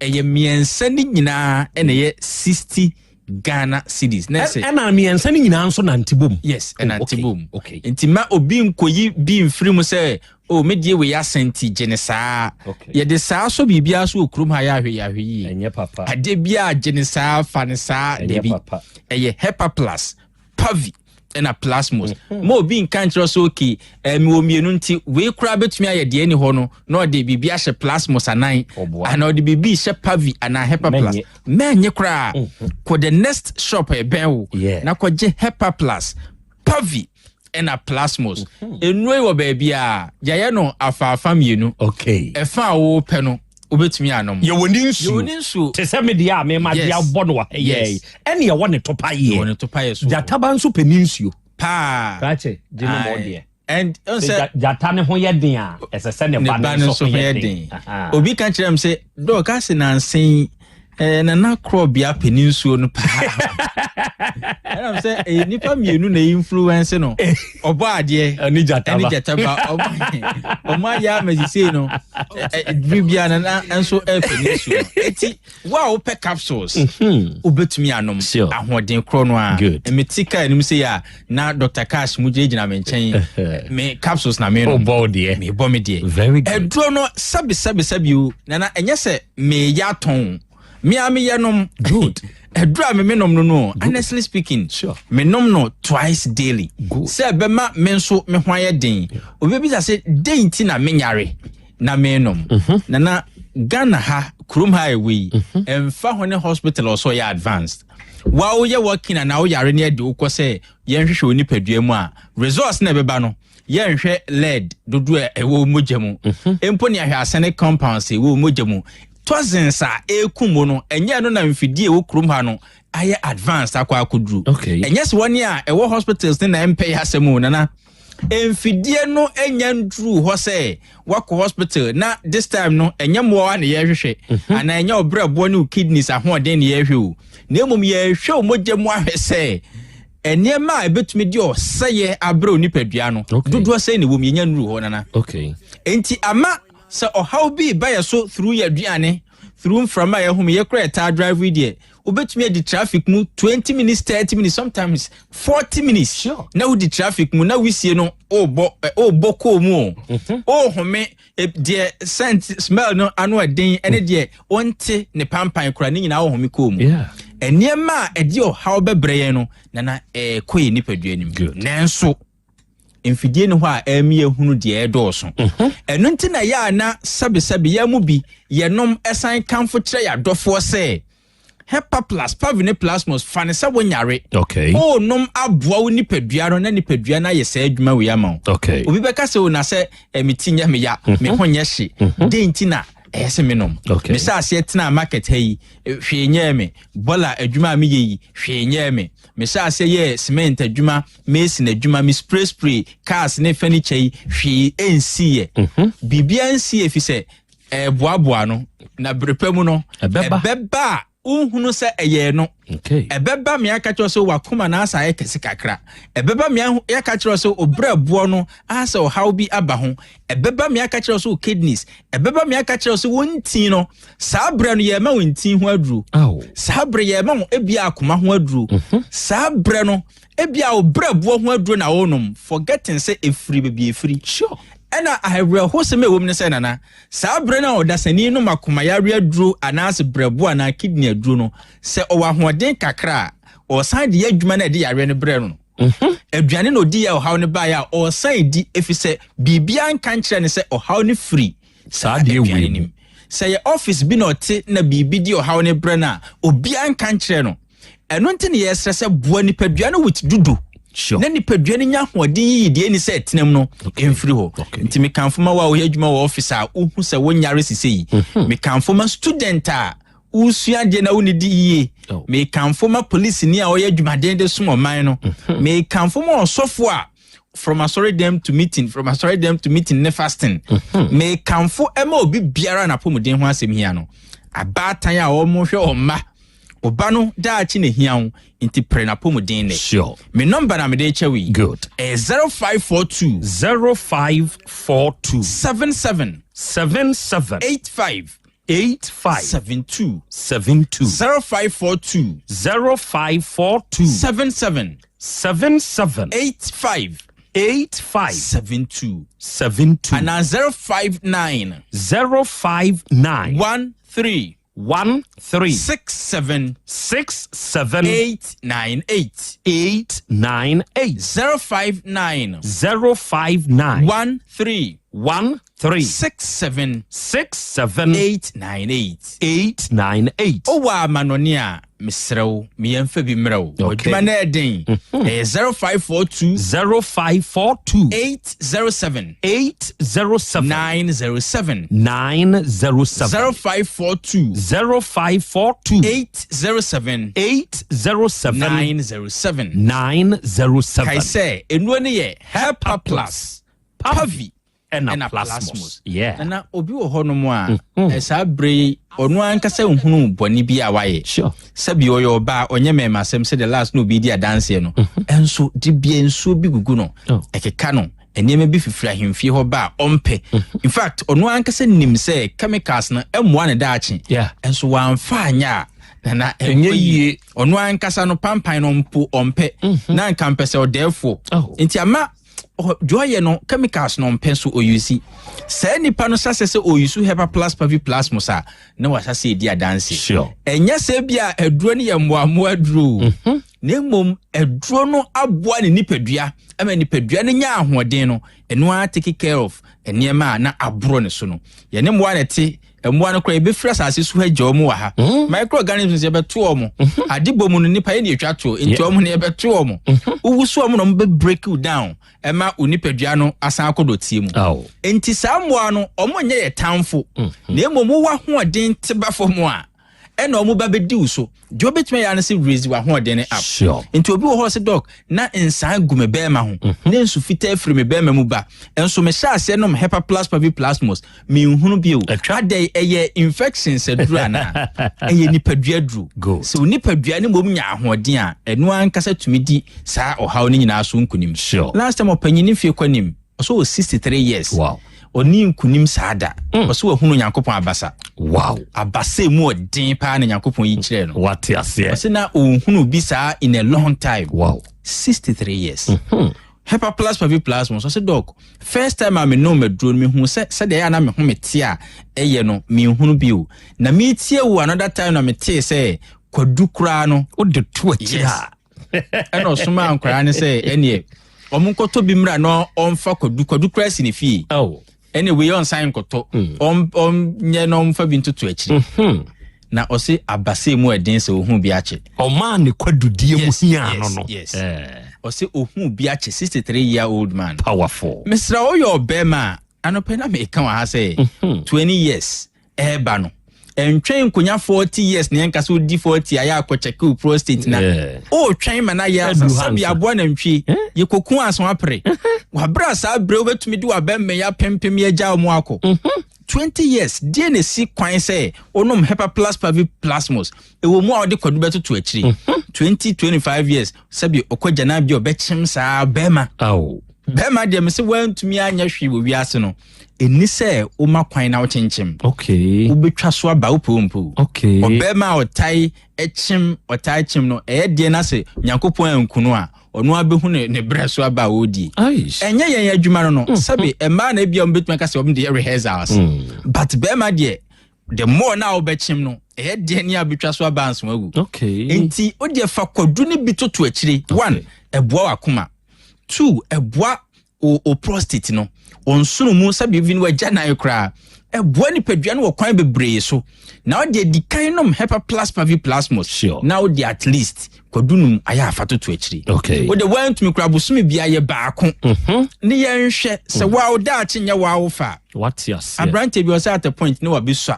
eye mi ensa ni nyina ena ye 60 Ghana cities na say ena mi ensa ni nyina nso na ntibom yes ena ntibom okay enti ma obi nkoyi bi mfiri mu say o medie we Yaw Asante genesa ye de saa so bibia so okrum ha ya hwe yi enye papa ade bia genesa fa ne saa de bi eye Hepa Plus pavi and a plasmos mo bi nkan kyerɛ so okay mi wo mienu nti we kura betumi ayɛ de ani hɔ no na ɔde bibi ahyɛ plasmos anan ana ɔde bibi hyɛ pavi ana hepa plus menye kura ko the next shop e ben wo na ko je hepa plus pavi and a plasmos enwe wo ba bia yaye no afa mienu okay efa wo pɛ no obetumi anom ye woni nsu te se me dia me ma dia bɔ no wa ye ene ye woni topa ye so jataba nso peninsuo pa kache je no mo dia and jata ne ho ye den a esese ne ba no so ye den obi kan kyerɛ m sɛ do ka se nansen na Krobea peninsuo no pa I'm say nipa mienu na influence no obo ade ani jataba omo ya mazise no dribia na enso peninsuo eti wa o pe capsules obetumi anom ahoden kro no a emetika enim say ya na Dr. Cash muje gina me nchen me capsules na me no obo de me bo me de very good edro no sabi na enye se me ya ton me yenom good edra me nom no honestly speaking me nom no twice daily say bema me nso me hwan ye den obi bi say den ti na me nyare na me nom na Ghana ha krum ha ewe emfa hone hospital also ya advanced wa wo ye working na wo yare ne de ukọ say ye nhwehwe oni padua mu a resource na beba no ye nhwe lead dodo ewo mogyamu empo ne ahwe asene compounds ewo mogyamu tozensa ekumo no enye no na mfidie wo krum ha no aye advanced akwa akudru enye se woni a ewo hospitals ne na mpe hasemu na mfidie no enya ndru ho se wako hospital na this time no enye mo na ye hwehwe ana enye obrabo ne kidneys ahoden ne ye hwe o na emum ye hwe o mogyemu ahwese eniema ebetumi di o seye abre onipadua no dodo se ne wom ye nya ndru ho na enti ama so how be by so through your duane through from my home ye create drive with ye obetumi the traffic mu 20 minutes 30 minutes sometimes 40 minutes sure now the traffic mu na we see no boko mu home the scent smell no anu den ene de onte ne pampan kura ni nyina home ko mu eniema edi how be breye no na koyi ni padua nim nanso mfidie no ho a emi ehunu de edoso eno nti na ya na sabe ya mu bi yenom esan kamfo kire ya dofo se hepa plus pavine plasmos fane se wonyare o nom aboa wo nipadua no na nipadua na yesa adwuma we ama obi beka se wo na se emitinya me ya me honye hye de nti na ese menom me sa ase tena market hayi hwenye me bola adwuma me yi hwenye me sa ase ye cement adwuma mason adwuma me spray cars ne furniture hwe ensie bibia ensie fi se boaboa no na brepam no ebeba unhunu se eye no ebeba me aka kyo so wakoma na asa ekese kakra ebeba me aka kyo so obrabo no asa o how bi aba ho ebeba me aka kyo so kidneys ebeba me aka kyo so wontin no sabre no ye ma wontin ho aduru sabre ye ma ebia akoma ho aduru sabre no ebia obrabo ho aduru na wonom forgetting say efiri bebi efiri sure ena ahewre ho se me wom ne se nana sabre na odasani no makoma yare aduru anase brabo ana kidney aduru no se owa hoden kakra o san de adwuma na de yare ne bre no aduane no di ya o haw ne ba ya o san di efise bibia nkan kire ne se o haw ne free sa de ewu se ye office bi no te na bibi di o haw ne bre na obia nkan kire no eno nte ne ye sese boa ni paduane with dudu sure na nipadua ne nya hoden yi de ni se tenam no emfiri ho nti me kanfoma wa o yadwuma wa officer uhu se wonyare sisei me kanfoma student a usua de na woni di yie me kanfoma police ni a o yadwuma de somo man no me kanfoma osofo a from asori them to meeting ne fasting me kanfo ema obi biara na pomuden ho asem hia no abatan a o mo hwe o ma obano daachi ne hiawo inti pre na pomuden ne sure me number na me de chewi good 0542 77 85 72 0542 77 85 72 and 059 13 13 67 898 059 13 898 Owa manonia misrew miyemfa bi mrew odwuma na eden 0542 807 907 0542 807 907 kai say enu ne ye Helper Plus Pavi and plasmos. Yeah. Na obi wo hono mo a esa bre onu ankasa nhunu boni bi a waye. Sure. Sabi oyo ba onye mema sem se the last no bi dia dance no. Enso di bia enso bi gugu no. Ekeka no enema bi fifira hemfie ho ba ompe. In fact onu ankasa nim se chemicals na emwa ne daachi. Yeah. Enso wa amfa anya na enye yie onu ankasa no pampan no mpo ompe. Na nkampese o therefore. Nti ama joye no chemicals no mpenso oyusi se nipa no sase oyusu Helper Plus Pavi Plasmos a na wasase di adanse sure enya se bia aduro ne yemmoamo aduro na mom aduro no aboa ne nipadua ama nipadua ne nya ahoden no eno a take care of eniema na aburo ne so no ye ne moa nete emmoa no kra ebe fra sase so hagya omo wa ha microorganisms ye beto omo adibom no nipa ye ne etwato enti omo ne ye beto omo uwusu omo no be break you down ema unipadua no asan akodotie mu enti sammoa no omo nye ye tamfo na emom wo ahoden teba fomo a ena omo ba bedi uso jo betime ya na se raise wa hoden up enti obi wo ho se doc na ensan gume be ma ho na ensu fita afiri me be ma mu ba enso me sha ase no Helper Plus Pavi Plasmos me nhunu bi o adai eye infections adura na eye nipadua duru so nipadua ne mom nya ahoden a eno ankasa tumidi saa ohaw ne nyina so nkunim last time opanyini fie kwanim so 63 years wow oni nkunim saada oso wahunu Nyankopon abasa wow abasa mu odin pa na Nyankopon yi kire no what you say oso na ohunu bi saa in a long time wow 63 years Helper Plus Pavi Plasmos so say doc first time I me no me drone me hu se de ya na me hu mete a eye no me hunu bi o na me tie wo another time na me tie say kwadu kura no o de to akira eno suma ankra ne say ene omunkoto bi mra no onfa kwadu kura si ne fie anyway on sign koto nye no mfa bi ntutu akiri na osi abase mu eden se ohun bi ache o man ne kwadudie mu hia no osi ohun bi ache 63-year-old man powerful Mr. Oyo Bema anopena me kan ha say 20 years eba no entwen konya 40 years ne nka so di 40 aya akocheck prostate na o twen mana ya sabi abo na ntwi ye kokun aso apre wa bra sa bre obetumi di wa bemme ya pempem ya ja omo akọ 20 years die si kwan say onom Helper Plus Pavi Plasmos e wo mu a ode kwadu beto to akiri 20-25 years sabi okogya na bi obechim sa bema bema de me se wantumi anya hwi wo wiase no eni se o makwan na wo chenchim okay ubetwa so aba upompo okay obema otai echim no de na se Nyankopon ankunu a onu abehu ne breso aba odi enye yen adwuma no sabi ema na bia mbetuma ka se obm de rehearsals but bema de the more na obechim no de ni abetwa so aba anso agu okay enti o de fa kwadu ne bitoto akire 1 eboa wakoma 2 eboa o prostate no onsunu mu sabi even wa jana ekra eboa ni padua no kwan bebre so na o de dikan nom Helper Plus Pavi Plasmos now de at least kodunum aya afato to akiri okay o de want me kra bosumi bia ye baako ne ye nhwe se wa o da ache nya wa wo fa what you say abrante bi o say at a point no wa bi so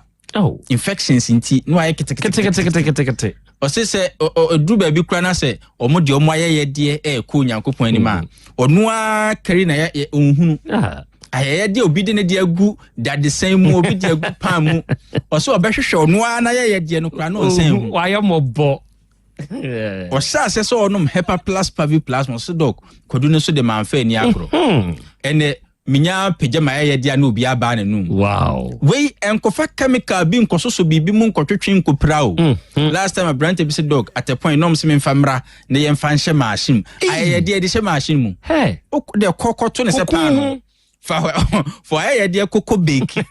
infections inti no aye kete o se du ba bi kra na se o mo de o mo aye de ko Nyankopon ani ma onu a kari na ye ohunu ayeye de obi de ne de agu dade san mu obi de agu pan mu o se obehwehwe onu a na ye de no kra na o san mu wa ye mobo o sa se so onum Helper Plus Pavi Plasmos so doc kodu ne so de manfa ani akro ene minya pejama ye de na obi aba na num wow we enkofa chemical bi nkososo bibi mu nkotwetwe nkopra o last time a brand bi se doc at a point no mse mfamra ne ye mfa nhye machine ayeye de she machine mu hey o de kokoto ne se pa no for I dear cocoa bake.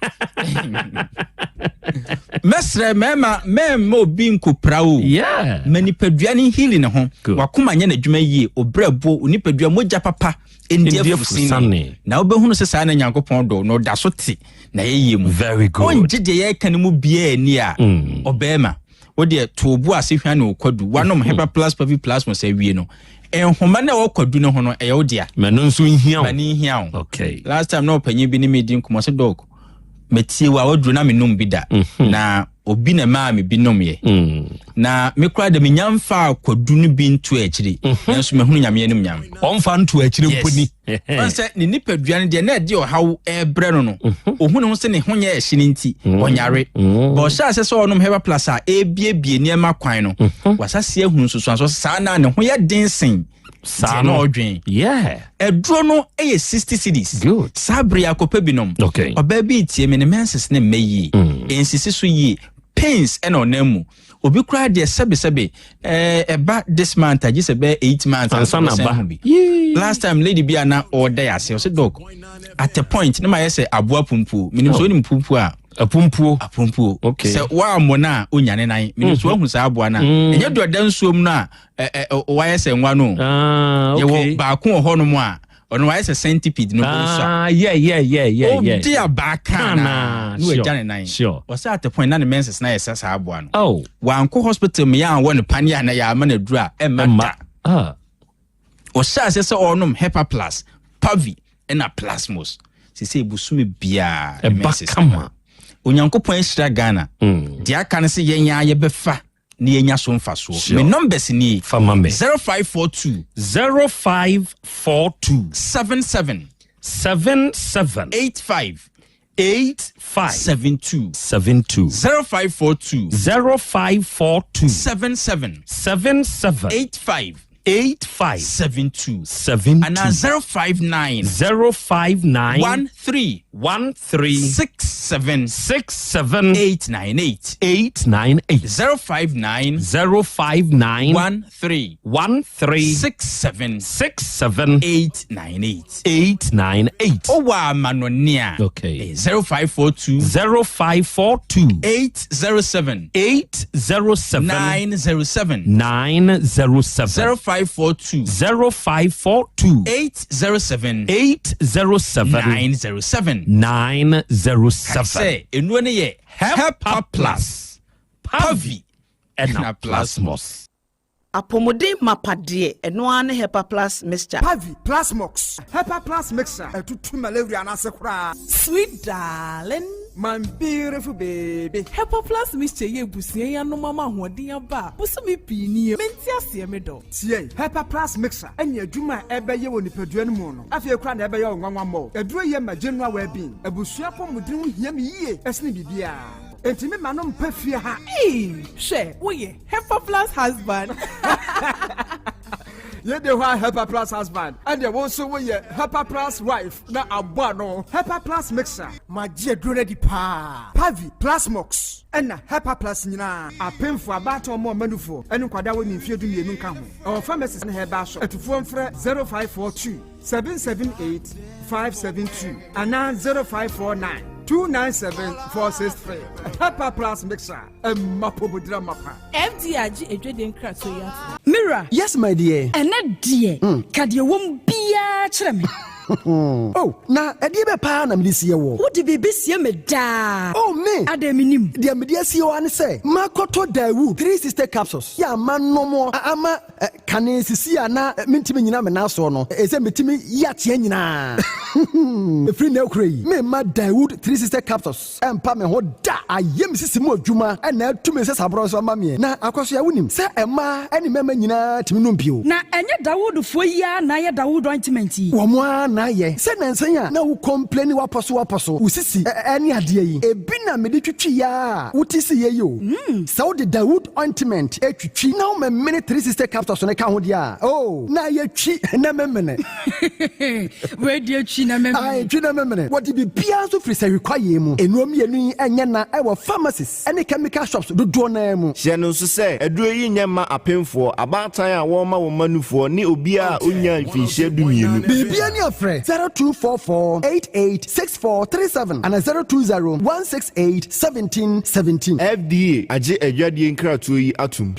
Mestre memo being kuprao. Yeah. Many peduani healing home. Wakuma nyana jume ye, obrebo, unipedua moja papa. India Fusini. Now Behuno Sana Yanko Pondo, no dasoti. Na ye very good. On Jide Kanimu Bie near Obema. O dear to Boasifano could one of Hepa Plus Pavi Plus must say we know. And Homana or could do no honor Eodia. Manon soon here. Okay. Last time no penny bini meeting Kumasa dog. Metiwa o drunami numbida. Na obine mami binomye. Na me cry the minyam fa kodunu bin to actually. Nanso me hunu nyame anim nyam. Omfa nto actually mponi. Onse ni nipaduane de na de o haw ebre no. Ohunu se ne honye ehye nti onyare. Bo sha se so onom heba plus a ebiebie niema kwan no. Wasase ehunu susu aso sa na ne hoye densen. Sana odwen. Yeah. Edro no 60 cedis. Good. Sabre akopa binom. Okay. Obabi tie me ne menses ne meyi. Ensisi so yi pains ena onemu. Obi kura de sebe eba this month agise be 8 months last time lady bia na order yase o se dog at a point na ma say aboa pumpu minim so nim pumpu a apumpu okay se wa mona onyane nan minim so hu sa aboa na enye do dan suom na wa yese nwa no okay ye ba ko ho no mo a ono wa yese centipede no so yeah dia bakana no e jane nan sure was at the point na the menses na yese sa aboa no oh wan ko hospital me ya won pania na ya ma na dura e ma o sha se onom Hepa Plus Pavi na Plasmos se busumi bia e bakama onyankopon hira Ghana dia kan se yenya ye befa na yenya so mfaso me numbers ni 0542 77 85 72 0542 77 85 72 and 059 13 67 898 059 13 67 898 Owa manonia okay 0542 807 907 0542 807 907 say enwone ye Hepa Plus Pavi and Plasmos apomode mapade eno ane Hepa Plus mixture Pavi Plasmox Hepa Plus mixture etutu malaria na sekura sweet darling my beautiful baby Hepa Plus mixture ye busie ya no mama hoden aba busumi pini menti ase me do tie Hepa Plus mixture enya adwuma ebeye woni paduan mu no afie kura na ebeye onwanwa mo eduro ye ma general well-being ebusua pomudin hu hia me yie esne bibia Entimi manom pefia ha. She, we Hepa Plus husband. Ye de wa Hepa Plus husband. And ye also we Hepa Plus wife. Na abwa no. Hepa Plus mixer. Ma je drone di pa. Pavi Plasmox. Ena Hepa Plus nyina. Apemfo abato mo manufo. Enu kwada we ni fie du mienu nka ho. Our pharmacist na heba shop. Etufo mfre 0542 778 572 ana 0549 297-463. Hepa Plus mixer. Mapobudra mapa. FDRG edweden krato ya. Mira. Yes, my dear. Ene dear. Kadie wom bia kyerɛ me. Oh, na edie be pa na me sie wo. Wo de bebe sie me da. Oh, me. Adaminim. De me die sie wo ane say. Makoto Dawu 3 sister capsules. Ya mannomo ama kane sisi ana mentimi nyina me na so no. Ese metimi ya tie nyina. Free na okrai. Me ma Dawood 3 sister capsules. Empa me ho da. Ayem sisi mu adwuma na atumi se sabro so ma me. Na akwaso ya wonim. Se ema ene mema nyina timi no mpio. Na enye Dawood fo ya na ye Dawood ointment yi. Wo mo na ye. Se nansanya na wo complain waposo. Usisi ene ade yi. Ebi na me de twitwi ya. Wutisi ye yo. Se wo de Dawood ointment etwitwi na wo me 3 sister capsules ne ka ho dia. Oh, na ye twi na memene. We de twi na memene. Ai twi na memene. What be bia so free say require mu. Enuom yenu enye na e wo pharmacies ene chemical shops do na mu. Hye no so say eduro yi nyema apemfo abatan a wo ma wo manufo ni obi a onya mfinhye du mienu. Bibia ni afre frɛ 0244886437 and 0201681717. FDA agye adwadie nkratoɔ yi atum.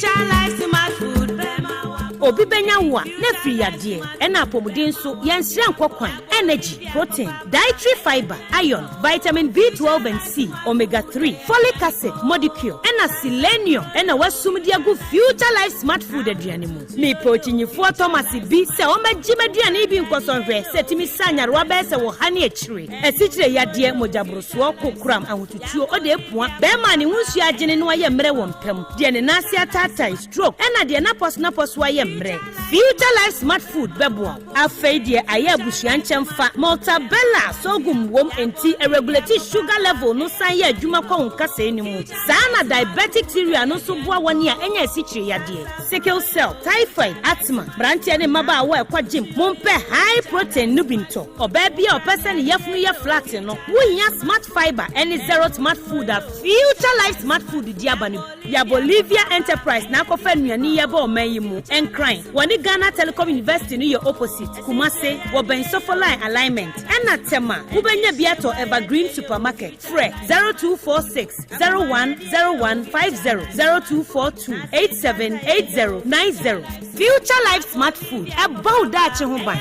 Obi benya wa na free yade ena apomuden so yensire nkokwan energy protein dietary fiber iron vitamin B12 and C omega 3 folic acid molecule ena selenium ena wasumdi agu future life smart food aduane mu me protein-fo Thomas bi se o magime aduane bi nkosonhwe setimi sanyarwa be se wo hane akire asikyire yade mojabroso kokuram ahotutuo ode epua be ma ne hunsu agene no aye mre wo mpam de ne nase atata stroke ena de na pos aye Future Life Smart Food bebo afeidie aye abusuanchem fa Maltabella sogum wom enti regulate sugar level no san ye adwuma kwa nkasa enimu sana diabetic theory no so boa wani a enya asikyire yade sickle cell typhoid asthma branche ne maba wa ekwa gym mompe high protein nubinto oba bia opese ne yefunu ye flat no wunya smart fiber any zero smart food a Future Life Smart Food diabani ya Bolivia Enterprise na kofa nuani ye ba omayimu crying. Wani Ghana Telecom University ni your opposite. Kumase, Woben Sofoline alignment. Ena tema, Ubenya Biato Evergreen Supermarket. Fre 0246 010150 0242 878090. Future Life Smart Food. About that Chehuban.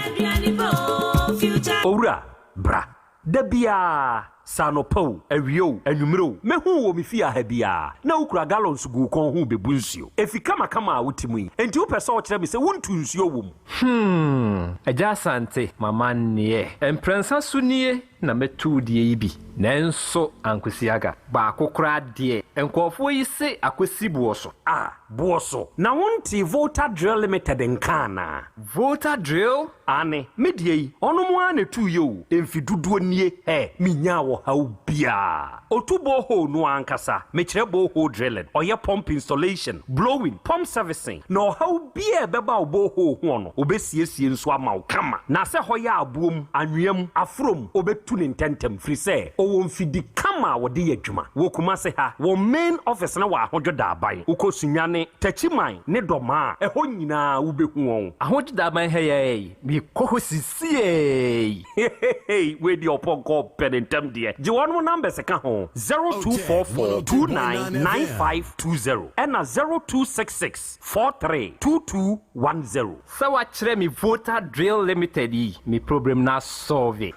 Ora, bra. Debia. Sanopo, Erio, Enumero, Mehu, Mifia Hebia, no ukra gallons go con who be bunsio. If you come with me, and you person tell me say one tunes your womb. Yaw Asante, my man near, and Princess Sunie, number 2 DAB. Nenso Ankusiaga, Bako crad dear, and call for you say Akwesi Buoso. Ah, Buoso. Now won't voter drill limited in Kana. Voter drill? Anne, midye, on 1 or 2 you, if you do near, eh, minyawo. How bia otubo ho no ankasa mechebo ho drilling or your pump installation blowing pump servicing no how bia beba obo ho no obesiesie nso ama kama na se hoya abuom anwem afrom obetu ne ntentem free say o wonfidi kama wode adwuma wo kuma se ha wo main office na wa ahojoda aban ukosunyane tachiman ne doma eho nyina wo behu won ahojoda aban he bi kohosisie we di oponko penentem de je one number se ka ho 0244299520 and 0266432210 so wa kire me voter drill limited yi me problem na solve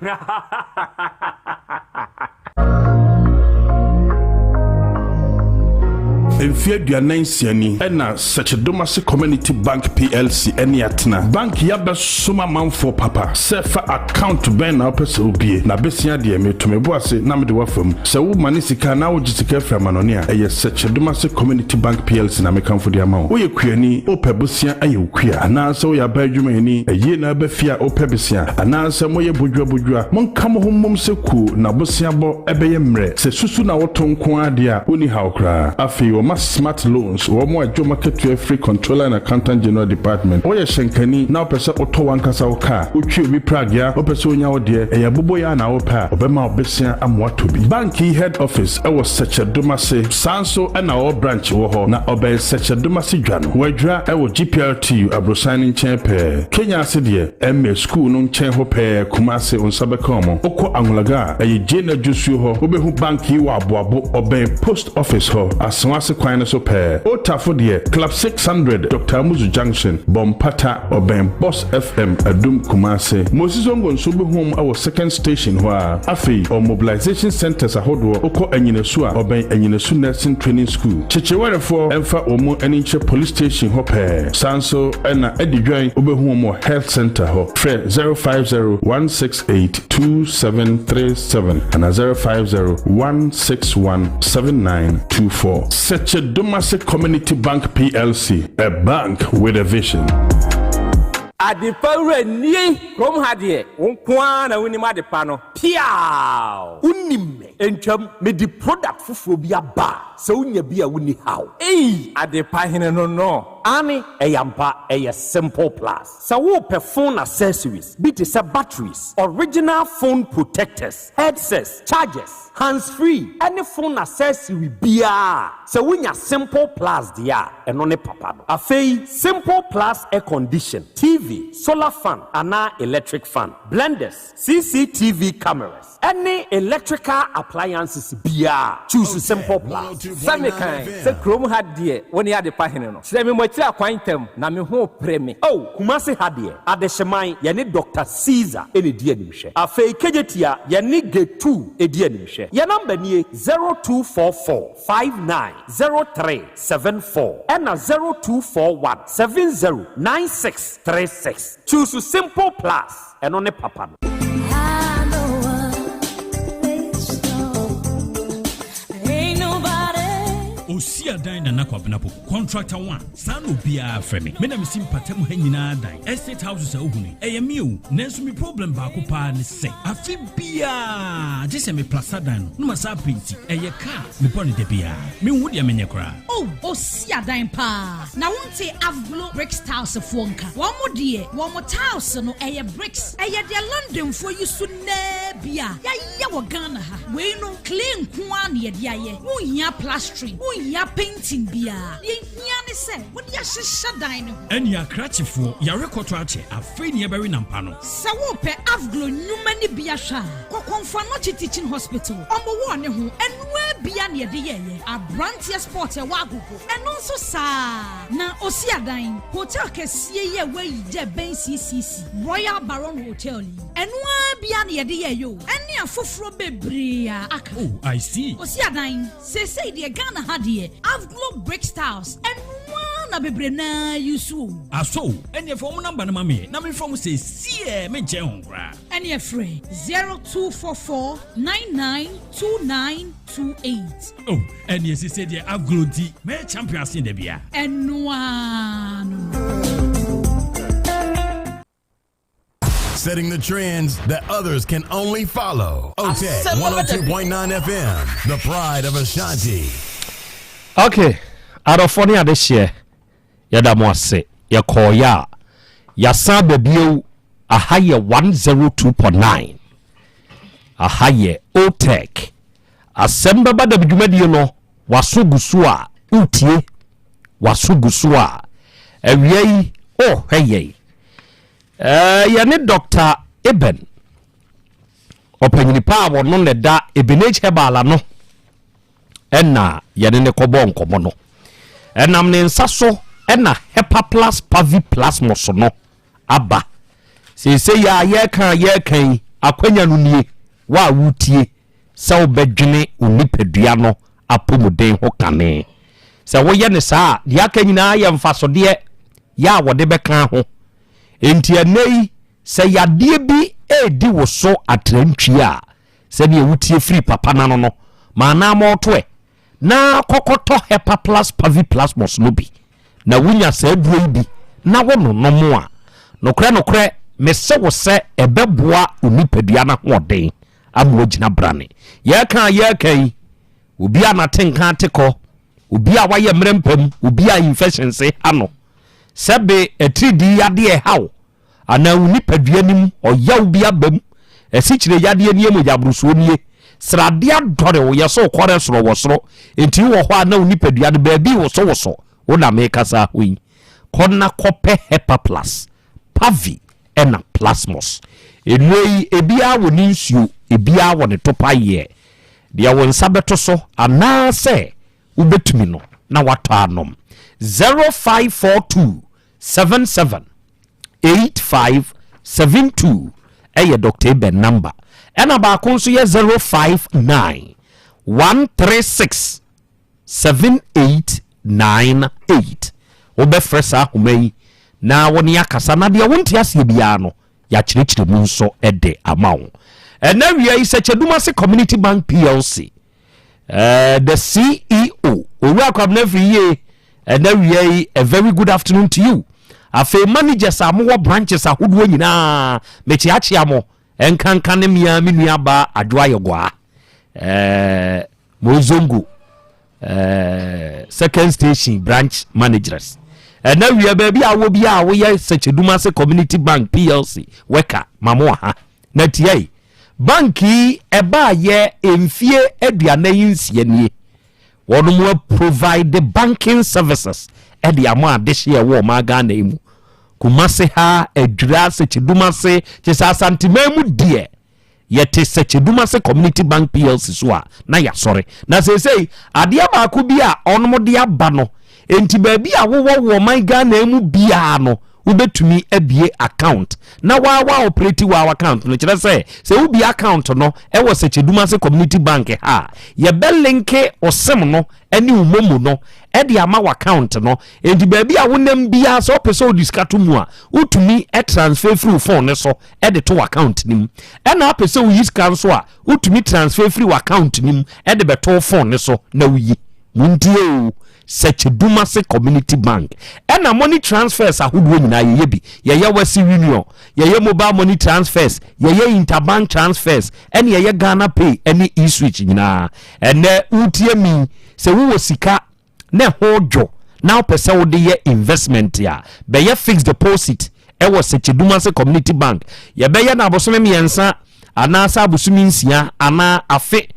Enfia duanan siani ena Sechedomase Community Bank PLC eni atena bank ya be soma manfo papa sefa account ben na opese obie na besia de metomebo ase na mede wafam se wo mane sika na wo gisika fra manone a eye Sechedomase Community Bank PLC na mekamfo de ama wo ye kuani opebosia aye okua ana se wo ya ba adwuma ni eye na ba fia opebesia ana se mo ye bodwa monkam hommom se ku na bosia bo ebeye mre se susu na wotonko ade a oni hawkra afi smart loans or more market to a free controller and accountant general department or shankani now person auto one kasa car uchi bi pragia o person nya ode e yabobo ya na opa obema obesia amwato bi banki head office e was Sechedomase sanso and our branch wo ho na obel Sechedomase dwano wadra e wo GPRT abrosan nchen pe Kenya asede MA school no nchen ho pe Kumase onsabekomo okọ anwulaga e jena jusu ho obehu banki wa aboabo obel post office ho aswase kwan so pair Otafo de Club 600 Dr. Muzu Junction Bompata Oben Boss FM Adum Kumase Moses Ongon so be home our second station wa afi or mobilization centers ahodo oko anyinesu a Oben anyinesu nursing training school chechewere for emfa omo aninche police station ho pair sanso ena edidwan obe home health center ho fre 0501682737 and 0501617924 Sechedomase Community Bank PLC, a bank with a vision. Adipawre ni krom hadie wonkwa na woni madepano piao unim me entwam me di product fufuo bi aba sɛ wonya bi a woni how ade pa hene no ani eyampa eye simple plus sɛ wo pɛ phone accessories bi te sɛ batteries original phone protectors headsets chargers hands free any phone accessory bia sɛ wonya simple plus dia ɛno ne papa no afei simple plus air condition TV solar fan ana electric fan blenders CCTV cameras any electrical appliances bia choose simple plus same kind say chrome had there when you had the pahene no say me mochira akwantam na me ho preme kumase had there adehyeman ye ne Dr. Caesar ene die animhwe afei kejetia ye ne G2 edi animhwe ye number nie 0244590374 and 0241709636 choose simple plus and on papa no. Osia dan na nakwapnapo contractor 1 san obia frame me na me simpatam ha nyina dan estate houses ohunu eyemi o nanso mi problem ba ko pa ne se afi bia jese me plaza dan no masa penti eye car me pon de bia me hu de menye kra Osia dan pa na wonte Avglo bricks house fonka wo mo de wo mo house no eye bricks eye de London for you so na bia ya wo Ghana ha we no clean kwa na ye de aye wo hia plastering ya painting bia ye hia ne se wo dia hyehyɛ dan no eni akrachefo ya rekoto ache afei ne bɛri nampa no sɛ wo pɛ Avglo nnwuma ne bia hwa kokonfa no teaching hospital ɔmo wo ne ho enua bia ne de ye abrantia sport e wa agogo eno nso saa na Osia dan hotel kɛseɛ ye wa yi je ben CCC Royal Baron Hotel enua bia ne de ye yo eni afoforo bebree aka I see Osia dan say de Ghana ha Avglo brick styles and one na bebre na yusu aso eni form number na mame na me form say sie me je honkra eni free 0244992928 eni say de Avglo di me champions in de bia enwa Setting the trends that others can only follow. Otec 1029 FM, the pride of Ashanti. Okay, Arofoni adehye yada mo ase ye koya ya san babio ahaye 102.9 ahaye Otec Asem Beba Dabi dwumadie no wasogusu a utie wasogusu a awiei hweye ya ne Dr. Eben opanyini pa wo no ne da Ebenage Hebala no ena yene ne kobo nkomo no enam ne nsa so ena Hepa Plus Pavi Plus moso no aba se ya ye kan akwanya no nie wa wutie se obedwene onipadua no apomuden ho kane se wo ye ne saa dia ka nyina ye mfasode ya wode beka ho enti anei se yade bi edi wo so atrantwi a se ne wutie free papa na no ma na mo to na kokoto Hepa Plus Pavi Plus mos no bi na wunya sa aduro bi na wono no mo a nokre me se wo se ebeboa onipadua na hoden amo gina brane ye kan obi a na tenka teko obi a waye mrempam obi a infection se ano sebe etridi yade e haw ana onipadua nim oyaw bi abam esikyire yade ni emojabruso nie srade adore wo yeso kwore soro wo soro enti wo ho ana onipadua de baabi wo so wo na me kasa hoyi konna kope Hepa Plus Pavi ena Plasmos enwei ebia wo ni nsuo ebia wo ne topa ye de wo nsabeto so ana se ubetumi no na wato anom 0542778572 eye Dr. Eben number ena ba konso ye 059-136-7898 obefresa humei na woni akasa na de wonti ase bia no ya kyerɛkyerɛ mu nso ede amawo ena wia Isechedumase Community Bank PLC the CEO Owura Kwabena Friye ena wia a very good afternoon to you afa managers amowo branches ahodo nyina mechiachi amo enkanka ne mia menua ba adwoayegwa Mozongo second station branch managers. And now we are baby I will be away such a Dumase Community Bank PLC weka mamoha na tie banki eba ye emfie aduane yinsie nie wonu mo provide the banking services e de amo adehye e wo ma Ghana emu Kumase ha edura such a Dumase Yaw Asante memu die yete such a Dumase Community Bank PLC so a na ya sorry na say ade ba ku bi a onmo de aba no enti baabi a wo man Ghana emu bia no ubetumi abie account na wa operate wa account no kire say ubi account no e wo such a Dumase Community Bank ha ye be link osem no eni umomu no e de ama wa account no enti baabi a wonam bia so pese odiskato mu a utumi e transfer through phone so e de to account nim e na pese u use can so a utumi transfer through account nim e de beto phone so na uyi muntie such a Dumase Community Bank and a money transfers are who win na yebi ye wasi union ye mobile money transfers ye interbank transfers and ye Ghana pay any e-switch nyina and utie mi se wo sika na hojo now pese wo de ye investment ya be ye fixed deposit e was such a Dumase Community Bank ye be ye na abosome miensa ana sa abosome nsia ana afe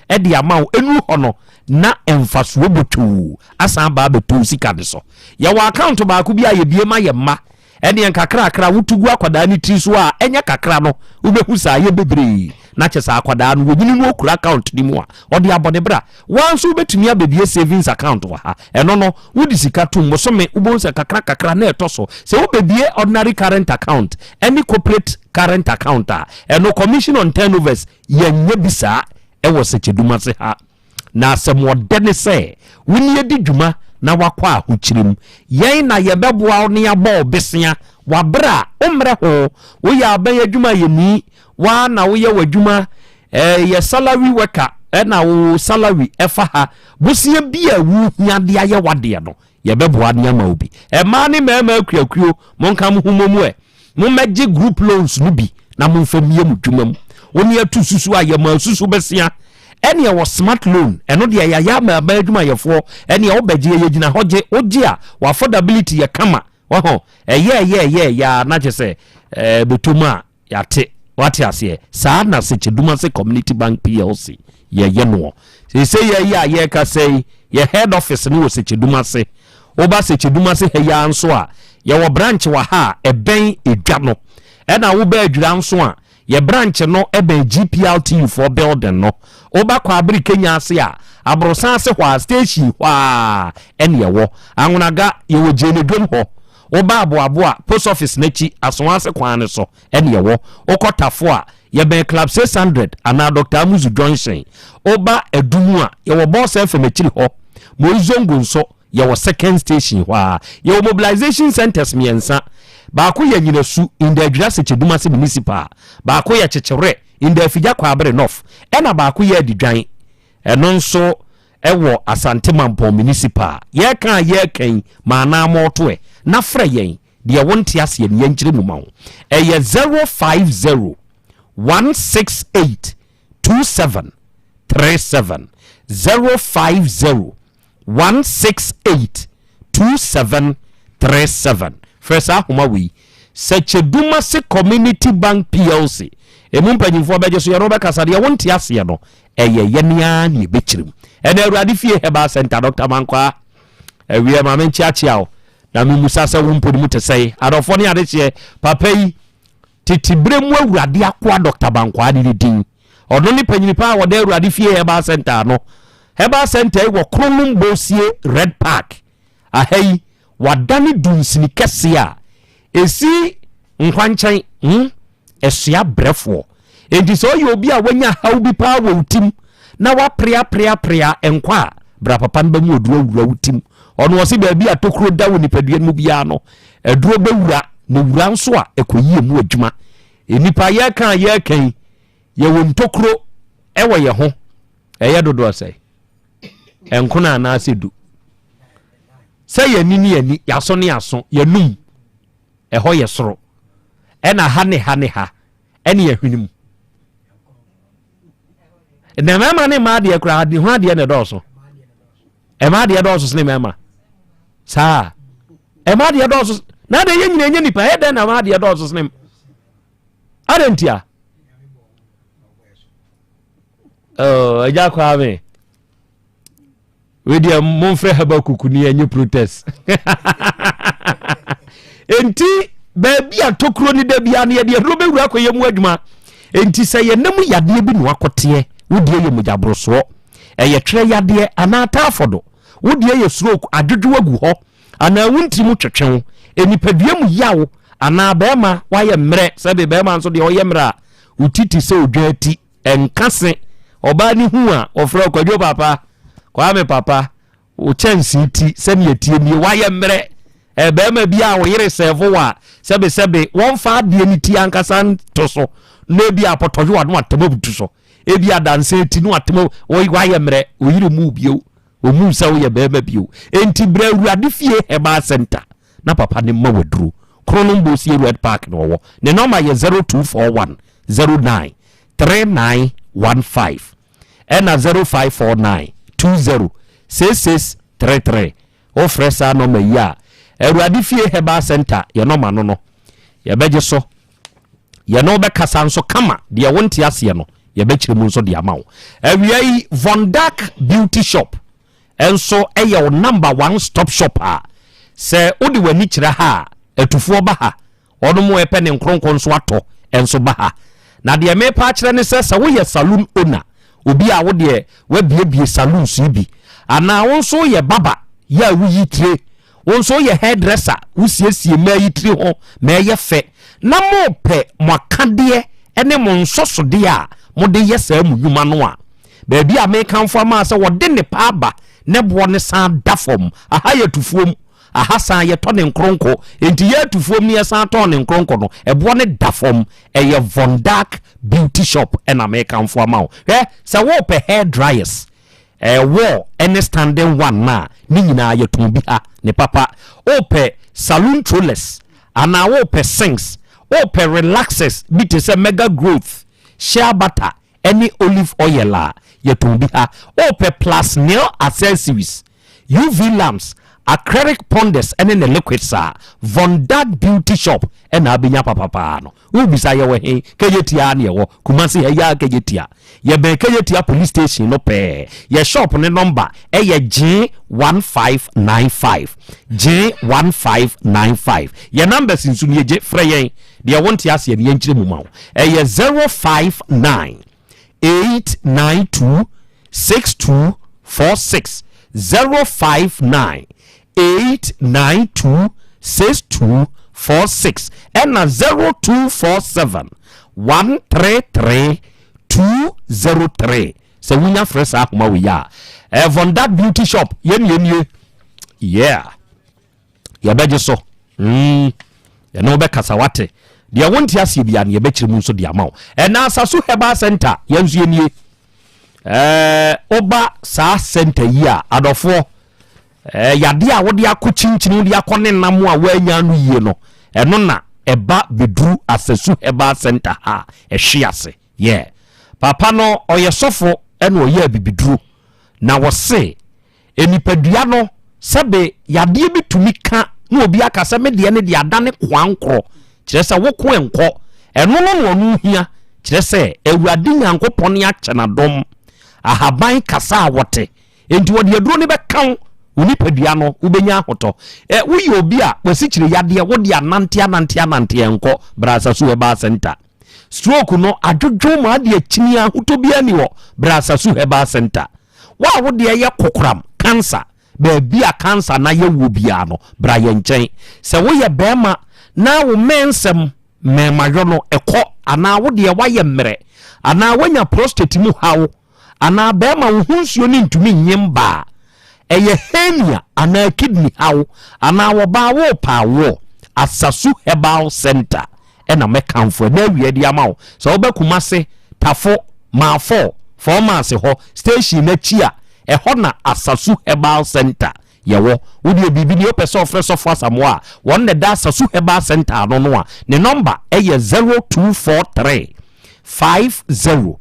e de amawo enu hono na emfaso botu asan ba betu sika de so ya wa account ba ku bia ye bie ma ye ma ene en kakra wutugu akwada ni tri so a enya kakra no ubehu sa ye bebre na chesa akwada no wonyini no okura account ni mu a ode abone bra wanso betumi abedie savings account wa ha eno no wudi sika tum so me ubonsa kakra na etoso se ubedie ordinary current account any corporate current account a eno commission on turnovers ye nya bisa e wo se Dumase ha na semodene se wini edi dwuma na wakwa ahochirim yen na yebeboa ne yabo besia wabra umre ho wo ya aban adwuma yeni wa na wo ye wadwuma ye salary worker na wo salary efa ha bosia bia wu hiade aye wade no yebeboa ne ama obi ma ne mema akuakuo monka mo humomu mo megye group loans no bi na mo mfamie mu dwuma mu woni atu susu ayema susu besia ene ye smart loan eno de ya ma ba adwuma yefo ene ye obagye ye gina hoje oje a wa affordability ye kama wa ho ye ya na je se betuma ya te wati ase sa na se Dumase Community Bank PLC ye no se ye ka say ye head office ni wo se Dumase oba se Dumase he ya nso a ye wo branch wa ha eben edwa no ena wo ba adwura nso a ye branch no ebe GPLT for building no oba kwa abri Kenya ase a abrosan ase kwa station kwa ene wo anwonaga ye wo jene dwom ho oba aboa post office nachi asonwa ase kwa ne so ene wo okotafo a ye ben club 600 ana Dr. Amuzu Johnson oba edumu a ye wo boss FM achiri ho Moizongo nso ye wo second station kwa ye wo mobilization centers miensa baako ye nyina su in the Yaw Dumase municipal baako ye chechire in the Afija Kwabere North ena baako ye adidwan eno nso ewo Asante Mampo municipal ye kan maana moto na fra yen de wonte ase ye nkyire mu mawo eye 050 168 2737 050 168 2737 first ahoma we such a Dumase Community Bank PLC emu mpanyimfo beje so ye roba kasade ye wonte ase no eye yenia ne bechirim ena Awurade fie Yaw Asante Dr. Mankwa ewie ma menchiachiao na mumusa se wompo mu tesei adofo ne ade che papa yi titibre mu Awurade akwa Dr. Mankwa de din odo ni panyimpa wo de Awurade fie Yaw Asante no Yaw Asante wo kronum bosie Red Park ahai wadani dunsini kese a esi nkwanchan esua brefo enti so ye obi a wanya hawbi pa wo utim na wa prea enkwa bra papa nba mu oduro wura utim ono wo se ba bi atokro da wo nipadua mu bia no eduro bewura na wura nso a ekoyie mu adwuma enipa ye kan ye wo ntokro ewo ye ho eye dodo asai enkuna na asedu say ye ni yaso ne yaso ye num eho ye soro ena ha ene ye hwenim na mema ne ma de kura de ho de ne dɔɔso ma de dɔɔso ne mema saa ma de dɔɔso na de nyina nya nipa he de na ma de dɔɔso ne arentia eja kwa me we dia monfre Habakuku ni enye protest enti baabi atokro ni da bia na ye de robe wura koye mu adwuma enti sɛ ye nam yade bi no akote wodie ye mujabroso ye twere yade ana atafodo wodie ye stroke adwodwo agu ho ana wunti mu twetwen enipadua mu yawo ana bema waye mre sebe bema nso de oye mra utiti se odwati enkase oba ni hu a ofra kwadwo papa kwa me papa o chance ti se ne tie ni waye mre bema bia wo yire servo wa sebe won fa de ni ti ankasa to so na bia potodwo wa no atamabutu so e bia danse ti no atama waye mre o yire mu bio o mu sa wo ye bema bio enti bra Awurade fie Heba Center na papa ne ma wadru Kronombo si Red Park no wo ne number ye 0241 09 3915 ena 0549 20 6633 o fresa no me ya Awurade fie Heba Center ye no ma no ye beje so ye no be kasa nso kama de wonte ase no ye be kire mu nso de amawo awiai Von Dark Beauty Shop enso eye number 1 stop shop a se odi wani kire ha atufuo ba ha ono mo epe ne nkronkron so ato enso ba ha na de me pa kire ne se wo ye saloon owner obi a wo de wa biebie saloon so bi ana won so ye baba ya wuyi tire won so ye hairdresser wusiesie ma yi tire ho ma ye fe na mo pe mwakade ene mo nsosode a mo de ye sa mu yuma no a ba bia me kanfo ma se wo de ne pa aba ne bo ne san dafom aha ye tufuom aha san ye to ne nkronko enti ye tufuom ne san to ne nkronko no ebo ne dafom ye Von Dark Beauty Shop en American for ma se wo pe hair dryers wo any standing one na ni nyina ye ton bi ha ne papa o pe saloon trollers ana wo pe sinks o pe relaxers bi te se mega growth shea butter any olive oil la ye ton bi ha o pe plus nail accessories UV lamps acrylic ponders and in the liquid sa Von Dark Beauty Shop and abinya papa no ubisa ye we keyetia na ye wo Kumasi he ya keyetia ye be keyetia police station no pe ye shop ne number ye J1595 J1595 ye number sinsu ne je frɛ yen de wonte ase ne yenkire mu mawo ye 059 892 6246 059 8926246 and 0247 133 so we na fresh akuma we ya Von Dark Beauty Shop yen yeah ya beje so ya no be kasawate dia wonti ase bia ne ya be kire mu so dia mawo na asaso Heba Center yenzu yenie oba sa center yi a adofo yade a wode akochinchini wode akone nam a wanya no yie no eno na eba bedru asasu Heba Center ha ehwiase yeah papa no oyesofo eno oye bibidru na wose enipadua no sebe yade bitumi ka na obi akasa me de ne de adane kwankro kire se wo ko enko eno no no hia kire se Awurade Nyankopon ya kyena dom ahaban kasa wote enti wode aduro ne bekan unipadua no ubenya hoto wuyi obi a wasikyire yade wode anante enko brasa su Heba Center stroke no adwodwo ma de akini ahoto bia ni wo brasa su Heba Center wa wode ye kokram cancer ba bia cancer na ye wo bia no bra ye nchen se wo ye bema na wo mensem memajo no ekọ ana wode ye waye mre ana wanya prostate mu hawo ana bema wo hunsuo ni ntumi nyemba eye hernia ana kidney hawo ana wo ba wo pa wo asasu Heba Center ena mekanfo na wie dia mawo so obakumase tafo ma 4 formas ho station na chia ho na asasu Heba Center yewo wodi bibi ni opese ofreso fo asamoa won ne da asasu Heba Center no no a ne number eye 0243 50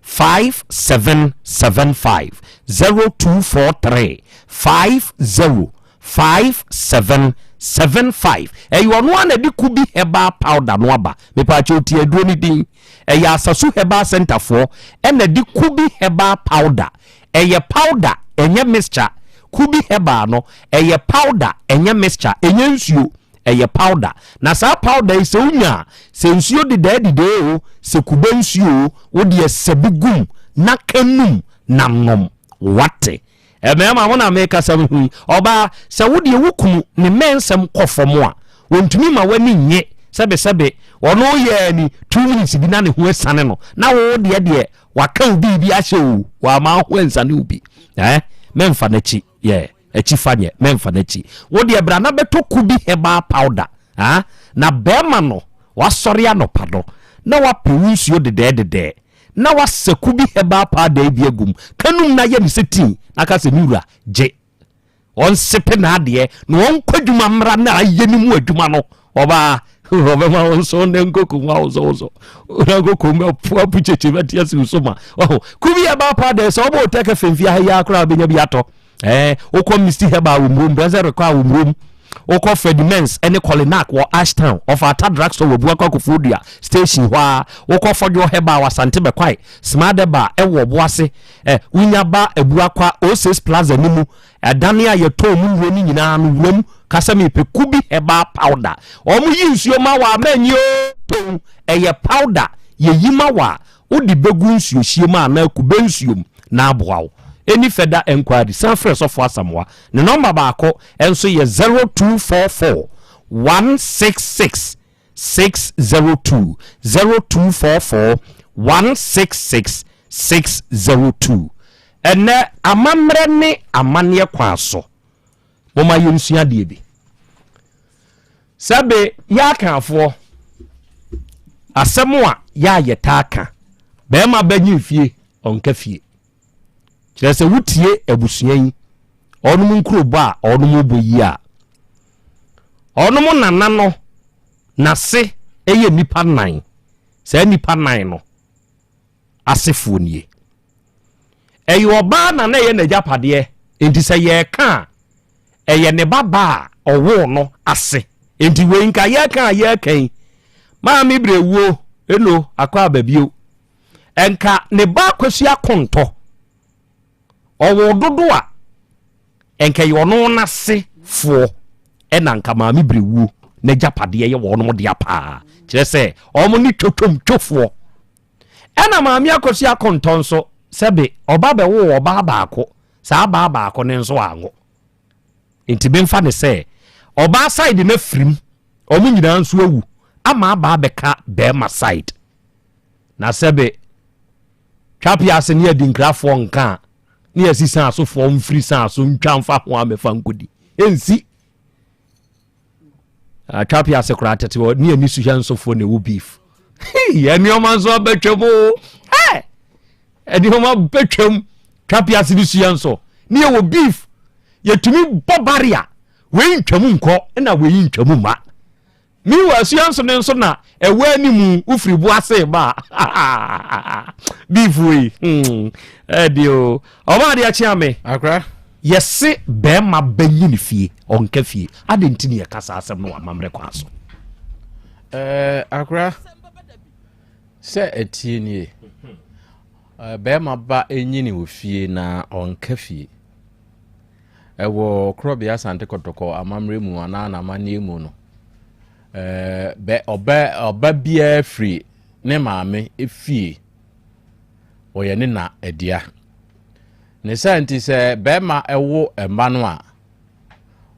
5775 0243 505775 eyo no ana de kubi herbal powder no aba me pa choti aduro ni din eya asasu herbal center for ena de kubi herbal powder eye powder enye mixture kubi herbal no eye powder enye mixture enye nsuo eye powder na sa powder ise unya se nsuo de de o se kube nsuo wo de sebigum na kanum namnom wate emema mo na make sam hu oba se wo de wukum ne mensem kofom a wontumi ma wani nye sebe ono ye ni 2 minutes bi na ne ho esane no na wo de waka obi bi ahye o wa ma ho ensane obi memfa na chi echi fanye memfa na chi wo de bra na beto kubi herbal powder na bema no wasori anopado na wapensuo de na wasekubi herbal powder bi agum kanum na ye ni setin aka se miura je on sepe na ade no on kwaduma mra na aye ni mu aduma no oba ma on so ne ngoku ma ozo na ngoku me pu cheche betia si usoma kubi herbal powder so obo take femfia ya akra benya bi ato okọ Mr. Herbal umrum brother rekwa umrum okọ Fedimens ene Colinac wo Ashtown of Ata Drugstore wo Buaka Kofodua station hwa okọ Fojo Herbal Asante bekwai Smadeba ewo boase unyaba ebuakwa O6 Plaza nimu adane a yeto mu nwo ni nyina no wom kasami pe kubi herbal powder omu yinsuo ma wa manyo to eye powder ye yima wa odi begu nsuo hiema na kubensuom na aboawo any further enquiry San Francisco for Samoa the number baako enso ye 0244 166 602 0244 166 602 ene amamre ne amane kwaso boma yensua de bi sabe ya kanfo asemo a ya yetaka be ma banyi fie onka fie se wutie abusuan onum nkrobo a onum boyi a onum nana no na se eye nipa nan se nipa nan no asefo nie eyo oba na na ye na japade enti se ye ka eye ne baba owo no ase enti we nka ye kan ma mi brewo eno akwa babio enka ne ba kwasu akonto owo dodo a enka yono na se fo ena nka ma mi brewu na japade ye wono mo de apa kire se omo ni twotwom twofo ena ma mi akosi akonton so sebe oba be wo oba baako sa ba baako ne nso anwo enti be mfa ne se oba side na frim omo nyina nso awu ama ba beka be ma side na sebe twapia ase ne adinkrafo nka ni asisa aso form free san so ntwamfa ho amefa nkodi ensi atwapia ase kura tete ni ani suhya nsofo ne wo beef ye ni o manzo betwemo edi homa betwem twapia ase ni suhya nso ni wo beef yetumi bobaria we ntwamu nko na we ntwamu ma mi wa suhya nso ne nso na ewe animu ufiri bu ase ba beef we edio oba dia chiame akra yesi be ma banyi ni fie onka fie adenti ne yakasa asem no amamre kwaso akra se etie nie be ma ba enyi ni wo fie na onka fie ewo Krobea Asante kotoko amamre mu ana na manie mu no be oba bia free ne maame efie oye ne na edia ne santi se be ma ewo emba no a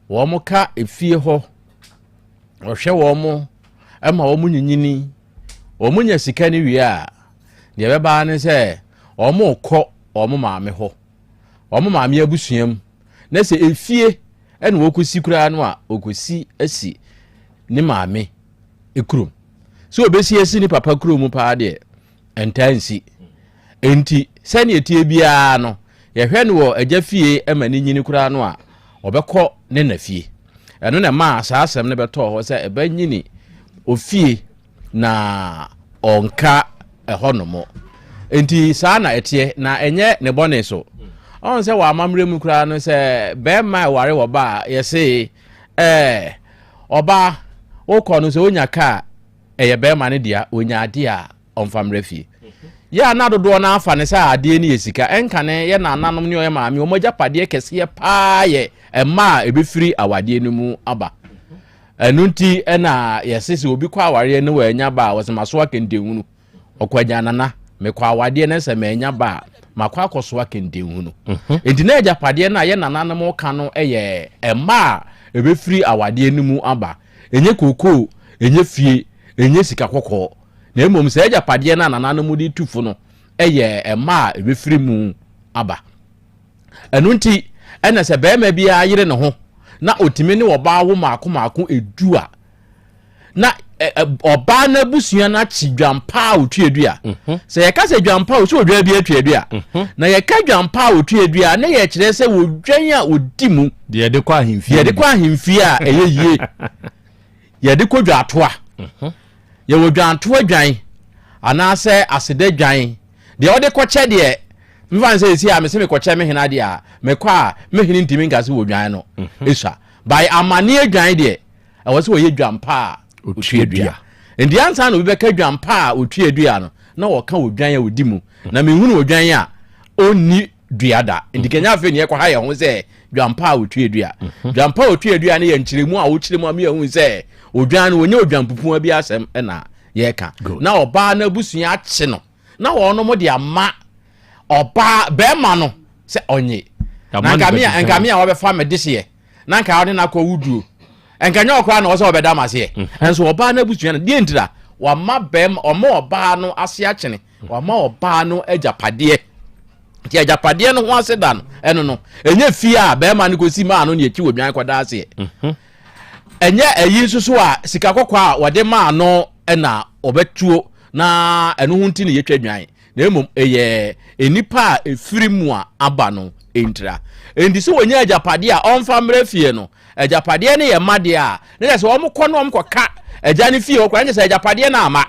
wo mo ka efie ho ohwe wo mo ema wo mo nyinyini wo mo nya sika ne wie a de be ba ne se wo mo kọ wo mo maame ho wo mo maame abusuam na se efie ene wo kosi kura no a okosi asi ni maame ekrum so obesi esi ni papa krum pa de entansi enti sani etie bia no ye hwe no wo agafie emani nyini kura no a obekọ ne na fie eno na ma asasem ne beto ho se ebanyini ofie na onka ehonomo enti saa na etie na enye ne bone so on se wa amamre mu kura no se be ma ware wo ba ye se oba wo ko no se onya ka eye be ma ne dia onya ade a onfamre fie ya na dodo na afa ne sa ade ni yesika enka ne ye na nanom ne o ye maami o moja pade kese ye pa ye ma ebefiri awade no mu aba enunti na yesese obi kwa aware ne wa nya ba wasemaso akendehunu okwanya nana me kwa awade ne se ma nya ba makwa akoso akendehunu enti na ejapade na ye nananom ka no eye ma ebefiri awade no mu aba enye koko enye fie enye sika kokko na emom se ejapade na nananom di tufu no eye ma ebefiri mu aba enunti ena se be ma bia yire ne ho na otime ne oba wo maako edua na oba na busua na chidwampa otuedua se ye ka se dwampa o so odwa bia tuedua na ye ka dwampa otuedua na ye kire se wodwan a odimu de ye de kwa ahemfie a eye yie ye de kodwa atoa ye wodwa atoa dwan ana se asede dwan de ode koche de mfan se esi a me se me koche me hena de a me kwa me hini ntimi ngase wodwan no esha by amane adwan de awose wo ye dwampa otuedua ndi ansa na obi beka dwampa otuedua no na wo ka wodwan a odimu na me hunu wodwan a onni duada ndi kenya afi ne kwa ha ye ho se dwampa otuedua dwampa otuedua ne ye nkyiremu a wo kyiremu a me hu se odwan no wonye odwampupu bi asem na ye ka na oba na busua akye no na wo no mo de ama oba be ma no se onye na nkamia wo be fa me dihye na nka wo na kwa wuduo enkanya okra na wo se obeda mase enso oba na busua na die ntira wa ma bem omo oba no ase akyene wa ma oba no ajapade ti ajapade no ho ase da no eno no enye fie a be ma no kosi ma no ne echi wodwan kwada ase enye eyi susu a sika kokwa a wode ma no na obetuo na eno hunti ne yetwa dwan na emom eye enipa efiri mu a aba no entra endi so wonya ajapade a onfa mra fie no ajapade ne ye made a ne se wo mko no mko ka aja ne fie okra ne se ajapade na ama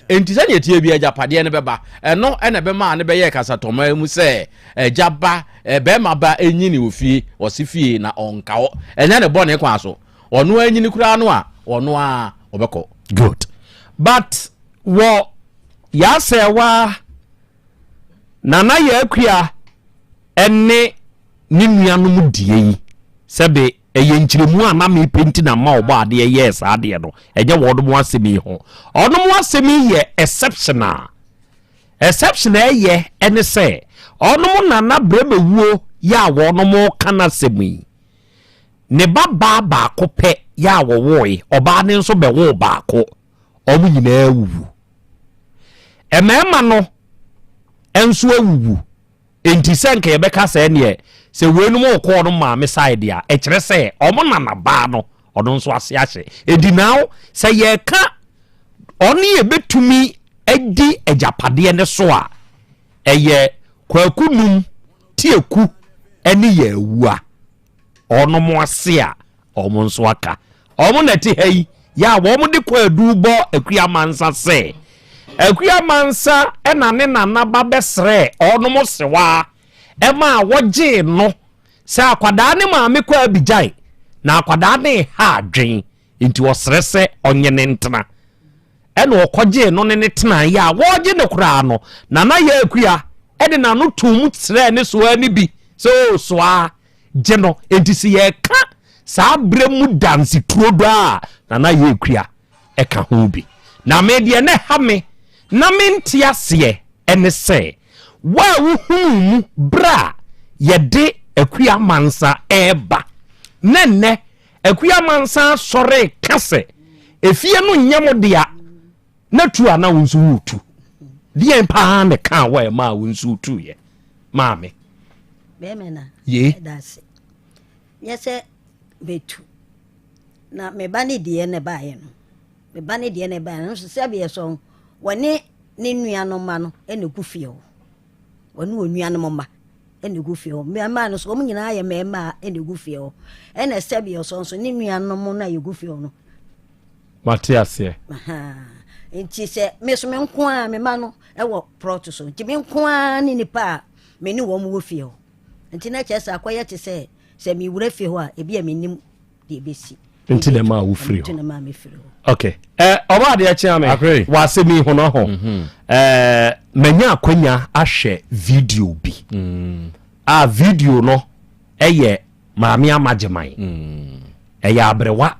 enti se ne tie bi ajapade ne beba eno ene be ma ne be ye kasatoma mu se ajaba be ma ba enyini ofie osifie na onkawo enya ne bone kwa so ono enyini kura no a ono a obeko good but wo ya se wa nana ya akua ene ni nuanom die yi sebe eye nkyiremu a na me penti na ma obo ade yes ade no enye wodomo asemi ho odomo asemi ye exceptional ye ene se onomo nana brebe wuo ya wonomo kana semi ne baba ba ko pe ya wo woi oba ne nso be wo ba ko omu nyina awuwu emema no enso awuwu enti senke ye beka se ne se wenu mo ko no ma me side a e kire se omo nana ba no odo nso ase ahye edi now se ye ka oni ye betumi edi ejapade ne so a eye kwakunum tieku eni ye awua ono mo ase a omo nso aka omo na ti hai ya wo mo de kwa dubo akua mansa se akua mansa ena ne nana ba besre ono mo sewa ema woje no se akwada ne ma me kwa abijai na akwada ne ha adwen nti osrese onye ne ntena ena okoje no ne tena ya woje ne kura no nana ya akua ede na no tum tsre ne so ani bi so a je no enti se ye ka sa bremu dansi tuodo a nana ya akua e ka ho bi na me de ne ha me na me ntiase ene se wa wuhunu bra yede akua mansa eba nenne akua mansa sore kase efie no nyam dia na tu ana wonsu wutu die mpa ne ka wa ma wonsu wutu ye maame be mena ye dase yese betu na me bani die ne bae no me bani die ne bae no se be so woni ne nuano ma no ene kufie ho woni onuano ma ene gufie ho me ma no so mo nyina ye me ma ene gufie ho ene se be so ne nuano mo na ye gufie ho no Matias ye. Nti se me so me nko a me ma no e wo prot so. Nti me nko a ni nipa me ni wo mu wo fie ho. Nti na che sa akoye te se me wura fie ho a ebi a me nim de besi. Nti na ma wo frie ho. Nti na ma me frie ho. Okay. Oba de achi ame. Wa se mi ho no ho. Manya akwanya ahwe video bi. A video no eye maame amageman. Eya abrewa.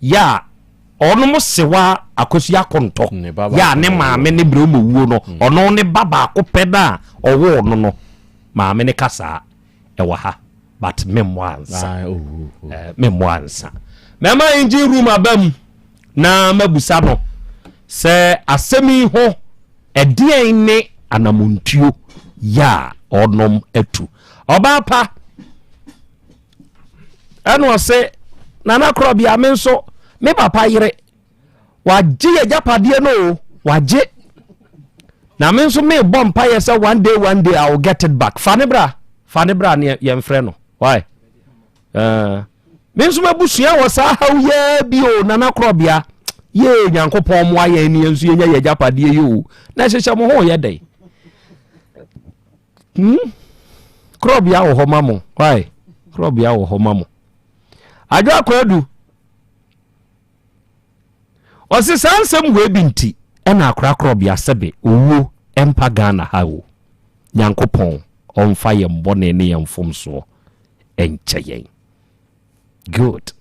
Ya ono mo sewa akosu akonto. Ya ne maame ne bre mo wuo no. Ono ne baba akopeda owo no no. Maame ne kasa ewa ha. But memoirs. Memoirs. Mema inji room abam na mabusa no. Se asemi ho edien ne anamontuo ya onom etu. Oba pa eno se nana Krobea me nso me papa yire waje ye japade no waje na me nso me bom pa ye se one day I will get it back. Fanibra ne ye mfre no why me nso mabusua wo sa haw ye bi o nana Krobea ye nyankopon mo aye ni nso ye nya ye japade ye o na hyehyɛ mo ho ye dai Krobea wo ho mamo why Krobea wo ho mamo adwa akwadu osi sansem we binti ena akra Krobea sebe owo empa Ghana ha o nyankopon onfa ye mbone ne ye mfomso encheyen good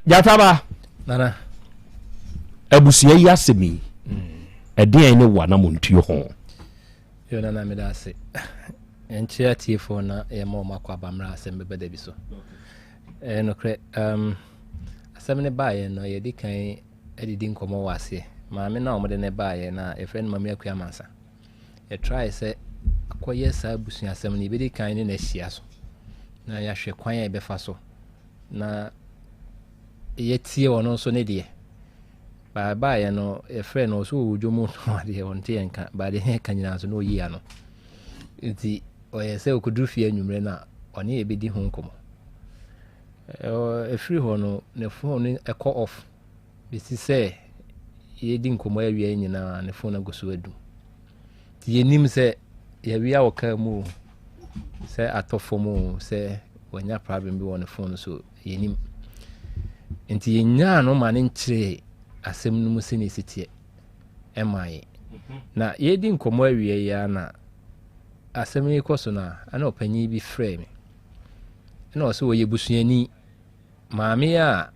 jataba nana abusuya yi asemi eden ne wana montuo ho yo nana me da se enchia tifo na ye mo makwa abamra Asem Beba Dabi so no kre asem ne bae no ye dikan edidi nkomo wase maame na omode ne bae na e friend mama akua mansa e try se akoye sa abusuya asem ne bedi kan ne na hia so na ya hwe kwan e befa so na ye tie wono so ne de bae no e friend no so wujomu no de wonte enka ba de he kanyina so no yi ano nti oye se okudru fie anwumre na one e bedi ho nkomo e free ho no ne phone e call off bisi se ye di nkomo awie nyina ne phone agoso adu ti yenim se ya wi awoka mu se atofo mu se wanya problem bi won phone so yenim nti yenya no ma ne nkyire asem no mu se ne sitie emai na ye di nkomo awie ya na asem ni koso na ana opanyi bi frame na o se wo ye busuani maame a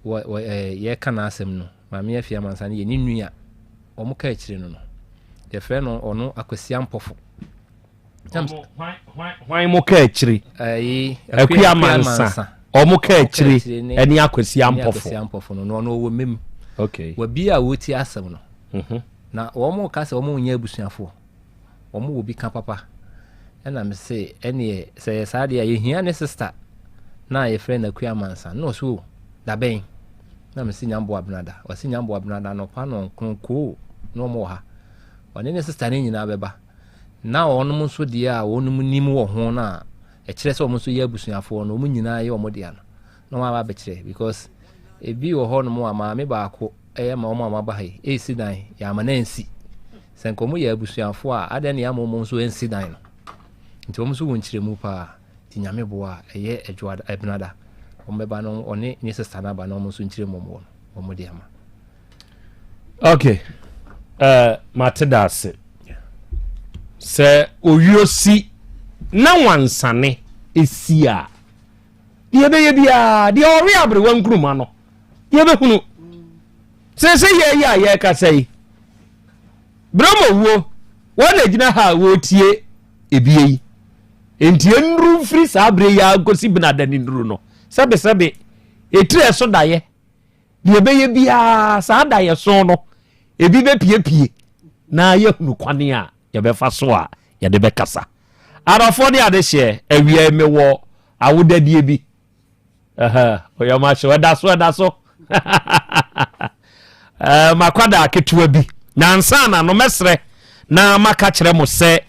ye kana asem no maame afia mansa ne ye ni nua omuka akire no no ye frɛ no ono akwasi ampofo hwan mo ka akire akua mansa omuka akire eni akwasi ampofo no no wo mem okay wa bi a woti asem no na wo mo ka se wo mo nya abusuafo omo wo bi ka papa na me se ene se saade ya hia ne sister na ye friend akua mansa no so da ben na me se nyambo abnada o se nyambo abnada no pa no konko no mo ha one ne sister ne nyina beba na onum so dia onum nim wo ho na e kire se omo so ye abusuafo no omo nyina ye omo dia no ma ba be kire because ebi wo ho no mo ama me ba ko e ma omo ama ba hai e si dan ya ma na nsi senkomo ye abusuafo a ade ne ya momo so ensi dan no nti omo so wonkyire mu pa ti nyame bo a eye adwa ebnada ombeba no one ne sister na ba no omo so nkyire momo no omo de ama okay matedase se oyuosi na wansane esia die be ye bia die ori abre wankruma no ye be hunu se ye ya ye ka sei Bromo wo wona gina ha wo tie ebie enti enru free sabre ya gosi binada ni nru no sebe etire so daye de beye bia sa daye so no ebi be pie na ye hunu kwane a ye be fa so a ye de be kasa arafo de ade hye awie me wo awodadie bi oya ma hye weda so makwada ketua bi nansa na no mesre na maka kire mo se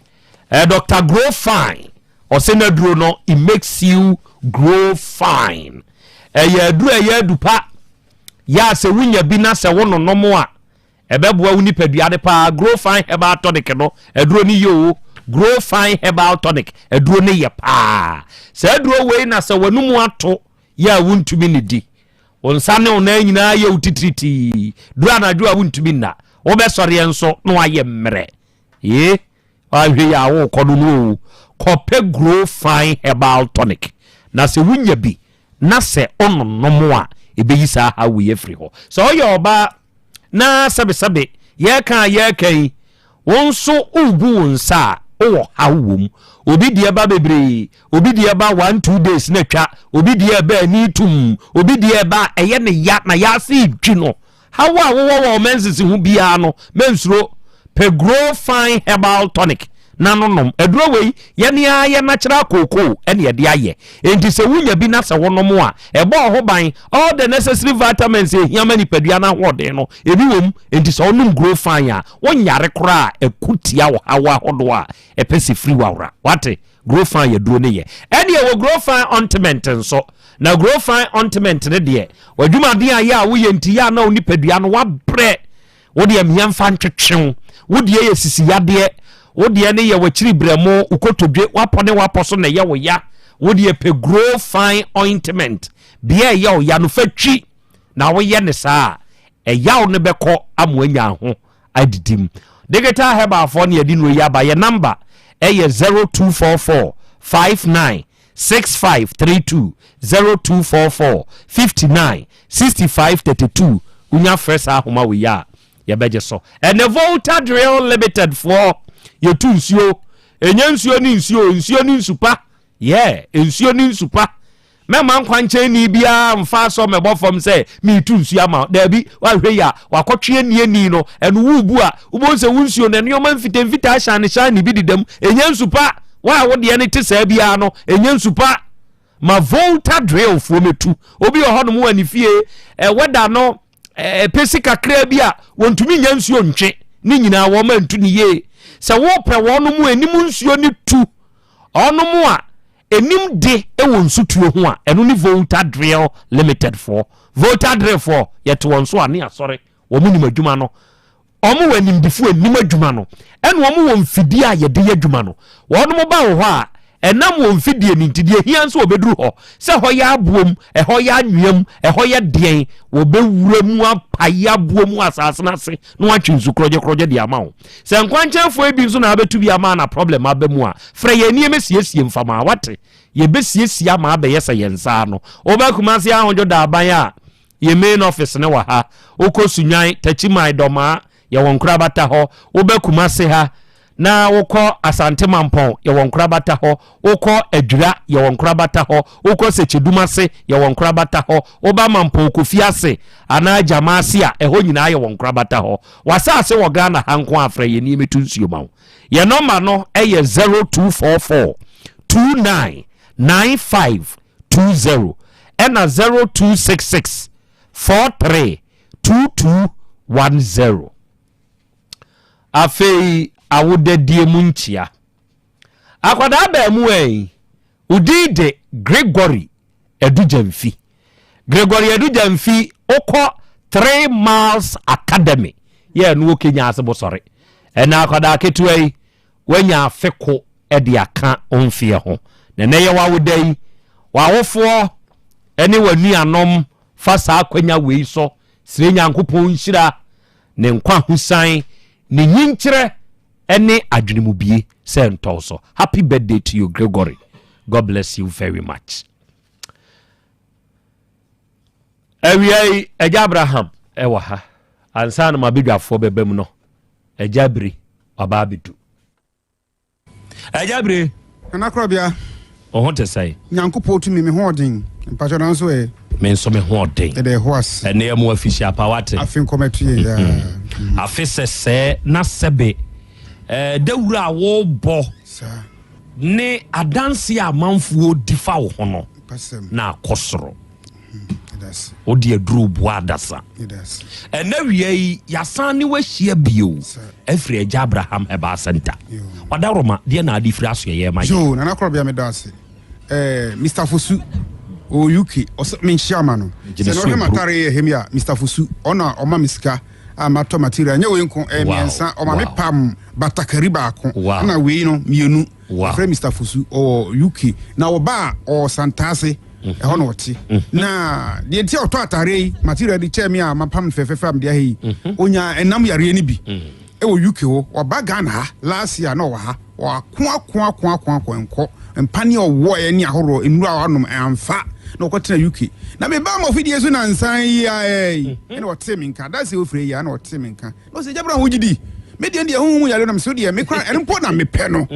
Dr. Grow Fine o se na duro no it makes you grow fine ya duro ya dupa ya se wunya bi na se wono nomo a ebeboa woni paduade pa grow fine herbal tonic no eduro ni yo grow fine herbal tonic eduro ne ye pa se eduro we na se wanumu ato ya wuntumi ne di onsane ona nyina ye utitriti dura na dura wuntumi na wo be sori enso no aye mmere ye ahwe ya wo kodo no kope grow fine herbal tonic na se wunya bi na se ono nomo a ebeyisa ha we ye free ho so yo ba na sabe ye kan wonso ubu wonsa o hawum obi die ba bebre obi die ba 1-2 days na twa obi die ba ni tum obi die ba eye ne ya na ya si twi no hawa wo mensisi hu bia no mensuro pe grow fine herbal tonic na nonom eduro wei ye ne ya natural cocoa ene ye de aye enti se wunya bi na se wonom a ebo ho ban all the necessary vitamins e hiama ni padua na hode no ebi wom enti se onum grow fine a wonyare kora ekutia wo hawa hodo a epesi free wawra wate grow fine ye duro ne ye ene ye wo grow fine ointment nso na grow fine ointment ne de wadwuma de aye a wo ye enti ya na oni padua no wabre wo de amiam fa ntwetwe wo de ye sisi yade wodi ene ye wachiri bremo ukotodwe wapone waposo na ye wo ya wodi pe grow fine ointment bia ye o ya no fatwi na wo ye ne saa ya o ne beko amoanya ho adidim digital heba for ne adi no ya ba ye number ye 0244 596532 0244 596532 unya fresh ahoma wo ya ye beje so and the Volta Drill Limited for yetu nsuo enya nsuo ni nsupa nsuo ni nsupa mema nkwanche ni bia mfa so mebo fom se mi tu nsuo ama da bi wa hwe ya wakotwe ni no enu wubu a ubonse wunsuo na nyoma mfita ashane bi didam enya nsupa wa wo de ne tesa bia no enya nsupa ma Volta Drill fo metu obi ohodom wani fie weda no pesi kakra bia wontumi nya nsuo ntwe ni nyina wo ma ntu ni ye se wo pe wono mu enim nsuo ni tu ono mu a enim de ewo nsutuo ho a eno ni Volta Drill Limited for Volta Drill for yet won so ane asore wo mu nim adwuma no omo wanim difu enim adwuma no eno omo wo mfidi a ye de adwuma no wono mu ba wo ho a enam wo mfidie ni ntidie hia nso obeduru ho se ho ya abuom ho ya anwam ho ya den wo bewura mu apaya abuom asase na se no atwe nsukrogye de ama wo se nkwanchenfo ebi nso na abetu bi ama na problem abemu a frɛ ye nie mesiesie mfama wate ye besiesie ama abeyesa yensa no obakumase ahonjo da aban a ye main office ne wa ha okosunwan tachimai doma ye wonkura bata ho obakumase ha na woko Asante Mampon ye wonkura bata ho woko Adwira ye wonkura bata ho woko Sechedumase ye wonkura bata ho oba Mampon Kofiase ana Jamase a eho nyina ye wonkura bata ho wasase wo Ghana hanko afra ye ni metu nsuo ma wo ye number no eye 0244 299520 ena 0266 432210 afei awodadie munchia akwada ba mu udide Gregory Edujamfi oko 3 Miles Academy ye no Kenya asebo sore ena akwada ketu wanya afeko ede aka onfie ho na ye wawodai wawofo ene wanu anom fasa akwanya wei so sire nyankopon nhira ne nkwa husan ne nyinkyere ene adwenimubie sento so happy birthday to you Gregory, God bless you very much. Ewiai eja Abraham ewa ha ansa na mabedwafo bebem no ejabri obabedu ejabri na Krobea ohonte sai nyankopon tumi me hoden mpacho na nso me nso me hoden e de hoas ene emu official pawate afin kometue ya afisese na sebe dawura wo bo ne adanse amanfuo difa wo hono na akosoro odi aduru bo adasa ena wiei yasan ne wahia bio afri eja Abraham Heba Center wadaroma de na adi firi aso ye ma jo na Krobea me dase Mr. Fosu o UK o me shama no se no he matare him ya Mr Fusu ona o ma misika amato material nya we nko miensa o ma me pam batakari ba ko na we no mienu frɛ Mr Fusu o UK na o ba o santase ɛhɔ no wɔte na deɛ nti ɔtɔ atare material de kyɛ me a mapam fɛfɛfɛ am de ahi onya enam yare ni bi ɛwɔ UK ho ɔba Ghana ha last year na ɔwɔ ha ɔako nkɔ mpani ɔwɔ ɛni ahoro enura anom amfa na ɔkɔtena UK na me ba mo fidie so na nsan yi ɛna ɔte me nka da se ofre ya na ɔte me nka no se jabra ho gidi me de hu yare na me so de me kra ɛno mpo na me pɛ no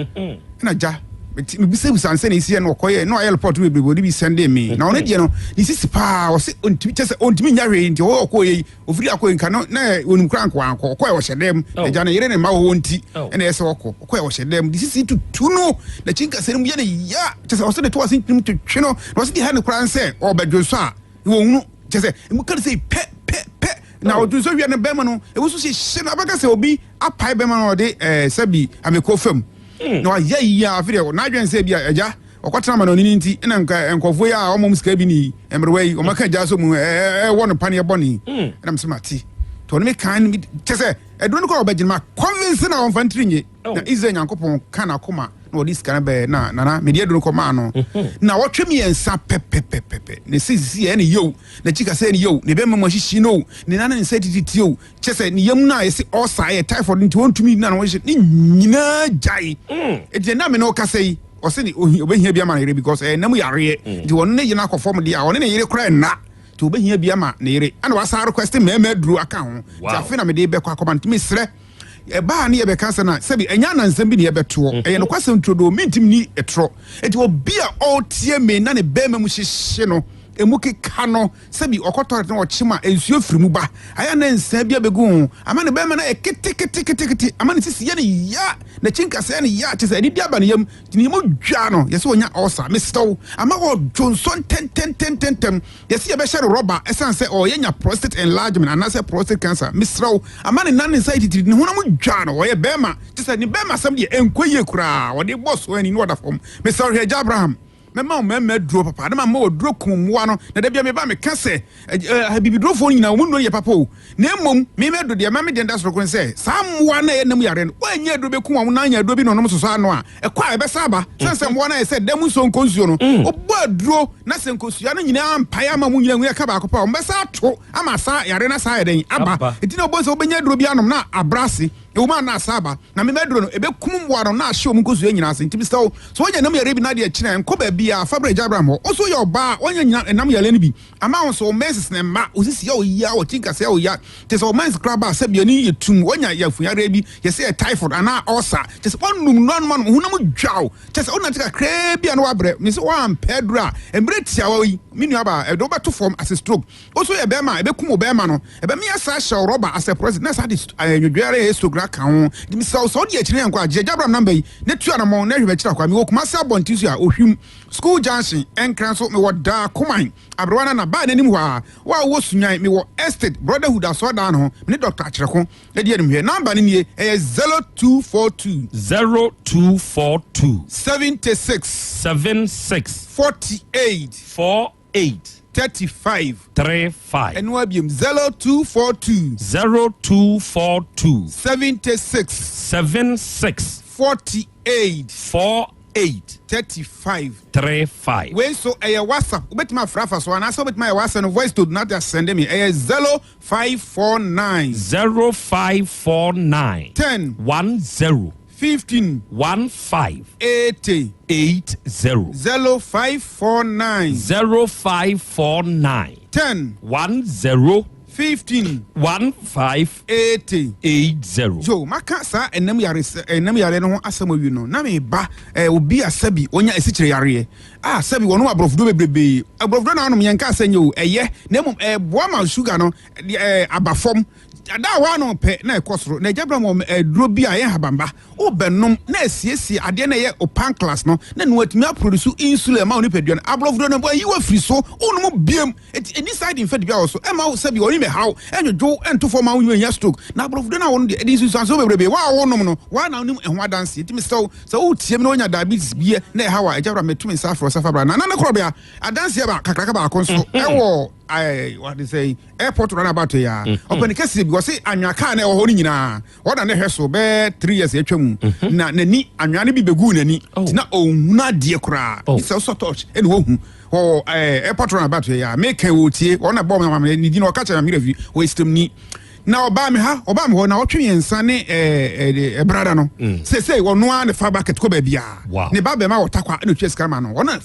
na ja me bisa sanse na isi no koye no air report me bebo bi send me na one de no ni sisi pa o se ontimi chese ontimi nyahwe nti o koye ofiri akoye nka no na onum kran ko anko koye wo hyedem na ja na yere ne ma wo nti na ese wo koye wo hyedem di sisi tutu no na chinka serim ye ne ya chese o se de to asin tim twetwe no na o se di ha ne kran se o badwo so a wo hunu chese mu kan se pe na o dun so wi ne bema no e wo so se na baka se obi apai bema no de sabi ameko fam no ya video na dwen se bia agya okotena ma no nini nti na nkofo ya omom sika bi ni emrewe o maka gya so mu wono pane boni na msemati to me kan tese edun ko obagina convince na on fantrinye na ize nyankopon kana koma na odi sika na be na media dun ko ma no na wotwe me ensa pepepepepe ne sisi e ne yo na chika se ne yo ne be mama hihyi no ne nana ne setiti yo chese ne yam na yesi osa ye typhoid nti wontumi na wo hye ne nyina jai e de na me no kasei o se ni obehia bia ma na yere because nam yare nti won ne yina akofom dia won ne yere kra na ti obehia bia ma na yere ana wasa request me duru aka ho ti afi na me de be kwa ntimi sre e ba na ye be kansa na sebi enya na nsem bi ne ye beto e ye no kwasem trodo mintim ni etro eti obi a o tie me na ne be ma mu hyehye no emuke kano sebi okoto na ochima ensuo firimu ba aya na nsa bia begu ama ne be ma na ekete ama ne sisi ye ne ya na chinka se ne ya chese edi bia ba ne yam ni mu dwa no yesi onya osa mistow ama wo Johnson ten yesi ye be share rubber esanse o yenya prostate enlargement anase prostate cancer mistrow ama ne nan inside titiri ne hona mu dwa no wo ye be ma chese ni be ma sam de enkoye kura wo de boss wo ani no da fom Mr. Hege Abraham me dro papa na ma dro kumwa no na da bia me ba me kase bibidro fo nyina wo no ye papa o na mom me do de ma me de ndasro kon se samwa na ye nam yare no wanya do be kumwa na anya do bi no no so ano a e kwa e be saba sense mwa na ye se dem so nkonsuo no obo adro na se nkonsuo no nyina ampae ama mu nyina nwe ka ba kopa o mbesa to ama sa yare na sa yeden aba etina obo se obenya dro bi anom na abrase ewuma na asaba na me medro no ebe kum waro na ahye omunkosu nyina ase ntibi so wonya nam yare bi na de kina enko ba bia Fabre Abraham oso ye oba wonya nyina nam yare ni bi ama won so menses na ma osisi ya oya wo tinka se oya te so mens kraba se bia ni yetum wonya yafu yare bi ye se typhoid ana ulcer te so onum non man hunam dwaw te so ona tika kra bia no wabre me se wan pedra embre tia wi minu aba e do beto form as a stroke oso ye be ma ebe kum be ma no ebe me asa show rubber as a president na sa anwudware histogram ka ho dimi so di akire enko agye Abraham number yi ne tu anamo na hwe kira kwa me wokuma sa bontisu a ohwim school junction enkran so me woda koman abrewana na ba nanim wa wo sunyan me wo estate brotherhood aso da no me Dr. Akyereko e die nim hwe number ni nie 0242 76 48 35 and wabium 0242 76 48 35 when so WhatsApp ubetima frafa so ana so ubetima WhatsApp no voice to not send me 0549 10 15 80 0549 10 15 80 jo maka sa enam yare no ho asem awi no na me ba obi asabi onya esikyire yare sabi wono abrofdo bebrebe abrofdo na anom yenka asenyo eye na mum boa ma sugar no abafom ada wa no pe na ekosoro na Jabram duro bi a ye habamba o benom na asiesie ade na ye opan class no na no atumi produce insulin ma oni peduan ablofdo no boy you free so onum biem any side effect bi also e ma wo sabi oni me how enjojo ento for ma wo nya stroke na ablofdo na won de insulin so bebrebe wa wonom no wa na onim ehwa dance etimi so wo tiem na onya diabetes bi na e hawa Jabram metumi sa afro safa bra na Krobea adanse ba kakraka ba konso ewo what they say airport run about ya open kesi because say anwaka na ho ni nyina oda na hweso be 3 years atwam na nani anwane bi begu nani na ohuna de kura it's also touch and wo hu airport run about ya make wo tie ona bo ma ni di na o ka cha mi revi wo system ni na oba me ho na otwe yensa ne brada no say wono an fa bucket ko ba bia ne ba be ma wotakwa na twa skama no wona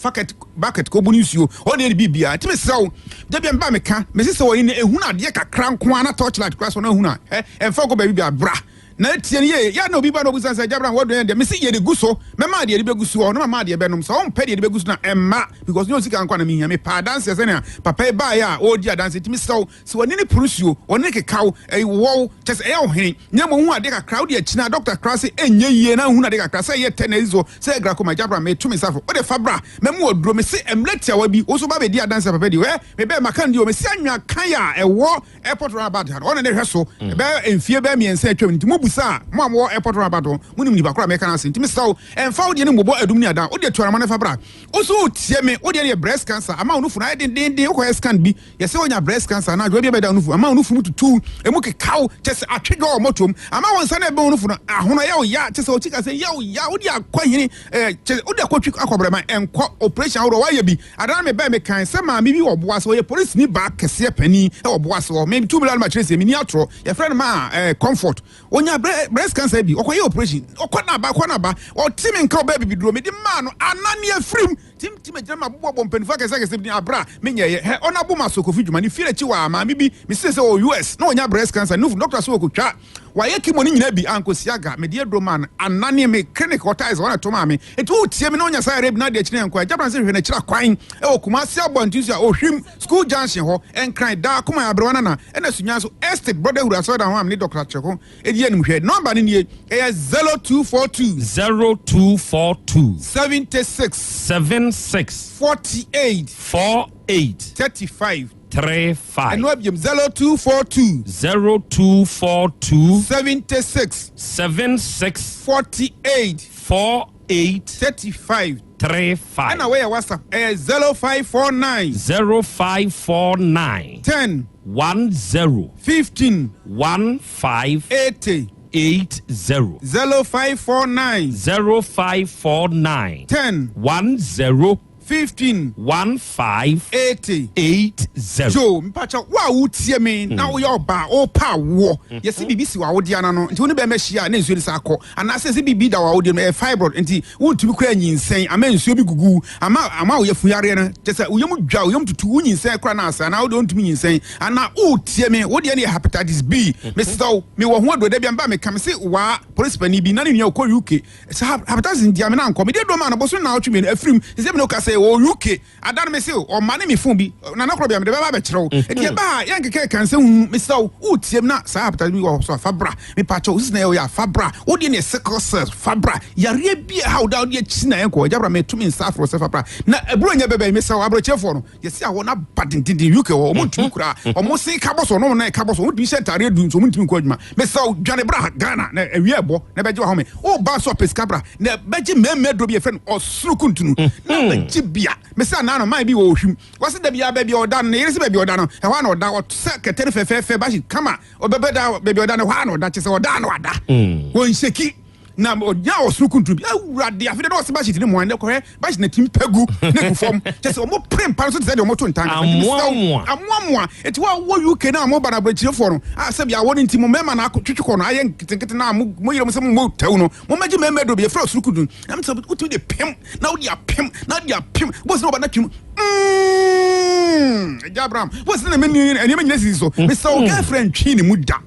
bucket ko buni suo wona ne bibia timi sew da bia mba me ka me se wo ni ehuna de kakra nko ana torchlight class wona ehuna emfa ko ba bibia bra na tie ye ya na obi ba no busan say Jabram what do ye me see ye de guso me ma de beguso o no ma de benom so on pe de beguso na emma because no sika nkwa na me me pa dance se na papa ba ya o di dance timi so woni ni prusuo woni ke kaw wo just e o hene nya mo hu ade ka crowd ye china doctor class enye ye na hu na de ka class ye tenezo say gra ko ma Jabram me tumi safo o de fabra me mo odro me se emletia wa bi o so ba be di dance papa di we me be makan di o me se anwa kan ya e wo airport roundabout ha o na de hweso be enfie be me ense atwam ntimo busa mo airport rabato munim ni bakura me kana sentimi saw emfa wo de ne mbobo adum ni ada wo de tuara mane fa bra wo so tie me wo de breast cancer ama onu funa den wo scan bi ye se wonya breast cancer na jo bi be da onu fu ama onu fu mututu emu ke kaw chese atwedwo o motom ama won sa na be onu funa ahono ya chese o chika se ya wo de akwahini chese wo de akwatwi akobrema enko operation wo wa ye bi ada me be me kan se ma mi bi wo boa so ye police ni ba kese pani e wo boa so me 2 million ma chese mi ni atro ye friend ma comfort onya breast cancer bi okoye operation okona ba o timi nka oba bi duro me di ma no anani afrim tim ejama bobo mpenfa kese bi abra menye ye ona bo masoko fidwuma ni fire chi wa ma bi mi se o US na onya breast cancer no doctor so okotwa wa ye kimo ni nyina bi ankosiaga me die droman anani me clinic hotais wana to ma me etu tie me na onya sa reb na de chine nkwa Jabram se hwe na kira kwan e okumasi abontinsu a ohwim school junction ho enkran da kuma abra wana na ena sunya so estate brotherhood asoda ho am ni doctor cheko edie ni hwe number ni nie e 0242 76 48 35 and what 0242 76 48 35 and away WhatsApp 0549 10 15 80 0549 10 15 80 Joe mpacha wa wutie me na wo yo ba o pa wo yesi bibisi wa wo dia na no nti woni be mehia na nsuo sa akọ ana se bibi da wa wo dia no fibroid nti wontumi kura nyinsen ama nsuo bi gugu ama wo yefu yare na tese wo yemu dwa wo yemu tutu wo nyinsen kura na asa na wo wontumi nyinsen ana wutie me wo dia ne hepatitis B me so me wo ho do da bia mba me kam se wa police pani bi na ne nua ko UK hepatitis ndia me na nko me de do ma na boso na wo tweme afrim se me no ka se o UK adan me se o mane me fun bi na Krobea me de ba bekyerɛw e ba yankeke kan se hu me saw utiem na sa apata mi wo so fabra me pacho usina yo ya fabra wo de ne sickle cell fabra yare bi how down de china yanko Jabram me tumi nsa afro se fabra na ebro nya bebe me saw abrochefo no yesi awo na badindin UK wo mo tumi kura o mo sin kaboso no na kaboso wo bi sentare du so mo tumi ko adwuma me saw dwane bra Ghana na ewie ebo na beje wa ho me o ba so pescabra na beje meme do bi e friend osuru kuntunu na beje bia me sa na no mai bi wo hwim wase da bia ba bia odan na yesi ba bia odan no e wa na odan o se ketere fefe ba shi kama obebeda ba bia odan no wa na odan chese odan no ada won sheki na onya osuru kuntunu bi awurade afide do se ba shi tini mo ande ko he ba shi na tim pegu ne ku fom chese o mo prem pa so te se de o mo to ntan amwa eti wa wo UK na mo bana brechire fo no a se bia wo ni ntimo mema na twetweko no aye nketenkete na mo yire mo se mo tawu no mo maji mema do bi e fra osuru kuntunu am se utu de pem na wo dia pem bo se no ba na twim Jabram what's the name any man yes so Mr. girlfriend twin mu da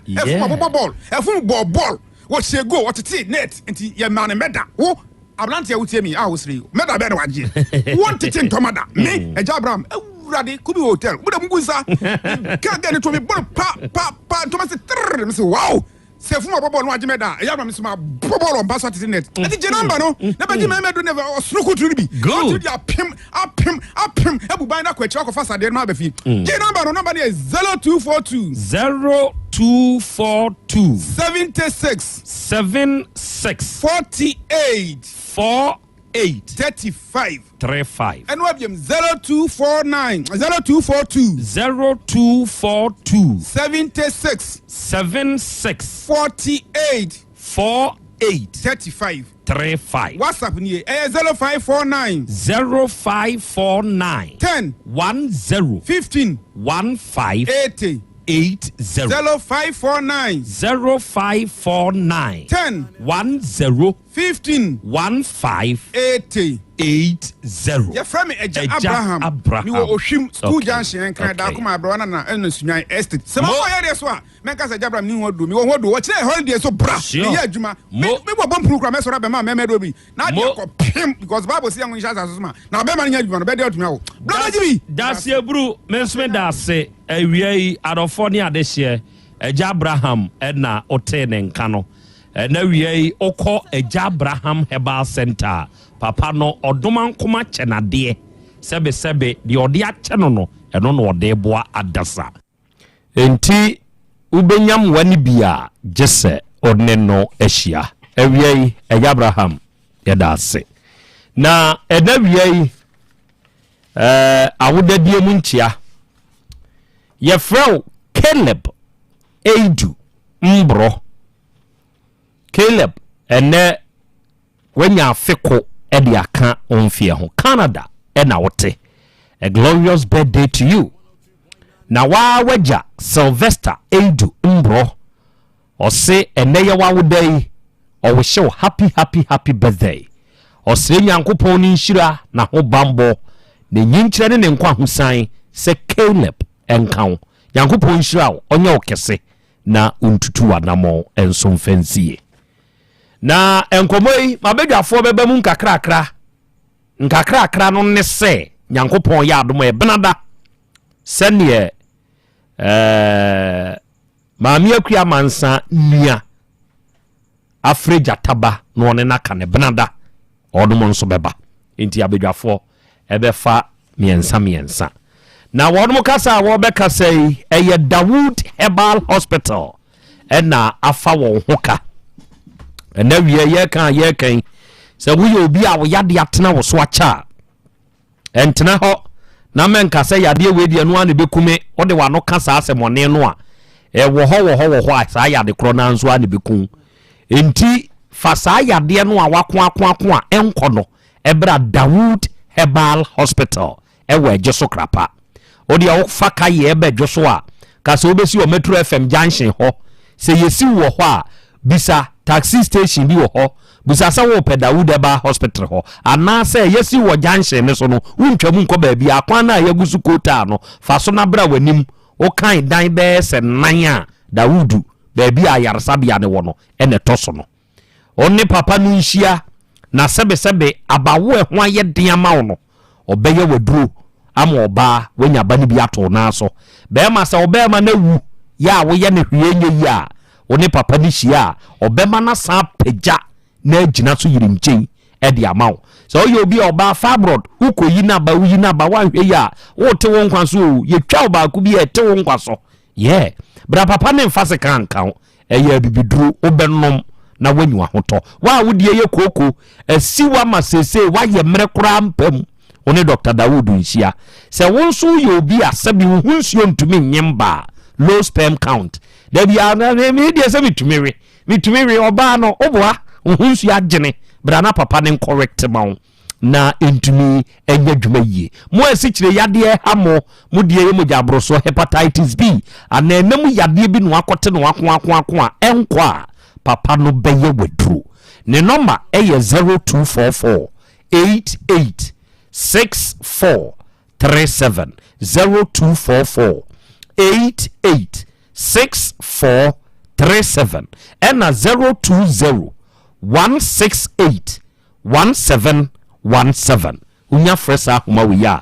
efun ball what she go what it net enti ye man meda wo ablante ya wutie mi a wo sire meda be na waje want it in tomada me Jabram awurade kubi hotel buda mugusa ka ga ne to me bor pa to ma se trrr me se wow se fuma bobo no agime da ya ma me se ma bobo on baso net ati je number no na ba gime me do ne osruku turu bi go to apim ebu ban na kwachi akofa sade no abafi je number no number is 0242 76 35 and what 0242 76 35 WhatsApp ni 0549 10 15 80 0549 10 15 80 ya frame eja Abraham ni wo ohwim school junction kan da kuma abro na eno sunyan estate se ma ko yare so a menka se Abraham ni hodo mi wo hodo wo kire holiday so bra me ya adwuma me bo bom program so ra be ma me do bi na de ko pim because Bible say an sha so ma na be ma nya adwuma no be de otumi awo bra jibi dasie bru mensme dase awiei adofo ni adehye eja Abraham na otene nka no na wiei okọ eja Abraham Herbal Center papa no odoman kuma chenade sebe de ode ache no eno no ode boa adasa enti ubenyam wani bia jese odne no ehia awiei eja Abraham yedase na edawiei awudadie mu ntia ye frau Caleb Edu mbro Caleb ene wenya feko edi aka onfie ho Canada ena wote a glorious birthday to you na waja Sylvester Edu mbro ose ene ye wawudai o we show happy birthday ose nyankopon ni nhira na ho bambo ne nyinkyere ne nkwa husan se Caleb enkan nyankopon nhira onye okese na untutu anamo enso mfensie na enkomoi mabedwafo bebe mu nkakrakra no ne se nyankopon ya adom e benada sene maami akua mansa nia afreja taba no ne naka ne benada odom nso beba enti abedwafo ebefa miensa na wodom kasa wo be kasa eye Dawood Herbal Hospital na afa wo hoka na wie ye kan se wo ye obi a wo yade atena wo so acha entena ho na men kasa yade we die no ane bekume wo de wano kasa asemone no a wo ho a sa yade kro na nso ane bekun enti fa sa yade no a wako a enko no ebra Dawood Herbal Hospital ewe jeso krapa odi a fa kaye ebe jeso a kasa obesi o Metro FM junction ho se yesi wo ho a bisa taxi station bi wo ho bisa sa wo pe Dawood Herbal Hospital ho ana se yesi wo junction ne so no untwamu nko ba bia akwan na yagusu kota no fa so na bra wanim o kan dan be se nan a Dawood ba bia yarsa bia ne wo no ene toso no onni papa nu nhia na sebe abawo ho aye den ma wo no obeye waduro ama oba wanya bani bi ato na so be ma sa obema na wu ya wo ye ne hwienye ya oni papa ni hia obema na sa peja na agina so yiri nchen e de amawo so ye obi oba fabrod ukoyi na ba uyi na ba wa hwe ya wo te won kwa so ye twa oba ku bi e te won kwa so ye bra papa ne mfase kan kan e ya bibiduru obennom na wanyu ahoto wa wudie ye koko asiwa masese wa ye mrekura mpam one Dr. Dawood nhia se wonso ye obi asabi hunsuo ntumi nyemba low sperm count da bia na me die se mitumiri oba no oboa hunsuo agene bra na papa ne correct ma na entumi enya dwuma yie mo asikyire yade hamo mo die ye mo jabroso hepatitis B ana enam yade bi no akote no ako a enkwa papa no beye wedru ne number eye 0244 88 6437 0244 88 6437 and 020 168 1717 unya fresa huma wiya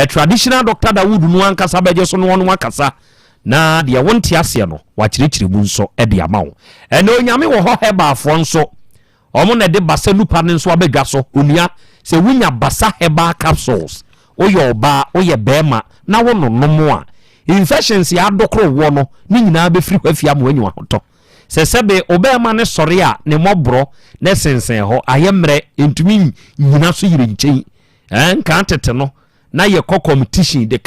traditional doctor da wood no ankasa beje so no no akasa na de wonte ase no wa kirikiri mu nso e de ama wo ene onyame wo ho heba afo nso omo na de basa nupa ne nso abedwa so onua se wunya basa heba capsules oye oba oye bema na wo no no a infections ya dokro wo no ni nyina be firi kwafia mo anyu ahoto se sebe obema ne sore a ne mobro ne sensen ho ayemre entumi nyina so yire nchen nka tete no na ye competition de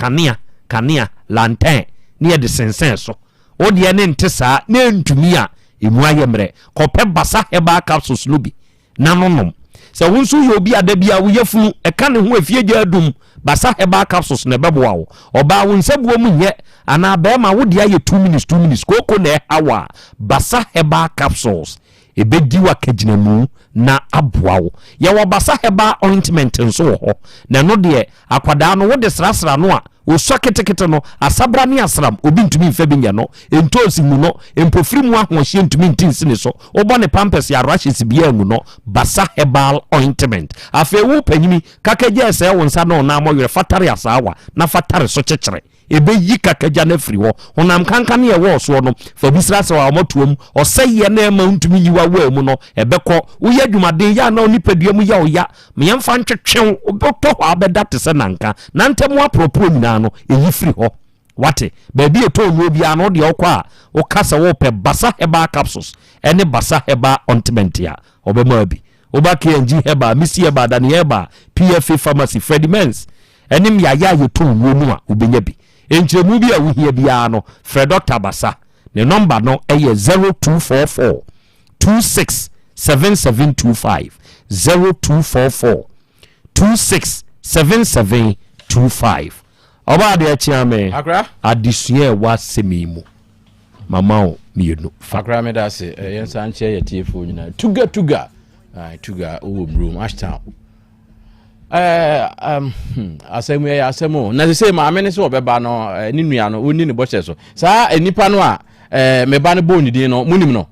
kanea lantern ne de sensen so ode ne ntesa ne ntumi a emu ayemre kope basa heba capsules no bi na nonom se wonso ye obi adabia wo yefunu eka ne ho afie gya adum basa heba capsules ne beboa wo oba wo nsabuo mu nye ana ba ma wo dia ye 2 minutes koko na hawa basa heba capsules ebedi wa kaginamu na aboa wo ye wo basa heba ointment nso ho na no de akwada no wo de srasra no a oswa ketekete no asabra ne asram obi ntumi mfa binya no entosi mu no empofiri mu ahohye ntumi ntinsi ne so obo ne pampers ya rashes bia mu no basa herbal ointment afa wu panyimi kakaje ese wonsa no na mo yere fatare asawa na fatare so kyekere ebe yi kakaja na firi ho honam kankan ye wo so no fa bisra se wa motuom oseye na ma ntumi yiwa wa mu no ebekọ uye dwumaden ya na onipadua mu ya oya me yemfa ntwetwen oboto ho abeda te se nanka na ntemu apropro nyina no eyi firi ho wate baby eto nu obi ano de okwa o kasa wo pe basa heba capsules ene basa heba ointment ya obema bi oba KNG heba misi heba dani heba PFA pharmacy Freddy Mens enim ya yeto nu mu a obenya bi enchemu bi a wo hia bia no Fred Dr Basa ne number no eye 0244 267725 0244 267725 oba de chiame adisue wa semimu mama o mienu fakra me da se yensa nche ye tiefo nyina tuga o brum ashtown asemu ya asemu na se ma amene se obeba no ni nua no oni ne boche so sa enipa no a me ba ne boni din no munim no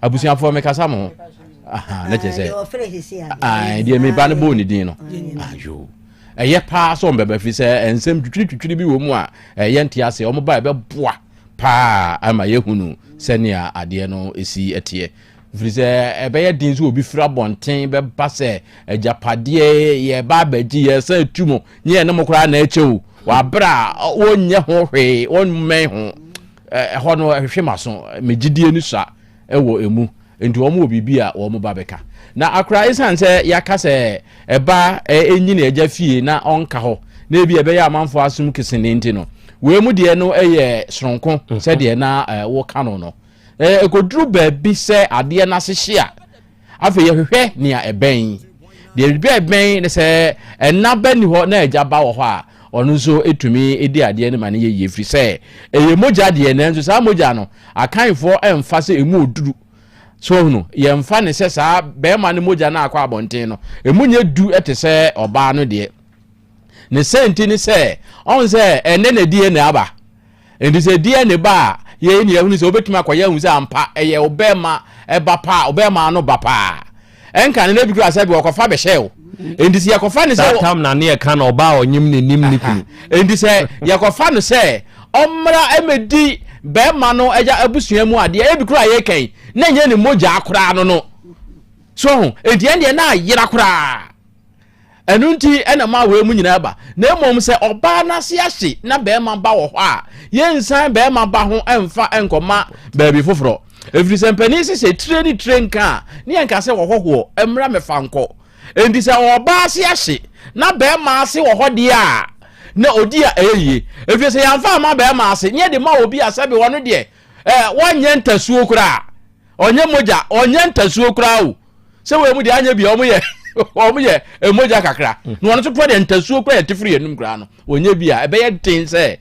abusuafo me kasa mo aha na chese die me ba ne boni din no ayo eye pa so mbeba fi se ensem twitwitwiri bi wo mu a ye ntia se omo ba be boa pa ama ye hunu senia ade no esi etie frize ebe ye din so obi fra bonten be ba se ejapade ye ba baji ye se tumo nye ne mokra na echewu wa bra wonye ho hwe wonme ho ho no hwemaso megidie ni sa ewo emu enti wo mo bibi a wo mo ba beka na akra isan se yakase eba enyi na eja fie na onka ho na ebi ebe ya amanfo asum kisene nti no we mu de no eye soronko se de na wo kano no ekodru ba bi se ade na sehia afa ye hwehwe nia eben de bi eben ne se na ba ni ho na eja ba wo ho a onu so etumi edi ade ne mane ye firi se eye moja de na nso sa moja no akanfo emfa se emu oduru so no ye mfa ne se sa be ma ne moja na akwa abonten no emunye du ete se oba no de ne senti ni se on se ene na die na aba endi se die ne ba ye ni ehunu se obetuma akoya hu se ampa eye obema eba pa obema no ba pa enka ne na bi kura se bi okofa be hyew endi se yakofa ne se tam na ne ka na oba onyim ne nim ne kunu endi se yakofa no se omra emedi be ma no eja abusua mu ade e bi kura ye kan na nye ne moja akora no so endi ende na yira kura enunti ena ma we mu nyina ba na emom se oba na se ahye na be ma ba wo ho a yensan be ma ba ho emfa enkoma ba bi foforo every sempani se train ka ni enka se wo ho emra me fanko endi se oba se ahye na be ma se wo ho de a na odi a eye every se yanfa ma be ma se nye de ma obi asabe wono de wonye ntasuo kura onye moja onye ntasuo kura o se we mu de anya bi o mu ye omuye emoja kakra no won to de ntasuo kwa yetifiri enum kra no onye bia ebe ye tin se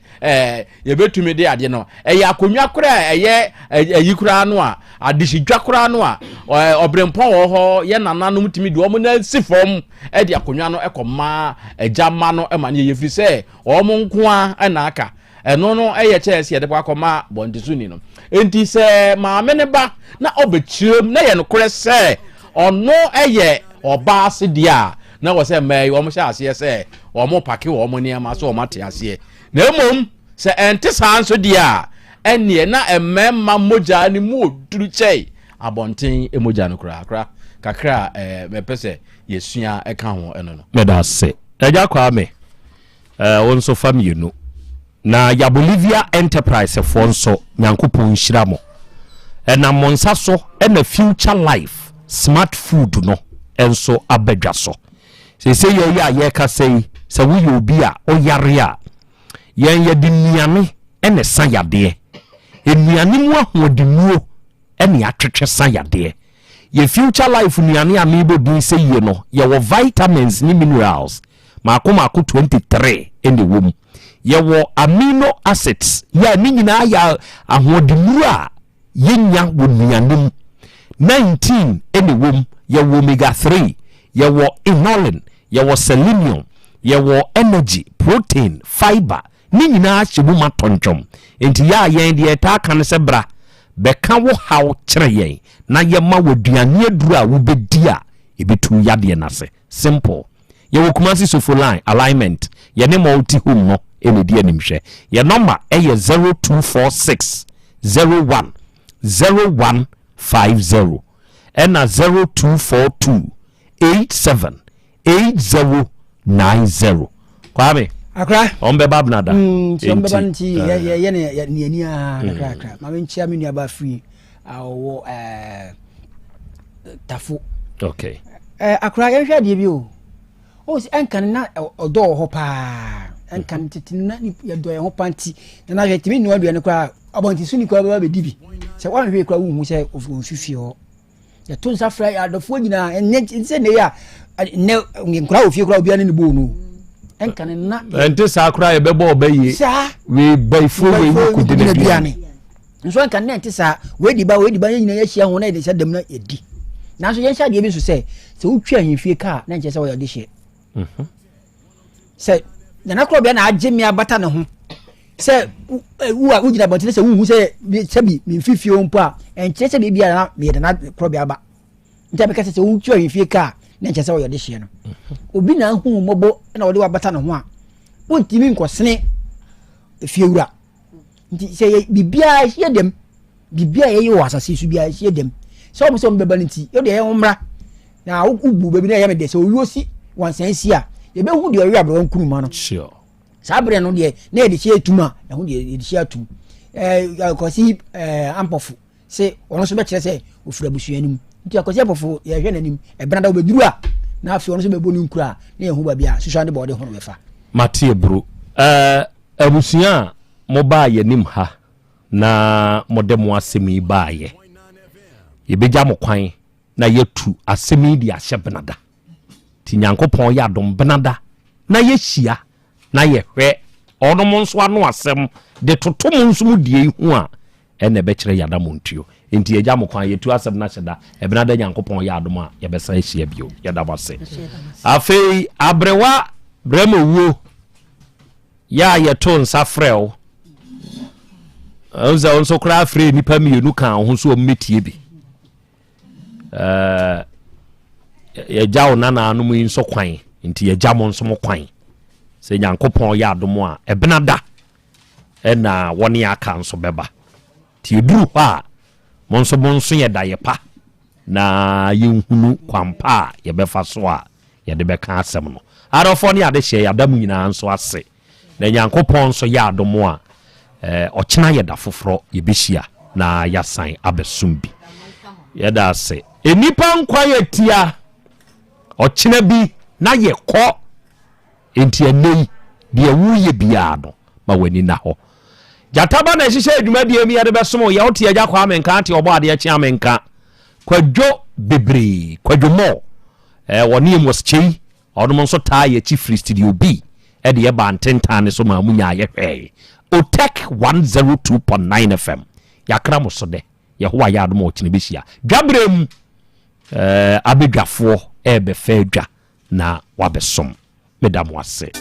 ye betumi de ade no eye akonwa kra eye ayikura no a adihidwa kra no a obrempon wo ho ye nananom timi de omo na sifom e de akonwa no ekoma ejama no e mane ye firi se omo nko a na aka eno no eye chese ye de akoma bondisuni no enti se ma mene ba na obechirem na ye no kre se ono eye oba se dia na wo se mai wo mo sha ase se wo mo pake wo mo niam so wo mate ase na emom se ente san so dia ene na ememma moja ni mu oduru chei abonten emoja no kra kakra me pese yesua eka ho eno no me da se eja kwa me wonso family no na ya Bolivia Enterprise for nso nyankopon hira mo na monsa so na future life smart food no enso abadwa so se ye ya ye ka sei se wo ye obi a oyare a yen ye di nuane ene san yade enuane mu ahodimuo ene atwetwe san yade ye future life nuane a mebo din se ye no ye wo vitamins ni minerals mako 23 ene wom ye wo amino acids ya ni nyina ya ahodimuo a yenya wo nuane 19 ene wom ye wo omega 3 ye wo inulin ye wo selenium ye wo energy protein fiber ni nyina hyebu matonchom enti ya yen de ta kan se bra be ka wo haw kire yen na ye ma waduane aduru a wo bedi a ebetu yade na se simple ye wo kumasi sofo line alignment ye ne multi home no enedi animhwe ye number e ye 0246 01 0150 ena 0242 87 8090 kwame akra ombe babnada ombe banti ye ni akra ma menchia me nuaba free awo tafu okay akra ye hwa de bi o si enkan na odo ho pa enkan titin na ni ye do ye ho panti na hwe timi nu aduane kwa abonti suni kwa ba be dibi se wan hwe kwa wu se ofifi ho ya tun sa fra ya do fo nyina enye se ne ya ne nkura ofie kura obiane ne bo no enkan na ente sakura ye bebo obaye sa we boyfo we kudi ne biane nso enkan na ente sa we di ba nyina ya hia ho na de se dem na edi na so ye hia de bi so se wutwa ahimfie ka na nche se wo yode hie se na Krobea na agye abata ne ho se wo gina bonte se wo hu se bi mfifie ompo a enche se bibia na me de na Krobea ba nta be ka se wutwa ahimfie ka na nche se wo yode hie no obi na hu mobo na wode wabata ne ho a wontimi nkosene fiewura nti se bibia hie dem bibia ye wo asase su bia hie dem se o mo beba nti yo de ye homra na ubu bebi na ye me de se oyosi wansansi a ye be hu de owi abro nkuruma no sure sabre no de na e de hie atuma e hu de e de hie atum akosi ampofu se ono so be kire se ofura busuanim nti akosi ampofu ye hwe nanim e brada obeduru a na afi ono so be bonu nkura na ye hu ba bia susua de bode hono be fa matie bro abusua mo ba ye nim ha na modemo asemi ba ye yebeja mo kwan na yetu asemi di ahye benada ti nyankopon ya dom benada na yehia na yehwe ono mo nso ano asem de toto mo nso mu die hu a ene be kire yada mo ntuo enti yeja mo kwan yetu asem na hyeda ebenada nyankopon ya dom a yebesa hia bio yada base afei abrewa bremo wuo ya yeto nsa frel onza onso kra free nipa mienu kan ho so ometie bi ya jawo nana anu mu nso kwan nti ya jamo nso mo kwan se nyankopon ya adomo a ebenada na woni aka nso beba ti eduru ha monso ye daye pa na yenhunu kwampa ye befa so a ye de beka asem no arofo ne ade hye ya dam nyina nso ase na nyankopon nso ya adomo a ochena ye da foforo ye behia na yasan abesumbi ye da ase enipa nkwa yetia ochena bi na ye kɔ enti enei de wuye bia no ma wani na ho jataba na hyehyɛ adwuma die mi ade besom ye wote agya kwa amenka ante obo ade akyi amenka kwadwo bebre kwadwo mo woni moschi odom nso taa ye chi free studio b de ye ba ntentan so ma munya ye hwɛ Otec 1029 FM yakra mo so de ye ho ya adom ochine behia dwabrem abedwafo ebe fa dwa na wabesom medam wase